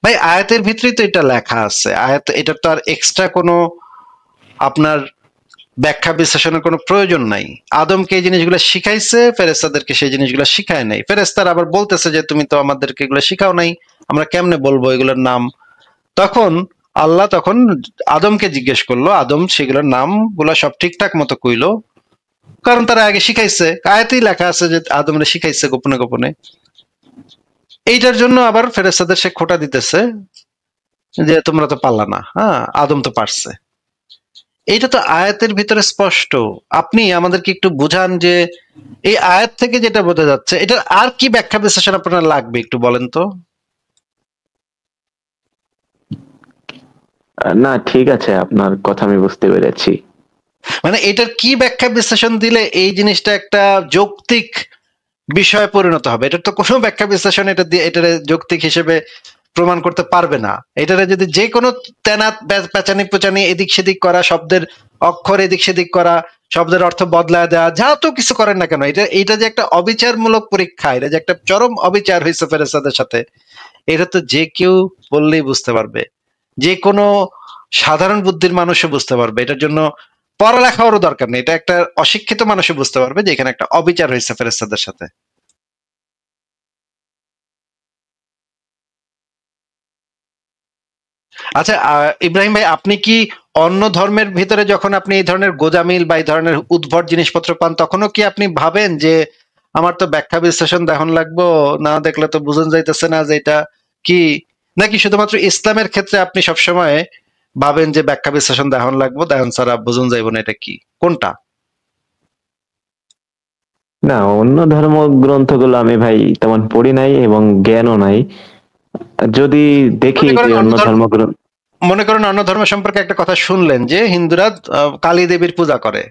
ভাই আয়াতের ভিতরেই তো এটা লেখা আছে, আয়াত এটা তো আর এক্সট্রা কোনো আপনার ব্যাখ্যা বিশ্লেষণের কোনো প্রয়োজন নাই। আদমকে এই জিনিসগুলো শিখাইছে, ফেরেশতাদেরকে সেই জিনিসগুলো শিখায় নাই। ফেরেশতারা আবার বলতেছে যে তুমি তো আমাদেরকে এগুলো শিখাও নাই, আমরা কেমনে বলবো এগুলোর নাম। তখন আল্লাহ তখন আদমকে জিজ্ঞেস করলো, আদম সেগুলোর নাম গুলা সব ঠিকঠাক মতো কইলো, কারণ তারা আগে শিখাইছে, আয়াতেই লেখা আছে যে আদমরে শিখাইছে গোপনে গোপনে। এইটার জন্য আবার ফেরেশতাদের সে খোঁটা দিতেছে যে তোমরা তো পারলা না, হ্যাঁ আদম তো পারছে। এইটা তো আয়াতের ভিতরে স্পষ্ট। আপনি আমাদেরকে একটু বুঝান যে এই আয়াত থেকে যেটা বোঝা যাচ্ছে, এটা আর কি ব্যাখ্যা বিশ্লেষণ আপনার লাগবে একটু বলেন তো। না ঠিক আছে, আপনার কথা আমি বুঝতে পেরেছি। মানে এটার কি ব্যাখ্যা বিশ্লেষণ দিলে এই জিনিসটা একটা যৌক্তিক বিষয়ে পরিণত হবে? এটার তো কোনো ব্যাখ্যা বিশ্লেষণ এটা দিয়ে এটার যৌক্তিক হিসেবে প্রমাণ করতে পারবে না। এটারে যদি যে কোনো তেনা পেঁচানি পেঁচানি এদিক সেদিক করা, শব্দের অক্ষর এদিক সেদিক করা, শব্দের অর্থ বদলায় দেওয়া, যা তো কিছু করেন না কেন, এটা যে একটা অবিচারমূলক পরীক্ষা, এটা যে একটা চরম অবিচার হয়েছে ফেরেশতাদের সাথে, এটা তো যে কেউ বললেই বুঝতে পারবে, যে কোনো সাধারণ বুদ্ধির মানুষও বুঝতে পারবে। এটার জন্য পড়ালেখারও দরকার নেই, এটা একটা অশিক্ষিত মানুষও বুঝতে পারবে যে এখানে একটা অবিচার হয়েছে ফেরেশতাদের সাথে। আচ্ছা ইব্রাহিম ভাই, আপনি কি অন্য ধর্মের ভিতরে যখন আপনি এই ধরনের গোজামিল বা এই ধরনের উদ্ভট জিনিসপত্র পান, তখনও কি আপনি ভাবেন যে আমার তো ব্যাখ্যা বিশ্লেষণ দেখন লাগবো, না দেখলে তো বুঝন যাইতেছে না যে এটা কি, নাকি শুধুমাত্র ইসলামের ক্ষেত্রে আপনি সবসময় ভাবেন যে ব্যাখ্যা বিশ্লেষণ দেখন লাগবো, দেখন ছাড়া বুঝন যাইব না, এটা কি কোনটা? না, অন্য ধর্ম গ্রন্থগুলো আমি ভাই তেমন পড়ি নাই এবং জ্ঞানও নাই। যদি দেখি মনে যে করেন অন্য ধর্মগ্রন্থ, মনে করেন অন্য ধর্ম সম্পর্কে একটা কথা শুনলেন যে হিন্দুরা কালী দেবীর পূজা করে,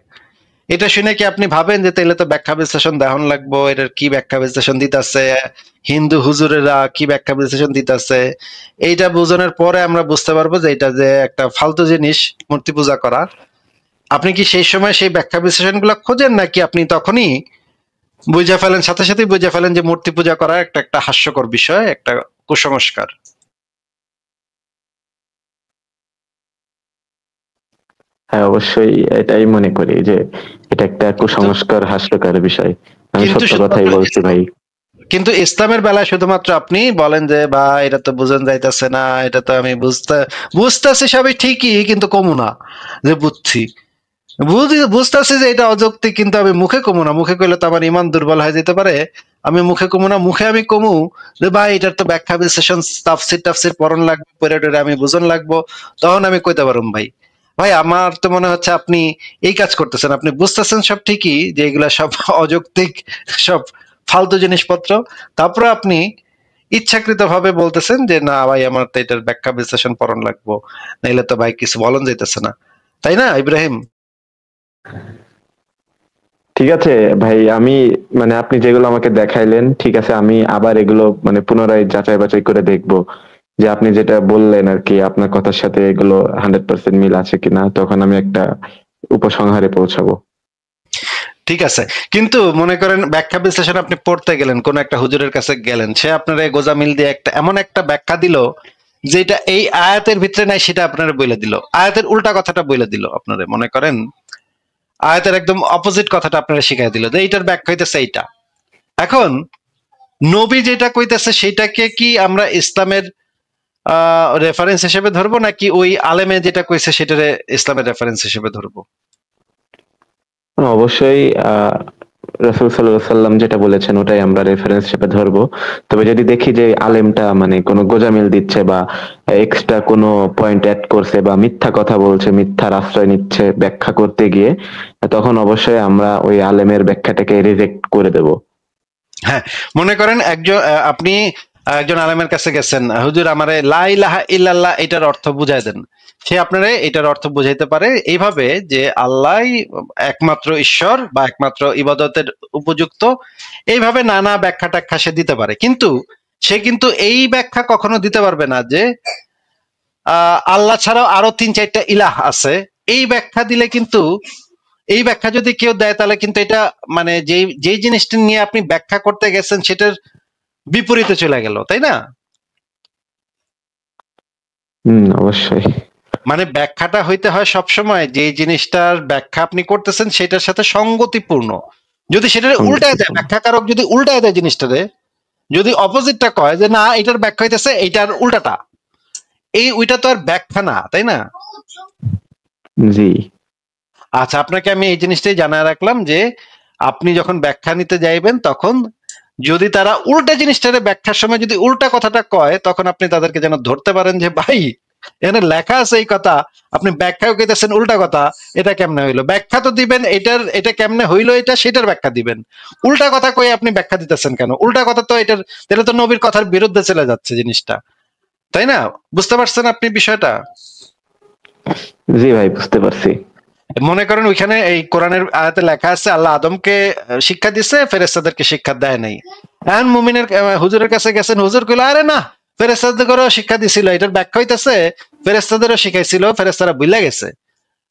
এটা শুনে কি আপনি ভাবেন যে তাইলে তো ব্যাখ্যা বিশ্লেষণ দেখন লাগবো, এটার কি ব্যাখ্যা বিশ্লেষণ দিতেছে, হিন্দু হুজুরেরা কি ব্যাখ্যা বিশ্লেষণ দিতেছে? এইটা বোঝানোর পরে আমরা বুঝতে পারবো যে এটা যে একটা ফালতু জিনিস মূর্তি পূজা করা। আপনি কি সেই সময় সেই ব্যাখ্যা বিশ্লেষণ গুলা খোঁজেন, নাকি আপনি তখনই বুঝে ফেলেন, সাথে সাথেই বুঝে ফেলেন যে মূর্তি পূজা করা একটা একটা হাস্যকর বিষয়, একটা কুসংস্কার? হ্যাঁ অবশ্যই এটাই মনে করি যে এটা একটা কিন্তু কুসংস্কার, হাস্যকর বিষয়। আমি কিন্তু সত্য কথাই শুধুমাত্র বলছি ভাই। কিন্তু ইসলামের বেলায় শুধুমাত্র আপনি বলেন যে বা এটা তো বুঝন যাইতেছে না, এটা তো আমি বুঝতেছি সবই ঠিকই, কিন্তু কমু না যে বুঝছি, বুঝতেছি যে এটা অযৌক্তিক, কিন্তু আমি মুখে কমু না, মুখে কইলে তো আমার ইমান দুর্বল হয়ে যেতে পারে, আমি মুখে কমু না, মুখে আমি কমু যে ভাই এটার তো ব্যাখ্যা বিশ্লেষণ তাফসির টাফসির পড়ন লাগবে, পড়ে টরে আমি বুঝন লাগবো, তখন আমি কইতে পারুম ভাই। ভাই আমার তো মনে হচ্ছে আপনি এই কাজ করতেছেন, আপনি বুঝতেছেন সব ঠিকই যে এগুলা সব অযৌক্তিক, সব ফালতু জিনিসপত্র, তারপরে আপনি ইচ্ছাকৃত ভাবে বলতেছেন যে না ভাই আমার তো এটার ব্যাখ্যা বিশ্লেষণ পড়ন লাগবো, নাইলে তো ভাই কিছু বলন যাইতেছে না, তাই না ইব্রাহিম? ঠিক আছে ভাই, আমি মানে আপনি যেগুলো আমাকে দেখাইলেন ঠিক আছে, আমি আবার এগুলো মানে পুনরায় যাচাই বাছাই করে দেখবো যে আপনি যেটা বললেন আর কি, আপনার কথার সাথে এগুলো 100% মিল আছে কিনা, তখন আমি একটা উপসংহারে পৌঁছাবো। ঠিক আছে, কিন্তু মনে করেন ব্যাখ্যা বিশ্লেষণ আপনি পড়তে গেলেন, কোন একটা হুজুরের কাছে গেলেন, সে আপনার এই গোজামিল দিয়ে একটা এমন একটা ব্যাখ্যা দিল যেটা এই আয়াতের ভিতরে নাই, সেটা আপনারা বলে দিল, আয়াতের উল্টা কথাটা বলে দিল আপনারা, মনে করেন আয়াতের একদম অপোজিট কথাটা আপনারা শিখাই দিল যে এইটার ব্যাখ্যা হইতেছে এইটা। এখন নবী যেটা কইতেছে সেটাকে কি আমরা ইসলামের রেফারেন্স হিসেবে ধরবো, নাকি ওই আলেমে যেটা কইছে সেটারে ইসলামের রেফারেন্স হিসেবে ধরবো? অবশ্যই রাসূল সাল্লাল্লাহু আলাইহি সাল্লাম যেটা বলেছেন ওটাই আমরা রেফারেন্স হিসেবে ধরবো। তবে যদি দেখি যে আলেমটা মানে কোনো গোঁজামিল দিচ্ছে বা এক্সট্রা কোনো পয়েন্ট অ্যাড করছে বা মিথ্যা কথা বলছে, মিথ্যার আশ্রয় নিচ্ছে ব্যাখ্যা করতে গিয়ে, তখন অবশ্যই আমরা ওই আলেমের ব্যাখ্যাটাকে রিজেক্ট করে দেব। হ্যাঁ, মনে করেন আপনি একজন আলেমের কাছে গেছেন, হুজুর আমারে লা ইলাহা ইল্লাল্লাহ এটার অর্থ বুঝাই দেন। সে আপনারে এটার অর্থ বুঝাইতে পারে এইভাবে যে আল্লাহই একমাত্র ঈশ্বর বা একমাত্র ইবাদতের উপযুক্ত, এইভাবে নানা ব্যাখ্যা ট্যাখ্যা সে দিতে পারে। কিন্তু সে কিন্তু এই ব্যাখ্যা কখনো দিতে পারবে না যে আল্লাহ ছাড়াও আরো 3-4টা ইলাহ আছে। এই ব্যাখ্যা দিলে কিন্তু, এই ব্যাখ্যা যদি কেউ দেয় তাহলে কিন্তু এটা মানে যেই জিনিসটা নিয়ে আপনি ব্যাখ্যা করতে গেছেন সেটার বিপরীতে চলে গেল, তাই না? অবশ্যই। মানে ব্যাখ্যাটা হইতে হয় সবসময় যে জিনিসটার ব্যাখ্যা আপনি করতেছেন সেটার সাথে সঙ্গতিপূর্ণ। যদি সেটা উল্টায় দেয়, ব্যাখ্যাকারক যদি উল্টায় দেয় জিনিসটারে, যদি অপোজিটটা কয় যে না এটার ব্যাখ্যা হইতেছে এইটার উল্টাটা, ওইটা তো আর ব্যাখ্যা না, তাই না? জি। আচ্ছা, আপনাকে আমি এই জিনিসটাই জানায় রাখলাম যে আপনি যখন ব্যাখ্যা নিতে যাইবেন তখন যদি তারা উল্টা জিনিসটারে ব্যাখ্যার সময় যদি উল্টা কথাটা কয়, তখন আপনি তাদেরকে যেন ধরতে পারেন যে ভাই এখানে লেখা আছে এই কথা, আপনি ব্যাখ্যাও কইতেছেন উল্টা কথা, এটা কেমনে হইলো? ব্যাখ্যা তো দিবেন, এটা কেমনে হইলো এটা সেটার ব্যাখ্যা দিবেন। উল্টা কথা কই আপনি ব্যাখ্যা দিতেছেন কেন? উল্টা কথা তো এটার, তাহলে তো নবীর কথার বিরুদ্ধে চলে যাচ্ছে জিনিসটা, তাই না? বুঝতে পারছেন আপনি বিষয়টা? জি ভাই, বুঝতে পারছি। মনে করেন ওইখানে এই কোরআনের আয়াতে লেখা আছে আল্লাহ আদমকে শিক্ষা দিছে, ফেরেশতাদেরকে শিক্ষা দেয় নাই। এখন মুমিনের হুজুরের কাছে গেছেন, হুজুর কইলো আরে না, ফেরেশতাদেরও শিক্ষা দিছিল, এটার ব্যাখ্যা হইতেছে ফেরেশতাদেরও শিখাইছিল, ফেরেশতারা ভুলে গেছে।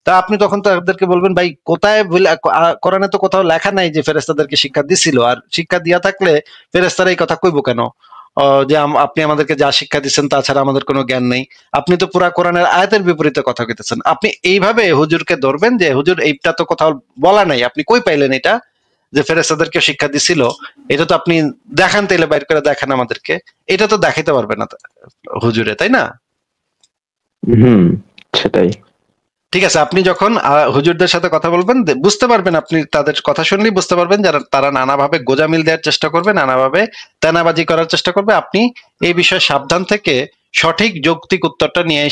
তা আপনি তখন তাদেরকে বলবেন ভাই কোথায় কোরআনে তো কোথাও লেখা নাই যে ফেরেশতাদেরকে শিক্ষা দিছিল, আর শিক্ষা দিয়া থাকলে ফেরেশতারা এই কথা কইবো কেন? যে আপনি আমাদেরকে যা শিক্ষা দিচ্ছেন তাছাড়া আমাদের কোনো জ্ঞান নেই। আপনি তো পুরা কোরআনের আয়াতের বিপরীতে কথা কইতেছেন। আপনি এইভাবে হুজুরকে ধরবেন যে হুজুর এইটা তো কোথাও বলা নাই, আপনি কই পাইলেন এটা যে ফেরেশতাদেরকে শিক্ষা দিছিল? এটা তো আপনি দেখান, তাইলে বাইর করে দেখান আমাদেরকে। এটা তো দেখাইতে পারবে না হুজুরে, তাই না? সেটাই। ঠিক আছে, আপনি যখন হুজুরদের সাথে কথা বলবেন বুঝতে পারবেন, আপনি তাদের কথা শুনলেই বুঝতে পারবেন যারা তারা নানাভাবে গোজামিল দেওয়ার চেষ্টা করবে, নানাভাবে তেনাবাজি করার চেষ্টা করবে। আপনি এই বিষয়ে সাবধান থেকে সঠিক যৌক্তিক উত্তরটা নিয়ে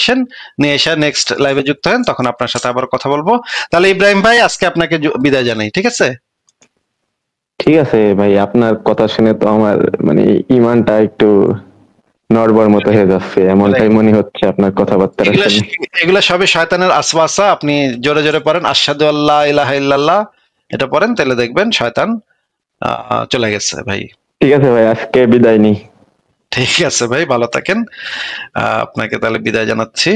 এসে নেক্সট লাইভে যুক্ত হন, তখন আপনার সাথে আবার কথা বলবো। তাহলে ইব্রাহিম ভাই আজকে আপনাকে বিদায় জানাই, ঠিক আছে? ঠিক আছে ভাই, আপনার কথা শুনে তো আমার মানে ইমানটা একটু নড়বড় মতো হয়ে যাচ্ছে, এমনটাই মনে হচ্ছে আপনার কথাবার্তা শুনে। এগুলা সবই শয়তানের আসওয়াসা। আপনি জোরে জোরে পড়েন আশহাদু আল্লা ইলাহা ইল্লাল্লাহ, এটা পড়েন, তাহলে দেখবেন শয়তান চলে গেছে ভাই। ঠিক আছে ভাই, আজকে বিদায় নি। ঠিক আছে ভাই, ভালো থাকেন। আপনাকে তাহলে বিদায় জানাচ্ছি।